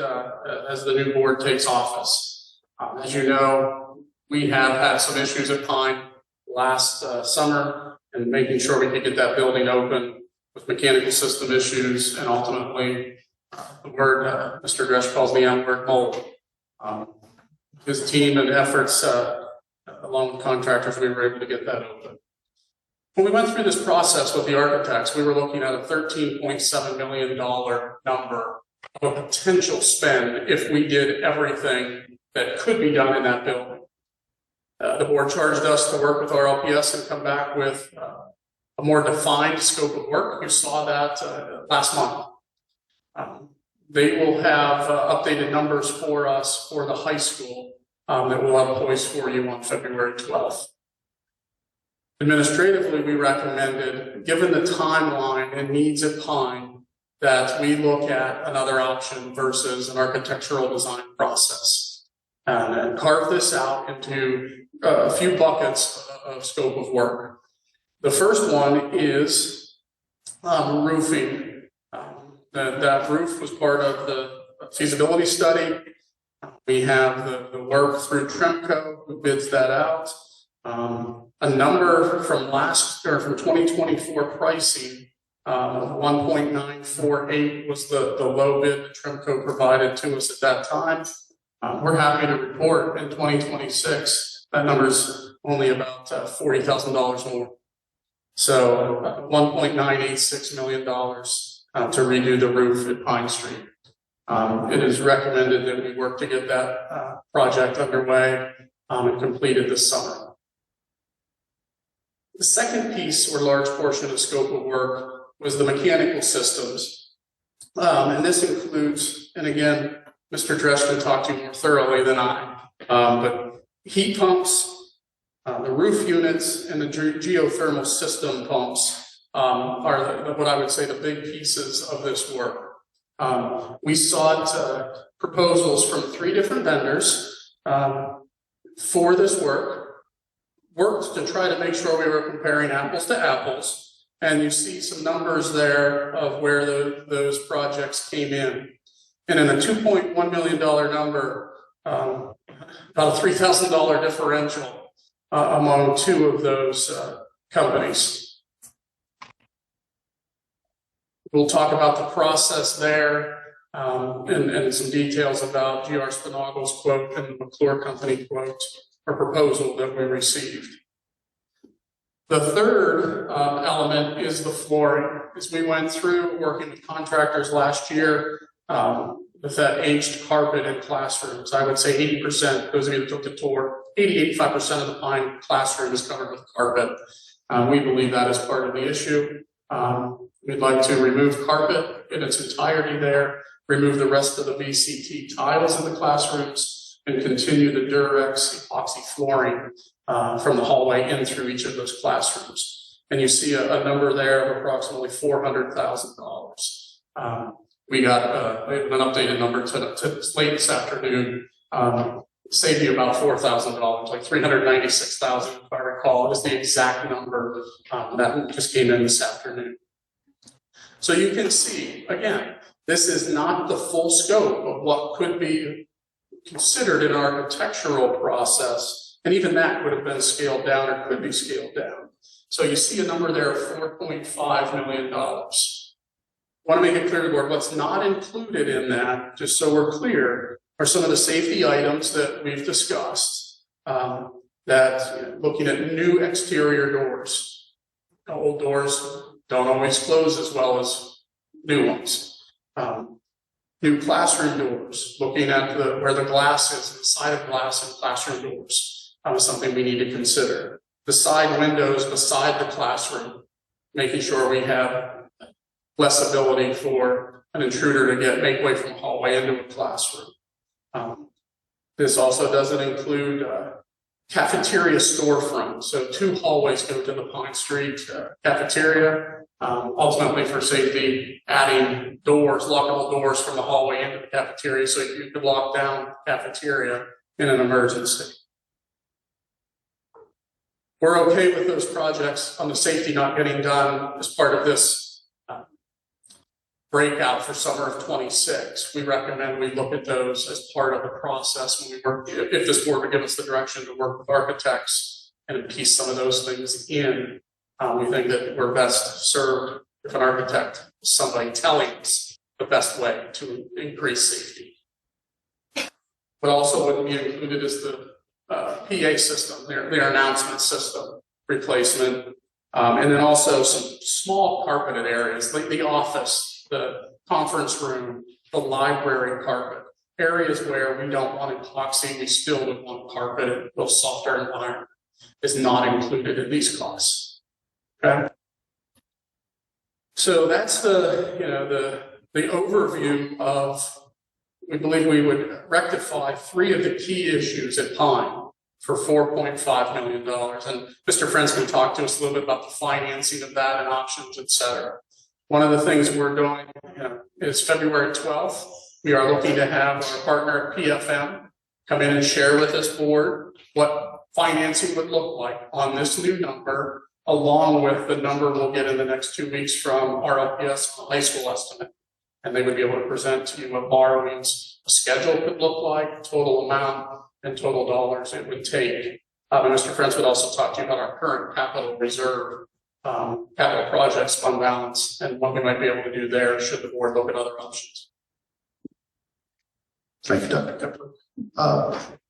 as the new board takes office. As you know, we have had some issues at Pine last summer, and making sure we could get that building open with mechanical system issues, and ultimately the word Mr. Dresch calls the M-word, mold. His team and efforts along with contractors, we were able to get that open. When we went through this process with the architects, we were looking at a $13.7 million number of a potential spend if we did everything that could be done in that building. The board charged us to work with our LPS and come back with a more defined scope of work. You saw that last month. They will have updated numbers for us for the high school that we'll have poised for you on February 12th. Administratively, we recommended, given the timeline and needs at Pine, that we look at another option versus an architectural design process and carve this out into a few buckets of scope of work. The first one is roofing. That roof was part of the feasibility study. We have the work through Tremco, who bids that out. A number from 2024 pricing of 1.948 was the low bid that Tremco provided to us at that time. We're happy to report in 2026 that number's only about $40,000 more. So $1.986 million to redo the roof at Pine Street. It is recommended that we work to get that project underway and completed this summer. The second piece or large portion of scope of work was the mechanical systems. And this includes, and again, Mr. Dresch can talk to you more thoroughly than I, but heat pumps, the roof units, and the geothermal system pumps are what I would say the big pieces of this work. We sought proposals from 3 different vendors for this work, worked to try to make sure we were comparing apples to apples, and you see some numbers there of where those projects came in. And in a $2.1 million number, about a $3,000 differential among 2 of those companies. We'll talk about the process there. and some details about GR Spinagle's quote and the McClure Company quote or proposal that we received. The third element is the flooring. As we went through working with contractors last year with that aged carpet in classrooms, I would say 80%, those of you that took the tour, 85% of the Pine classroom is covered with carpet. We believe that is part of the issue. We'd like to remove carpet in its entirety there, remove the rest of the VCT tiles in the classrooms, and continue the Durex epoxy flooring from the hallway in through each of those classrooms. And you see a number there of approximately $400,000. We have an updated number to late this afternoon. Saved you about $4,000, like $396,000, if I recall, is the exact number that just came in this afternoon. So you can see, again, this is not the full scope of what could be considered an architectural process, and even that would have been scaled down or could be scaled down. So you see a number there of $4.5 million. I want to make it clear to the board, what's not included in that, just so we're clear, are some of the safety items that we've discussed, that looking at new exterior doors. Old doors don't always close as well as new ones. New classroom doors, looking at where the glass is, the side of glass in classroom doors, is something we need to consider. The side windows beside the classroom, making sure we have less ability for an intruder to make way from a hallway into a classroom. This also doesn't include cafeteria storefront. So 2 hallways go to the Pine Street cafeteria, ultimately for safety, adding doors, lockable doors from the hallway into the cafeteria so you could lock down the cafeteria in an emergency. We're okay with those projects on the safety not getting done as part of this breakout for summer of 26. We recommend we look at those as part of the process when we work, if this board would give us the direction to work with architects and piece some of those things in. We think that we're best served if an architect is somebody telling us the best way to increase safety. But also what we included is the PA system, their announcement system replacement, and then also some small carpeted areas like the office, the conference room, the library carpet, areas where we don't want epoxy, we still would want carpet, a little softer environment is not included in these costs. Okay. So that's the overview of, we believe we would rectify 3 of the key issues at Pine for $4.5 million. And Mr. Friends can talk to us a little bit about the financing of that and options, et cetera. One of the things we're doing is February 12th. We are looking to have our partner at PFM come in and share with this board what financing would look like on this new number, along with the number we'll get in the next 2 weeks from RLPS high school estimate. And they would be able to present to you what borrowings a schedule could look like, total amount, and total dollars it would take. And Mr. Friends would also talk to you about our current capital reserve, capital projects fund balance, and what we might be able to do there should the board look at other options. Thank you, Dr. Kepler.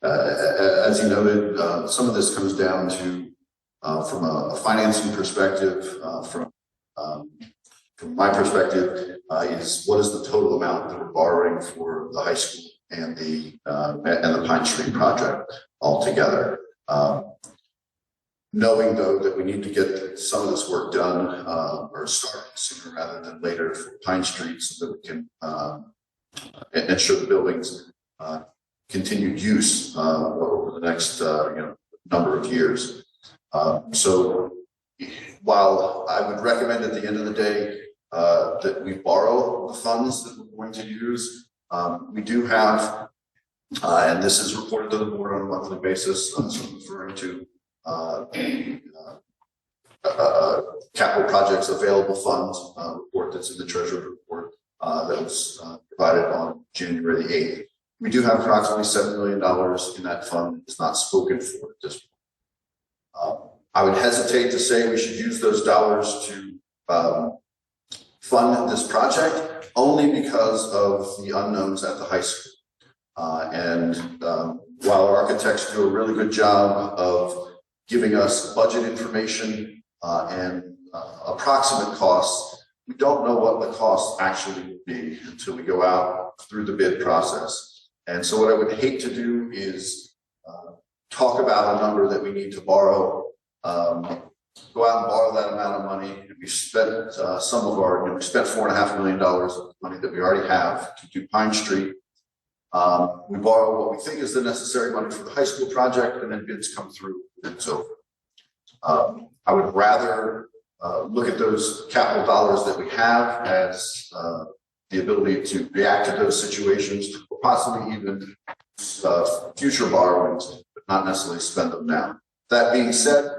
As you noted, some of this comes down to, from a financing perspective, from my perspective, is what is the total amount that we're borrowing for the high school and the Pine Street project altogether. Knowing though that we need to get some of this work done or started sooner rather than later for Pine Street so that we can ensure the building's continued use over the next number of years. So while I would recommend at the end of the day that we borrow the funds that we're going to use, we do have, and this is reported to the board on a monthly basis, so I'm referring to capital projects available funds report that's in the treasury report that was provided on January the 8th. We do have approximately $7 million in that fund. It's not spoken for at this point. I would hesitate to say we should use those dollars to fund this project, only because of the unknowns at the high school. While our architects do a really good job of giving us budget information and approximate costs, we don't know what the costs actually will be until we go out through the bid process. And so what I would hate to do is talk about a number that we need to borrow, go out and borrow that amount of money. We spent some of our, we spent $4.5 million of money that we already have to do Pine Street. We borrow what we think is the necessary money for the high school project, and then bids come through and it's over. I would rather look at those capital dollars that we have as the ability to react to those situations, or possibly even future borrowings, but not necessarily spend them now. That being said,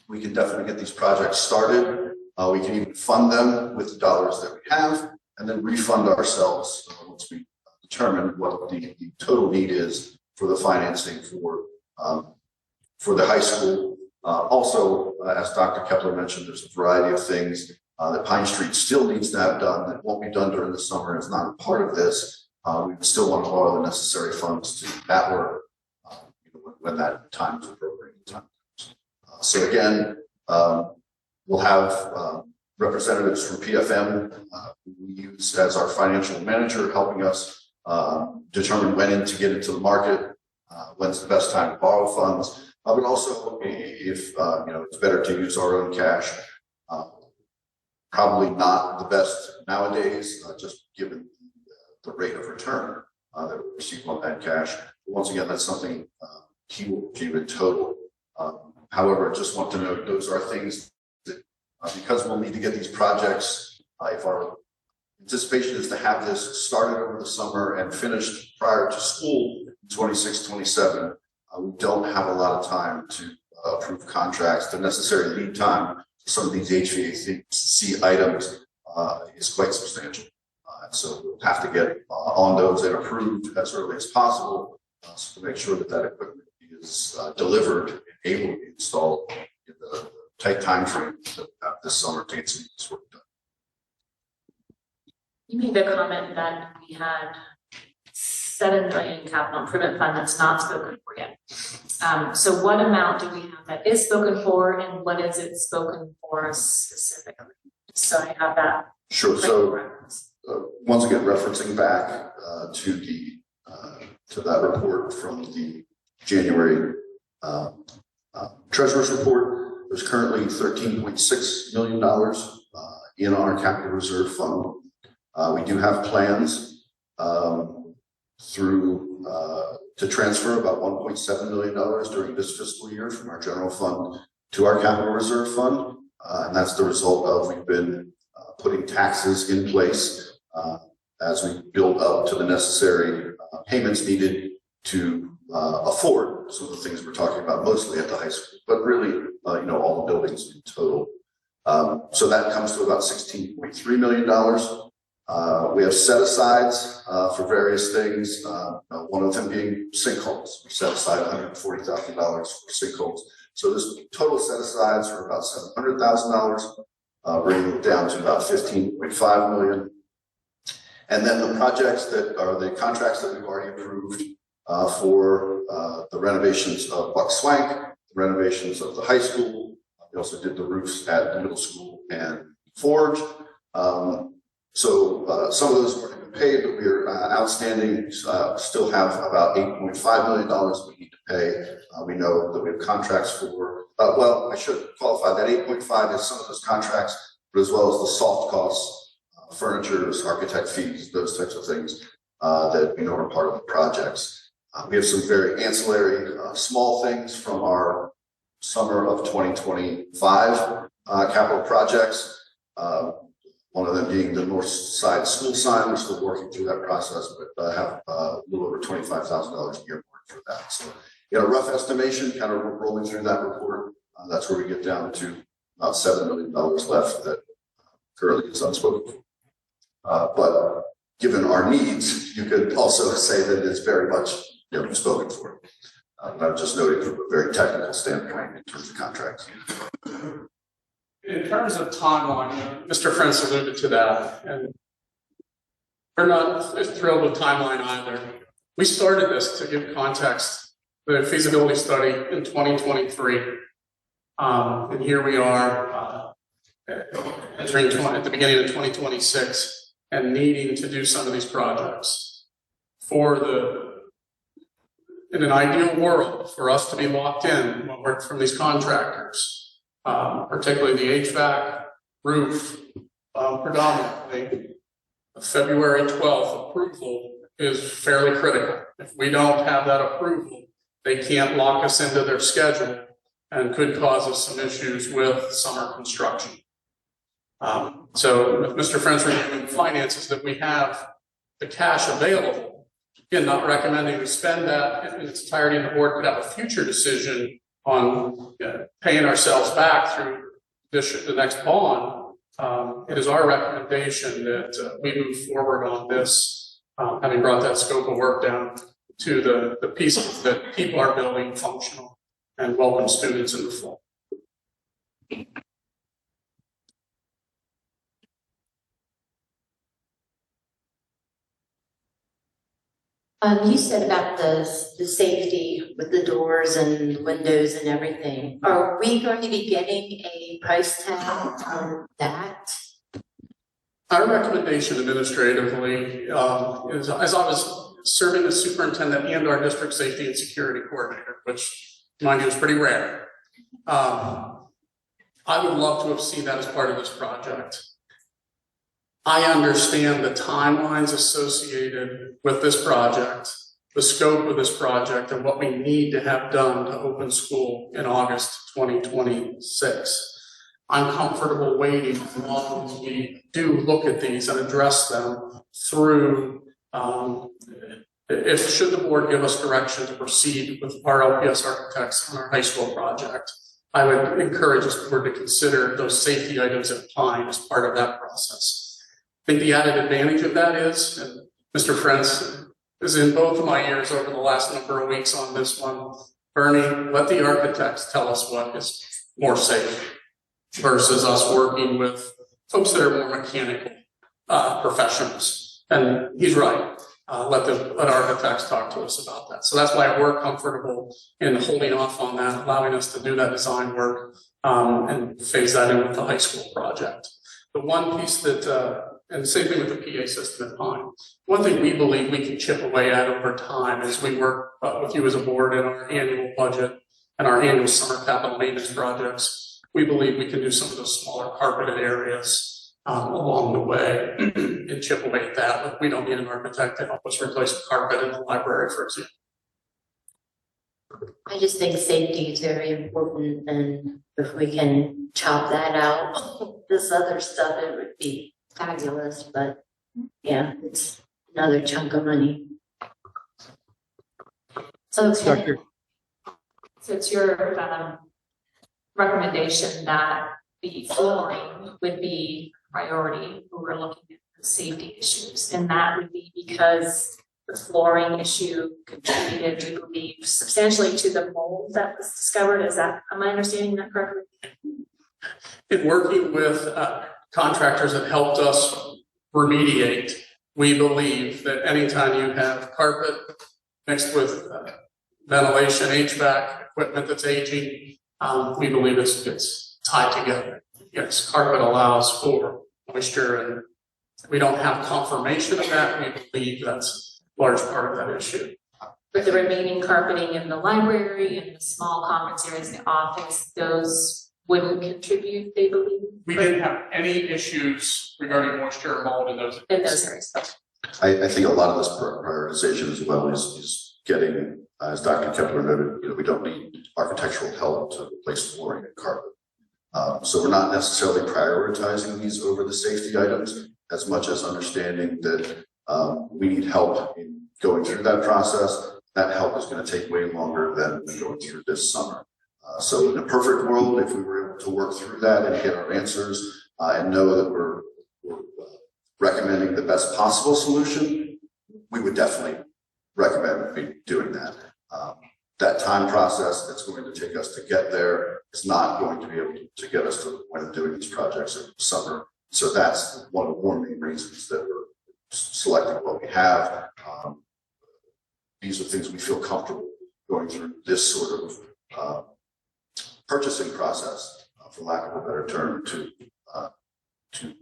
we can definitely get these projects started. We can even fund them with the dollars that we have, and then refund ourselves once we determine what the total need is for the financing for the high school. Also, as Dr. Kepler mentioned, there's a variety of things that Pine Street still needs to have done that won't be done during the summer. It's not a part of this. We still want to borrow the necessary funds to do that work when that time is appropriate. So again, we'll have representatives from PFM who we use as our financial manager, helping us determine when to get into the market, when's the best time to borrow funds. But also, if it's better to use our own cash. Probably not the best nowadays, just given the rate of return that we receive on that cash. But once again, that's something he will achieve in total. However, I just want to note those are things that, because we'll need to get these projects, if our anticipation is to have this started over the summer and finished prior to school in 26-27, we don't have a lot of time to approve contracts. The necessary lead time for some of these HVAC items is quite substantial. So we'll have to get on those and approved as early as possible so to make sure that that equipment is delivered and able to be installed in the tight time frame that we have this summer to get some of this work done. You made the comment that we had $7 million capital improvement fund that's not spoken for yet. So what amount do we have that is spoken for, and what is it spoken for specifically? So I have that. Sure. So once again, referencing back to that report from the January Treasurer's report, there's currently $13.6 million in our capital reserve fund. We do have plans to transfer about $1.7 million during this fiscal year from our general fund to our capital reserve fund. And that's the result of we've been putting taxes in place as we build up to the necessary payments needed to afford some of the things we're talking about, mostly at the high school, but really, all the buildings in total. So that comes to about $16.3 million. We have set-asides for various things, one of them being sinkholes. We set aside $140,000 for sinkholes. So there's total set-asides for about $700,000, bringing it down to about $15.5 million. And then the projects that are the contracts that we've already approved for the renovations of Buck Swank, the renovations of the high school. We also did the roofs at the middle school and Forge. So some of those have already been paid, but we're outstanding. Still have about $8.5 million we need to pay. We know that we have contracts for, well, I should qualify that 8.5 is some of those contracts, but as well as the soft costs, furniture, architect fees, those types of things that we know are part of the projects. We have some very ancillary small things from our summer of 2025 capital projects. One of them being the north side school sign. We're still working through that process, but have a little over $25,000 a year for that. So, a rough estimation, kind of rolling through that report. That's where we get down to about $7 million left that currently is unspoken. But given our needs, you could also say that it's very much spoken for. I'm just noting from a very technical standpoint in terms of contracts. In terms of timeline, Mr. Prince alluded to that, and We're not as thrilled with timeline either. We started this, to give context, the feasibility study in 2023. And here we are entering at the beginning of 2026 and needing to do some of these projects. In an ideal world, for us to be locked in when we're from these contractors, particularly the HVAC, roof, predominantly, February 12th approval is fairly critical. If we don't have that approval, they can't lock us into their schedule and could cause us some issues with summer construction. So with Mr. Friends reviewing finances, that we have the cash available, again, not recommending we spend that in its entirety, and the board could have a future decision on paying ourselves back through the next bond. It is our recommendation that we move forward on this, having brought that scope of work down to the pieces that keep our building functional and welcome students in the fall. You said about the safety with the doors and windows and everything. Are we going to be getting a price tag on that? Our recommendation administratively is, as I was serving as superintendent and our district safety and security coordinator, which, mind you, is pretty rare. I would love to have seen that as part of this project. I understand the timelines associated with this project, the scope of this project, and what we need to have done to open school in August 2026. I'm comfortable waiting as long as we do look at these and address them through, should the board give us direction to proceed with our LPS architects on our high school project, I would encourage this board to consider those safety items at Pine as part of that process. I think the added advantage of that is, and Mr. Friends is in both of my ears over the last number of weeks on this one, Bernie, let the architects tell us what is more safe versus us working with folks that are more mechanical professionals. And he's right. Let architects talk to us about that. So that's why we're comfortable in holding off on that, allowing us to do that design work and phase that in with the high school project. The one piece that, and same thing with the PA system at Pine. One thing we believe we can chip away at over time as we work with you as a board in our annual budget and our annual summer capital maintenance projects. We believe we can do some of those smaller carpeted areas along the way and chip away at that. But we don't need an architect to help us replace the carpet in the library, for example. I just think safety is very important, and if we can chop that out, this other stuff, it would be fabulous, but yeah, it's another chunk of money. So it's your recommendation that the flooring would be priority when we're looking at the safety issues, and that would be because the flooring issue contributed, we believe, substantially to the mold that was discovered. Am I understanding that correctly? In working with contractors that helped us remediate, we believe that anytime you have carpet mixed with ventilation, HVAC equipment that's aging, we believe it's tied together. Yes, carpet allows for moisture, and we don't have confirmation of that. We believe that's a large part of that issue. With the remaining carpeting in the library and the small conference areas in the office, those wouldn't contribute, they believe? We didn't have any issues regarding moisture or mold in those areas. I think a lot of this prioritization as well is getting, as Dr. Kepler noted, we don't need architectural help to replace flooring and carpet. So we're not necessarily prioritizing these over the safety items as much as understanding that we need help in going through that process. That help is going to take way longer than going through this summer. So in a perfect world, if we were able to work through that and get our answers and know that we're recommending the best possible solution, we would definitely recommend doing that. That time process that's going to take us to get there is not going to be able to get us to the point of doing these projects in the summer. So that's one of the main reasons that we're selecting what we have. These are things we feel comfortable going through this sort of purchasing process, for lack of a better term, to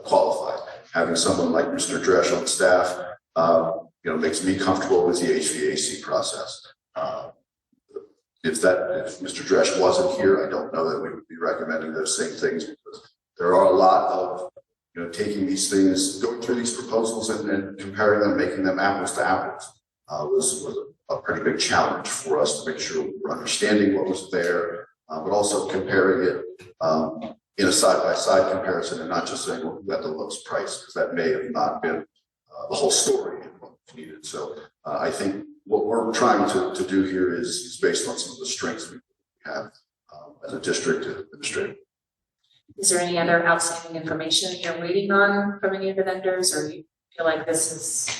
qualify. Having someone like Mr. Dresch on staff, makes me comfortable with the HVAC process. If Mr. Dresch wasn't here, I don't know that we would be recommending those same things, because there are a lot of, taking these things, going through these proposals and comparing them, making them apples to apples, was a pretty big challenge for us to make sure we were understanding what was there, but also comparing it in a side-by-side comparison, and not just saying, well, who had the lowest price, because that may have not been the whole story and what was needed. So I think what we're trying to do here is based on some of the strengths we have as a district administrator. Is there any other outstanding information you're waiting on from any of the vendors, or you feel like this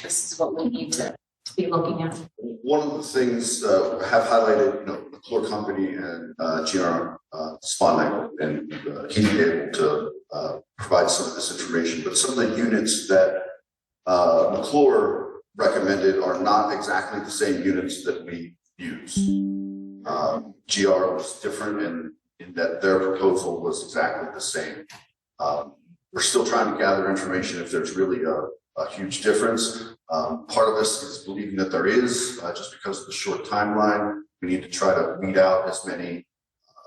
is what we need to be looking at? One of the things have highlighted, the McClure Company and GR Sponding, and he'd be able to provide some of this information. But some of the units that McClure recommended are not exactly the same units that we use. GR was different in that their proposal was exactly the same. We're still trying to gather information if there's really a huge difference. Part of this is believing that there is, just because of the short timeline. We need to try to weed out as many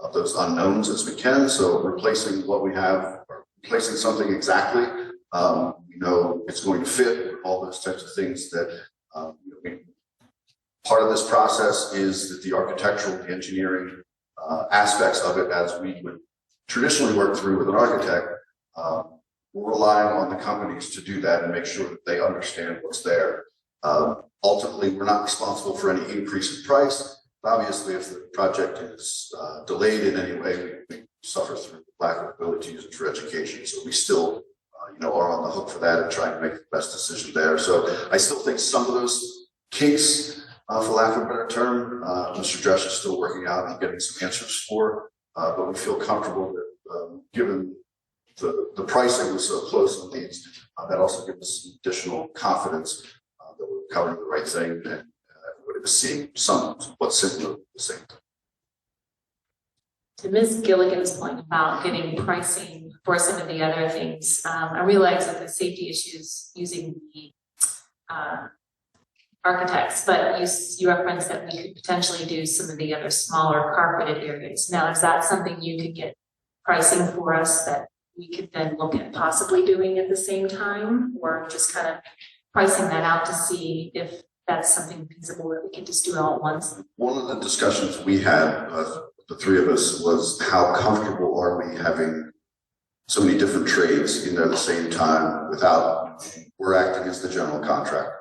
of those unknowns as we can. So replacing what we have, or replacing something exactly, it's going to fit, all those types of things that part of this process is that the architectural, the engineering aspects of it, as we would traditionally work through with an architect, we're relying on the companies to do that and make sure that they understand what's there. Ultimately, we're not responsible for any increase in price. Obviously, if the project is delayed in any way, we suffer through lack of ability to use it for education. So we still, are on the hook for that and trying to make the best decision there. So I still think some of those kinks, for lack of a better term, Mr. Dresch is still working out and getting some answers for, but we feel comfortable that given the pricing was so close on these, that also gives us some additional confidence that we're covering the right thing, and everybody was seeing somewhat similar at the same time. To Ms. Gilligan's point about getting pricing for some of the other things, I realize that the safety issues using the architects, but you referenced that we could potentially do some of the other smaller carpeted areas. Now, is that something you could get pricing for us that we could then look at possibly doing at the same time, or just kind of pricing that out to see if that's something feasible that we could just do it all at once? One of the discussions we had, the three of us, was how comfortable are we having so many different trades in there at the same time without, we're acting as the general contractor,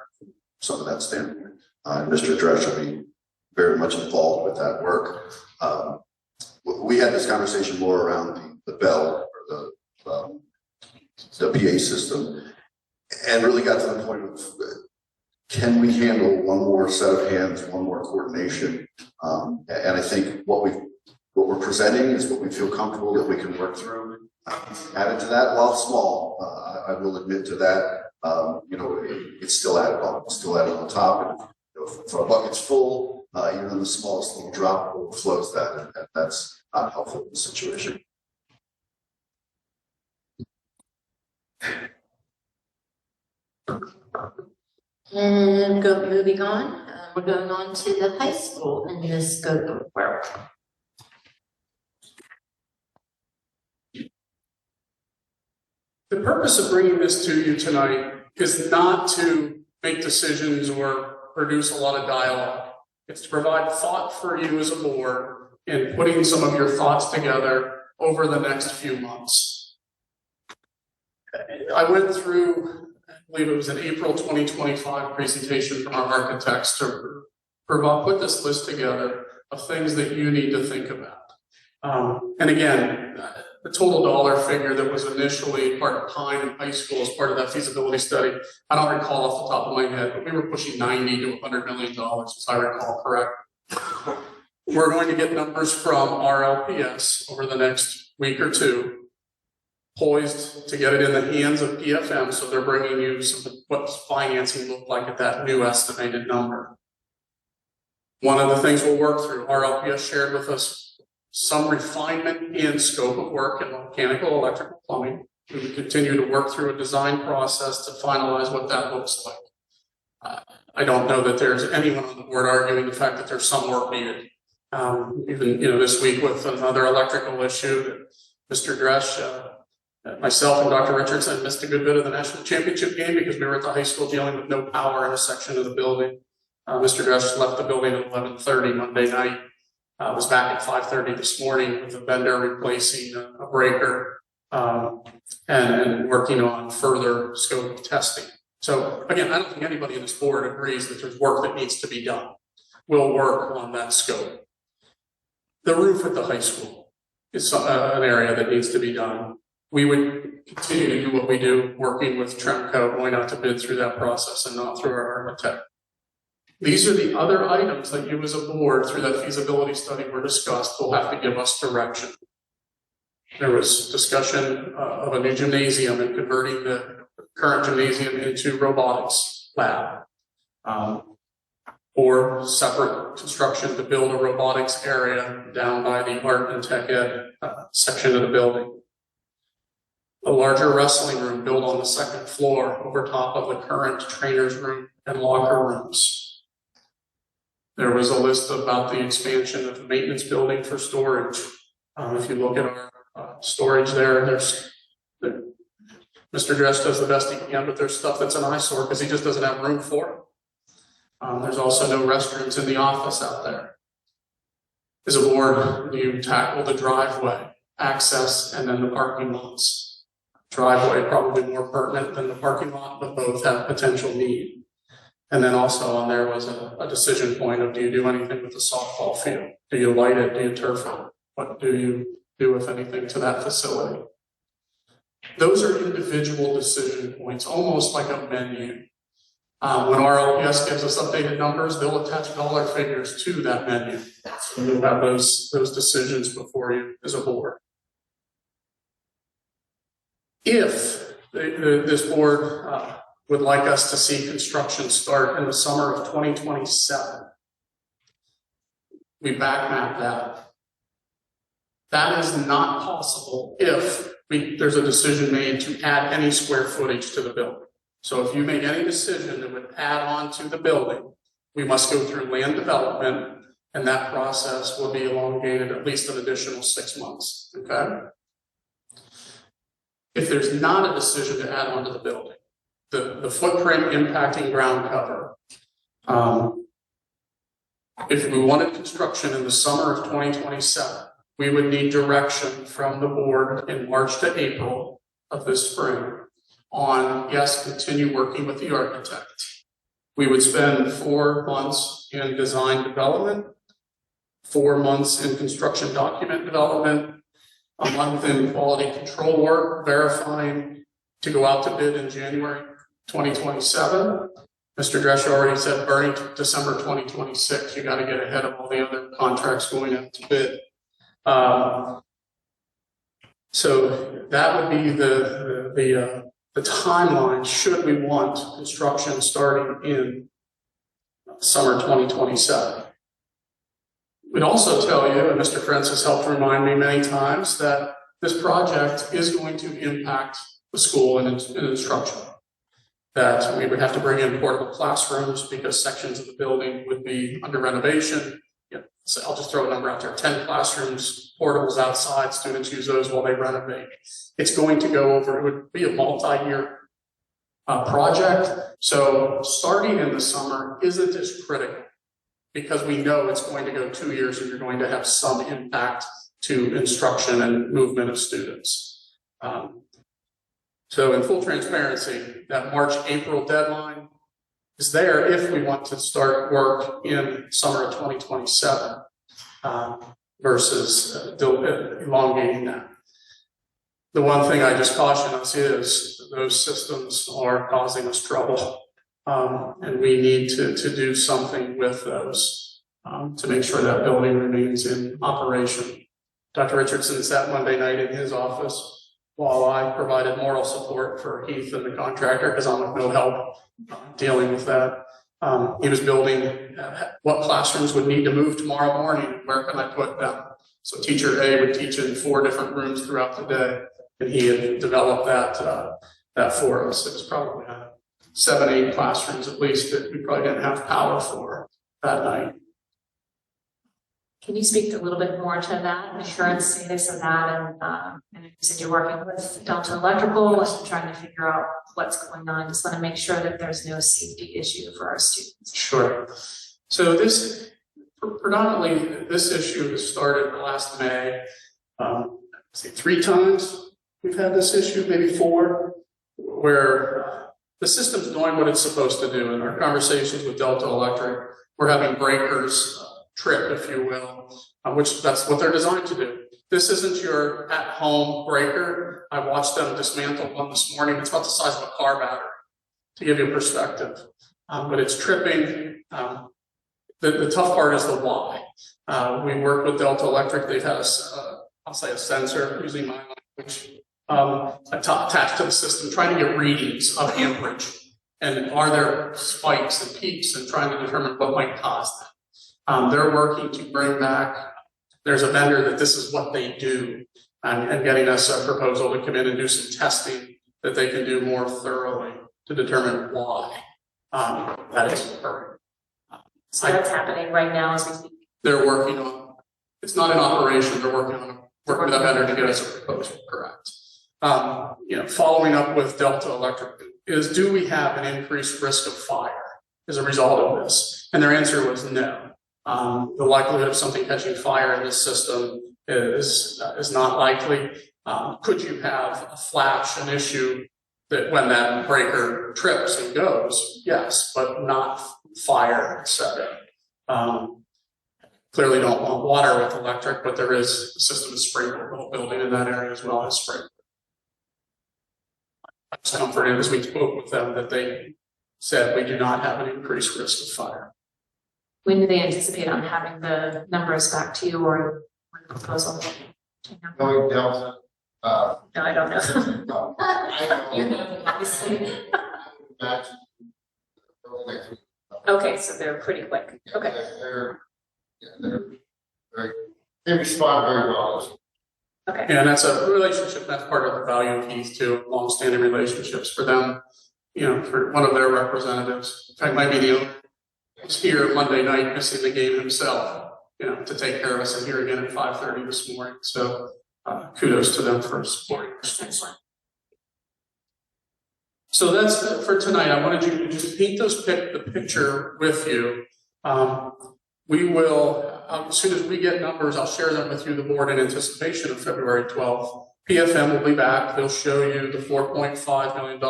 some of that standpoint. Mr. Dresch will be very much involved with that work. We had this conversation more around the bell, or the PA system, and really got to the point of, can we handle one more set of hands, one more coordination? And I think what we're presenting is what we feel comfortable that we can work through. Added to that, while small, I will admit to that, it's still added on top. And if our bucket's full, even the smallest little drop overflows that, and that's not helpful in the situation. And moving on, we're going on to the high school and the scope of work. The purpose of bringing this to you tonight is not to make decisions or produce a lot of dialogue. It's to provide thought for you as a board in putting some of your thoughts together over the next few months. I went through, I believe it was an April 2025 presentation from our architects to put this list together of things that you need to think about. And again, the total dollar figure that was initially part of Pine in high school as part of that feasibility study, I don't recall off the top of my head, but we were pushing $90 to $100 million, as I recall correct. We're going to get numbers from our LPS over the next week or two, poised to get it in the hands of PFM, so they're bringing you what financing looked like at that new estimated number. One of the things we'll work through, RLPS shared with us some refinement in scope of work in mechanical, electrical, plumbing. We would continue to work through a design process to finalize what that looks like. I don't know that there's anyone on the board arguing the fact that there's some work needed. Even this week with another electrical issue, Mr. Dresch, myself and Dr. Richardson missed a good bit of the national championship game because we were at the high school dealing with no power in a section of the building. Mr. Dresch left the building at 11:30 Monday night. Was back at 5:30 this morning with a vendor replacing a breaker and working on further scope of testing. So again, I don't think anybody in this board agrees that there's work that needs to be done. We'll work on that scope. The roof at the high school is an area that needs to be done. We would continue to do what we do, working with Tremco, going out to bid through that process and not through our architect. These are the other items that you as a board, through that feasibility study were discussed, will have to give us direction. There was discussion of a new gymnasium and converting the current gymnasium into robotics lab. Or separate construction to build a robotics area down by the art and tech ed section of the building. A larger wrestling room built on the second floor over top of the current trainer's room and locker rooms. There was a list about the expansion of the maintenance building for storage. If you look at our storage there's Mr. Dress does the best he can, but there's stuff that's an eyesore because he just doesn't have room for it. There's also no restrooms in the office out there. As a board, you tackle the driveway, access, and then the parking lots. Driveway probably more pertinent than the parking lot, but both have potential need. And then also on there was a decision point of, do you do anything with the softball field? Do you light it? Do you turf it? What do you do, if anything, to that facility? Those are individual decision points, almost like a menu. When RLPS gives us updated numbers, they'll attach dollar figures to that menu. So you'll have those decisions before you as a board. If this board would like us to see construction start in the summer of 2027, we backmap that. That is not possible if there's a decision made to add any square footage to the building. So if you make any decision that would add on to the building, we must go through land development, and that process will be elongated at least an additional 6 months, okay? If there's not a decision to add on to the building, the footprint impacting ground cover, if we wanted construction in the summer of 2027, we would need direction from the board in March to April of this spring on, yes, continue working with the architect. We would spend 4 months in design development, 4 months in construction document development, a month in quality control work, verifying to go out to bid in January 2027. Mr. Drescher already said burning December 2026. You got to get ahead of all the other contracts going out to bid. So that would be the timeline should we want construction starting in summer 2027. We'd also tell you, and Mr. Francis helped remind me many times, that this project is going to impact the school and instruction. That we would have to bring in portable classrooms because sections of the building would be under renovation. So I'll just throw a number out there, 10 classrooms, portables outside, students use those while they renovate. It's going to go over, it would be a multi-year project. So starting in the summer isn't as critical because we know it's going to go 2 years and you're going to have some impact to instruction and movement of students. So in full transparency, that March-April deadline is there if we want to start work in summer of 2027 versus elongating that. The one thing I just caution us is those systems are causing us trouble, and we need to do something with those to make sure that building remains in operation. Dr. Richardson sat Monday night in his office while I provided moral support for Heath and the contractor, because I'm with no help dealing with that. He was building what classrooms would need to move tomorrow morning, where can I put them? So teacher A would teach in 4 different rooms throughout the day, and he had developed that for us. It was probably 7, 8 classrooms at least that we probably didn't have power for that night. Can you speak a little bit more to that insurance status of that? And you said you're working with Delta Electrical and trying to figure out what's going on. Just want to make sure that there's no safety issue for our students. Sure. So this, predominantly, this issue has started last May. Say 3 times we've had this issue, maybe 4, where the system's doing what it's supposed to do. In our conversations with Delta Electric, we're having breakers trip, if you will, which that's what they're designed to do. This isn't your at-home breaker. I watched them dismantle one this morning. It's about the size of a car battery, to give you a perspective. But it's tripping. The tough part is the why. We work with Delta Electric. They've had I'll say a sensor, using my language, attached to the system, trying to get readings of amperage. And are there spikes and peaks, and trying to determine what might cause that. They're working to bring back, there's a vendor that this is what they do, and getting us a proposal to come in and do some testing that they can do more thoroughly to determine why that is occurring. So that's happening right now as we speak. They're working on, it's not in operation, they're working with a vendor to get us a proposal, correct. Following up with Delta Electric is, do we have an increased risk of fire as a result of this? And their answer was no. The likelihood of something catching fire in this system is not likely. Could you have a flash, an issue that when that breaker trips and goes? Yes, but not fire, etc. Clearly don't want water with electric, but there is a system of sprinkler. The whole building in that area as well as sprinkler. I was comforted as we spoke with them that they said we do not have an increased risk of fire. When do they anticipate on having the numbers back to you, or the proposal? Going down, No, I don't know. no, Okay, so they're pretty quick. Okay. They respond very well. Okay. And that's a relationship, that's part of the value of Heath too, long-standing relationships for them, for one of their representatives. In fact, might be the owner. He's here Monday night missing the game himself, to take care of us, and here again at 5:30 this morning. So kudos to them for supporting us. So that's for tonight. I wanted you to just paint the picture with you. We will, as soon as we get numbers, I'll share them with you, the board, in anticipation of February 12th. PFM will be back. They'll show you the $4.5 million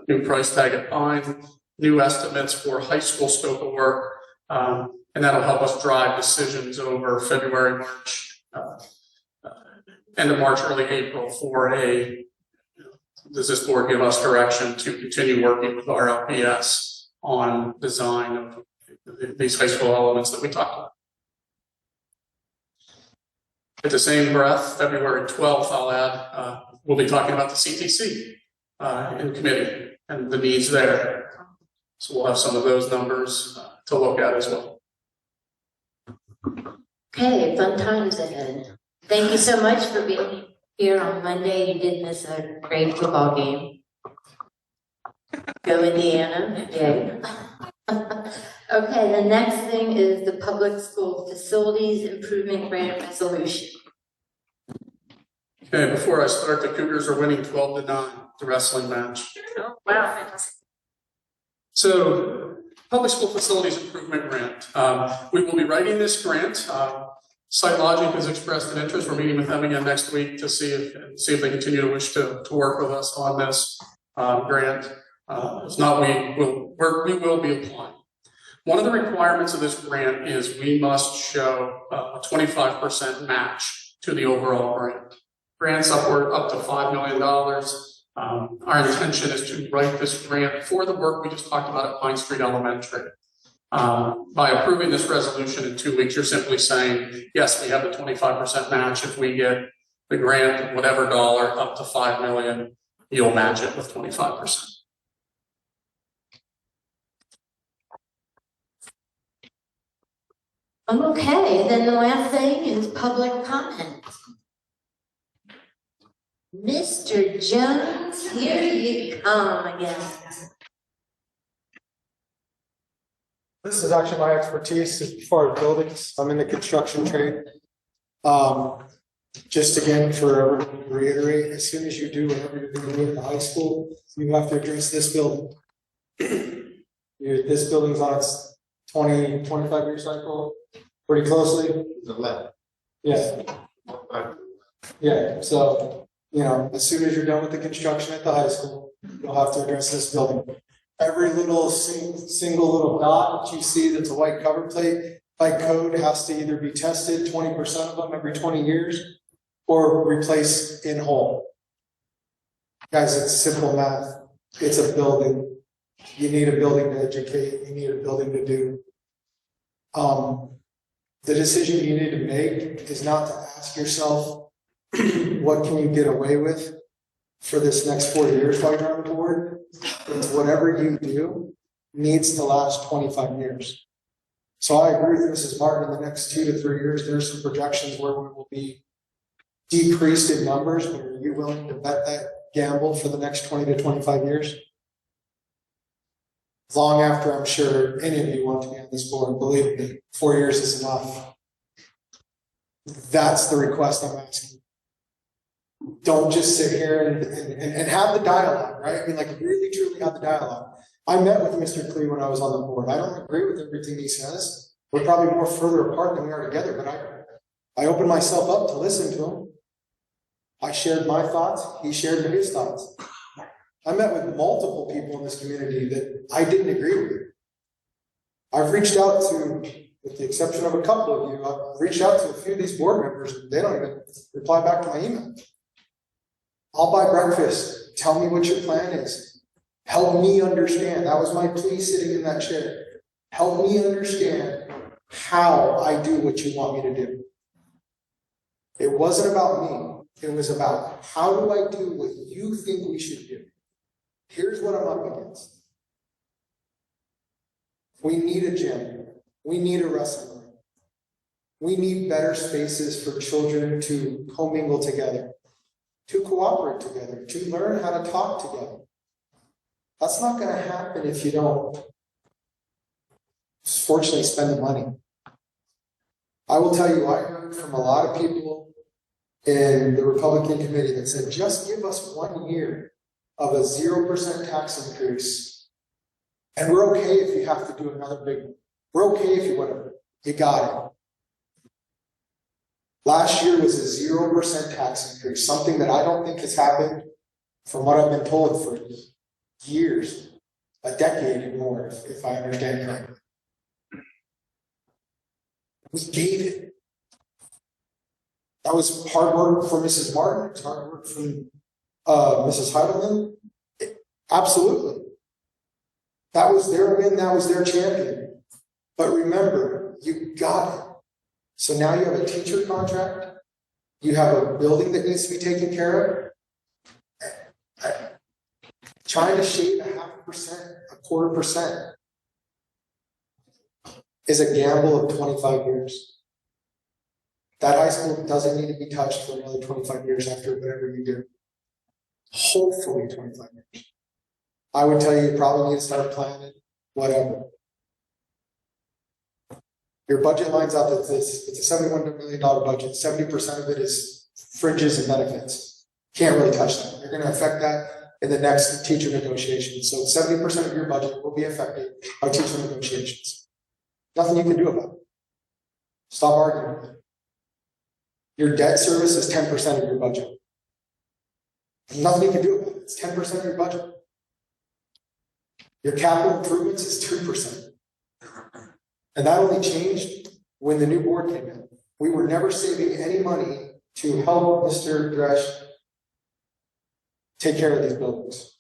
new price tag at Pine, new estimates for high school scope of work, and that'll help us drive decisions over February, March, end of March, early April for does this board give us direction to continue working with RLPS on design of these high school elements that we talked about. At the same breath, February 12th, I'll add, we'll be talking about the CTC in committee and the needs there. So we'll have some of those numbers to look at as well. Okay, fun times ahead. Thank you so much for being here on Monday. You did miss a great football game. Go Indiana, yay. Okay, the next thing is the public school facilities improvement grant resolution. Okay, before I start, the Cougars are winning 12-9, the wrestling match. Oh, wow, fantastic. So, public school facilities improvement grant. We will be writing this grant. SiteLogic has expressed an interest. We're meeting with them again next week to see if they continue to wish to work with us on this grant. If not, we will be applying. One of the requirements of this grant is we must show a 25% match to the overall grant. Grants up to $5 million. Our intention is to write this grant for the work we just talked about at Pine Street Elementary. By approving this resolution in 2 weeks, you're simply saying, yes, we have the 25% match if we get the grant, whatever dollar, up to 5 million, you'll match it with 25%. Okay, then the last thing is public comment. Mr. Jones, here you come again. This is actually my expertise as far as buildings. I'm in the construction trade. Just again, for everyone to reiterate, as soon as you do whatever you're going to do in the high school, you have to address this building. This building's on its 25-year cycle pretty closely. Yeah. Yeah, so, as soon as you're done with the construction at the high school, you'll have to address this building. Every little single little dot that you see that's a white cover plate by code has to either be tested 20% of them every 20 years or replaced in whole. Guys, it's simple math. It's a building. You need a building to educate. You need a building to do. The decision you need to make is not to ask yourself, what can you get away with for this next 4 years while you're on the board? It's whatever you do needs to last 25 years. So I agree with Mrs. Martin. In the next 2 to 3 years, there's some projections where we will be decreased in numbers, but are you willing to bet that gamble for the next 20 to 25 years? Long after I'm sure any of you want to be on this board, believe me, 4 years is enough. That's the request I'm asking. Don't just sit here and have the dialogue, right? I mean, like, really, truly have the dialogue. I met with Mr. Clee when I was on the board. I don't agree with everything he says. We're probably more further apart than we are together, but I opened myself up to listen to him. I shared my thoughts. He shared his thoughts. I met with multiple people in this community that I didn't agree with. I've reached out to, with the exception of a couple of you, I've reached out to a few of these board members, and they don't even reply back to my email. I'll buy breakfast. Tell me what your plan is. Help me understand. That was my plea sitting in that chair. Help me understand how I do what you want me to do. It wasn't about me. It was about how do I do what you think we should do. Here's what I'm up against. We need a gym. We need a wrestling ring. We need better spaces for children to commingle together, to cooperate together, to learn how to talk together. That's not going to happen if you don't, fortunately, spend the money. I will tell you, I heard from a lot of people in the Republican committee that said, just give us 1 year of a 0% tax increase, and we're okay if you have to do another big one. We're okay if you whatever. You got it. Last year was a 0% tax increase, something that I don't think has happened, from what I've been told, for years, a decade and more, if I understand correctly. We gave it. That was hard work for Mrs. Martin. It was hard work from Mrs. Heidelman. Absolutely. That was their win. That was their champion. But remember, you got it. So now you have a teacher contract. You have a building that needs to be taken care of. Trying to shave 0.5%, 0.25% is a gamble of 25 years. That high school doesn't need to be touched for another 25 years after whatever you do. Hopefully 25 years. I would tell you probably need to start planning, whatever. Your budget lines out that it's a $71 million budget. 70% of it is fringes and benefits. Can't really touch that. You're going to affect that in the next teacher negotiations. So 70% of your budget will be affected by teacher negotiations. Nothing you can do about it. Stop arguing with it. Your debt service is 10% of your budget. Nothing you can do about it. It's 10% of your budget. Your capital improvements is 2%. And that only changed when the new board came in. We were never saving any money to help Mr. Dresch take care of these buildings.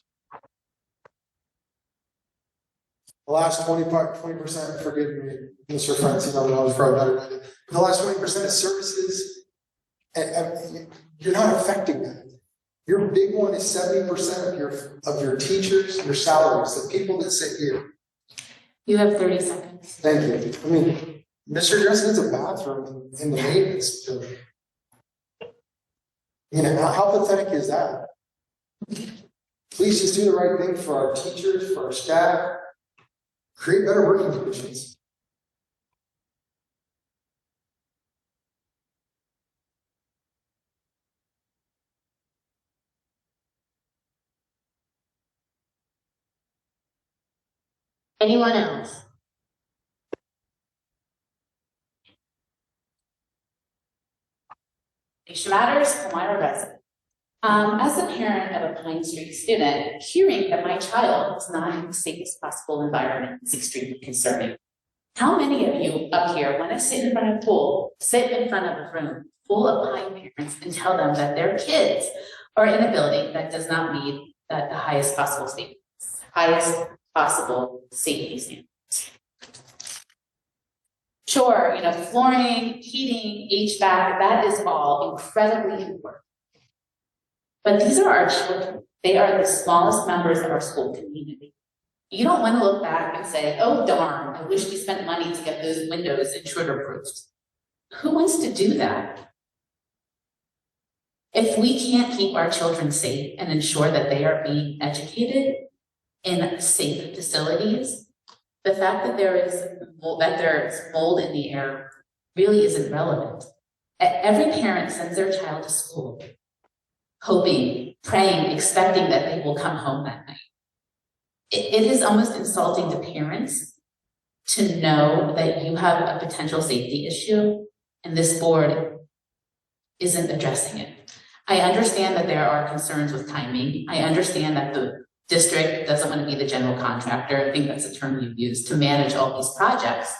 The last 20%, forgive me, Mr. Francino, I was probably better at it. The last 20% is services. And you're not affecting that. Your big one is 70% of your teachers, your salaries, the people that sit here. You have 30 seconds. Thank you. I mean, Mr. Dress needs a bathroom in the maintenance building. You know, how pathetic is that? Please just do the right thing for our teachers, for our staff. Create better working conditions. Anyone else? Asia Matters, Palmyra resident. As a parent of a Pine Street student, hearing that my child is not in the safest possible environment is extremely concerning. How many of you up here want to sit in front of a room full of Pine parents and tell them that their kids are in a building that does not meet the highest possible safety standards? Sure, flooring, heating, HVAC, that is all incredibly important. But these are our children. They are the smallest members of our school community. You don't want to look back and say, oh darn, I wish we spent money to get those windows intruder-proofed. Who wants to do that? If we can't keep our children safe and ensure that they are being educated in safe facilities, the fact that there's mold in the air really isn't relevant. Every parent sends their child to school hoping, praying, expecting that they will come home that night. It is almost insulting to parents to know that you have a potential safety issue and this board isn't addressing it. I understand that there are concerns with timing. I understand that the district doesn't want to be the general contractor. I think that's a term you've used to manage all these projects.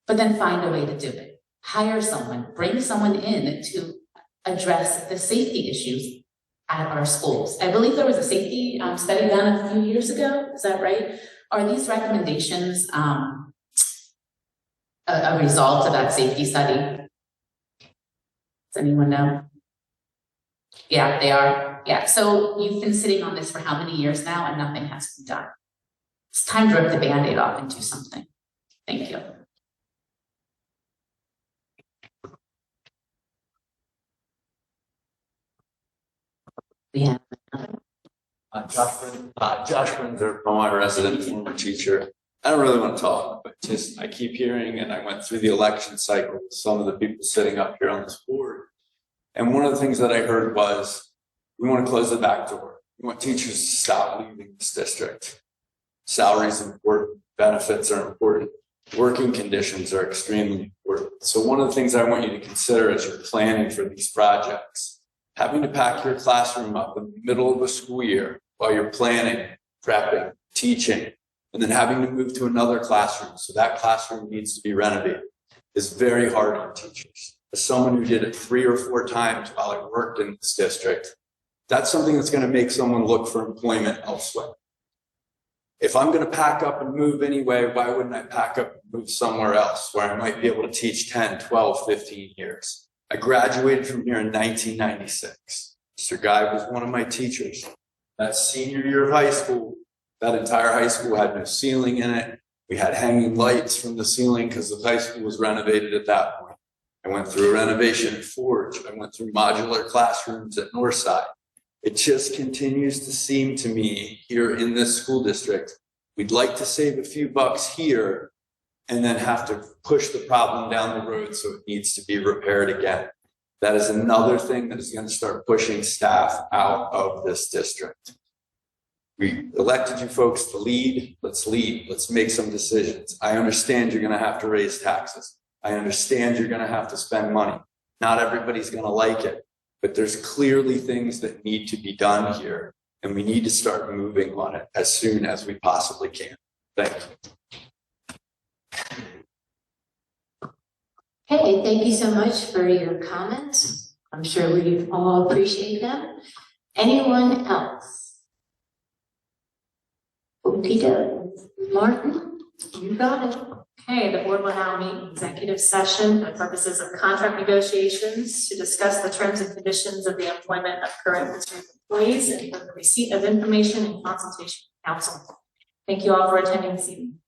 But then find a way to do it. Hire someone, bring someone in to address the safety issues at our schools. I believe there was a safety study done a few years ago. Is that right? Are these recommendations a result of that safety study? Does anyone know? Yeah, they are. Yeah, so you've been sitting on this for how many years now and nothing has been done. It's time to rip the Band-Aid off and do something. Thank you. Yeah. Josh Windsor, Palmyra resident, former teacher. I don't really want to talk, but just I keep hearing, and I went through the election cycle with some of the people sitting up here on this board. And one of the things that I heard was, we want to close the back door. We want teachers to stop leaving this district. Salaries are important, benefits are important, working conditions are extremely important. So one of the things I want you to consider as you're planning for these projects, having to pack your classroom up in the middle of a school year while you're planning, prepping, teaching, and then having to move to another classroom, so that classroom needs to be renovated, is very hard on teachers. As someone who did it 3 or 4 times while I worked in this district, that's something that's going to make someone look for employment elsewhere. If I'm going to pack up and move anyway, why wouldn't I pack up and move somewhere else where I might be able to teach 10, 12, 15 years? I graduated from here in 1996. Mr. Guy was one of my teachers. That senior year of high school, that entire high school had no ceiling in it. We had hanging lights from the ceiling because the high school was renovated at that point. I went through a renovation at Forge. I went through modular classrooms at Northside. It just continues to seem to me here in this school district, we'd like to save a few bucks here and then have to push the problem down the road so it needs to be repaired again. That is another thing that is going to start pushing staff out of this district. We elected you folks to lead. Let's lead. Let's make some decisions. I understand you're going to have to raise taxes. I understand you're going to have to spend money. Not everybody's going to like it, but there's clearly things that need to be done here, and we need to start moving on it as soon as we possibly can. Thank you. Hey, thank you so much for your comments. I'm sure we all appreciate them. Anyone else? Okey doke. Martin, you got it. Okay, the board will now meet in executive session for purposes of contract negotiations to discuss the terms and conditions of the employment of current district employees and for the receipt of information and consultation with council. Thank you all for attending this evening.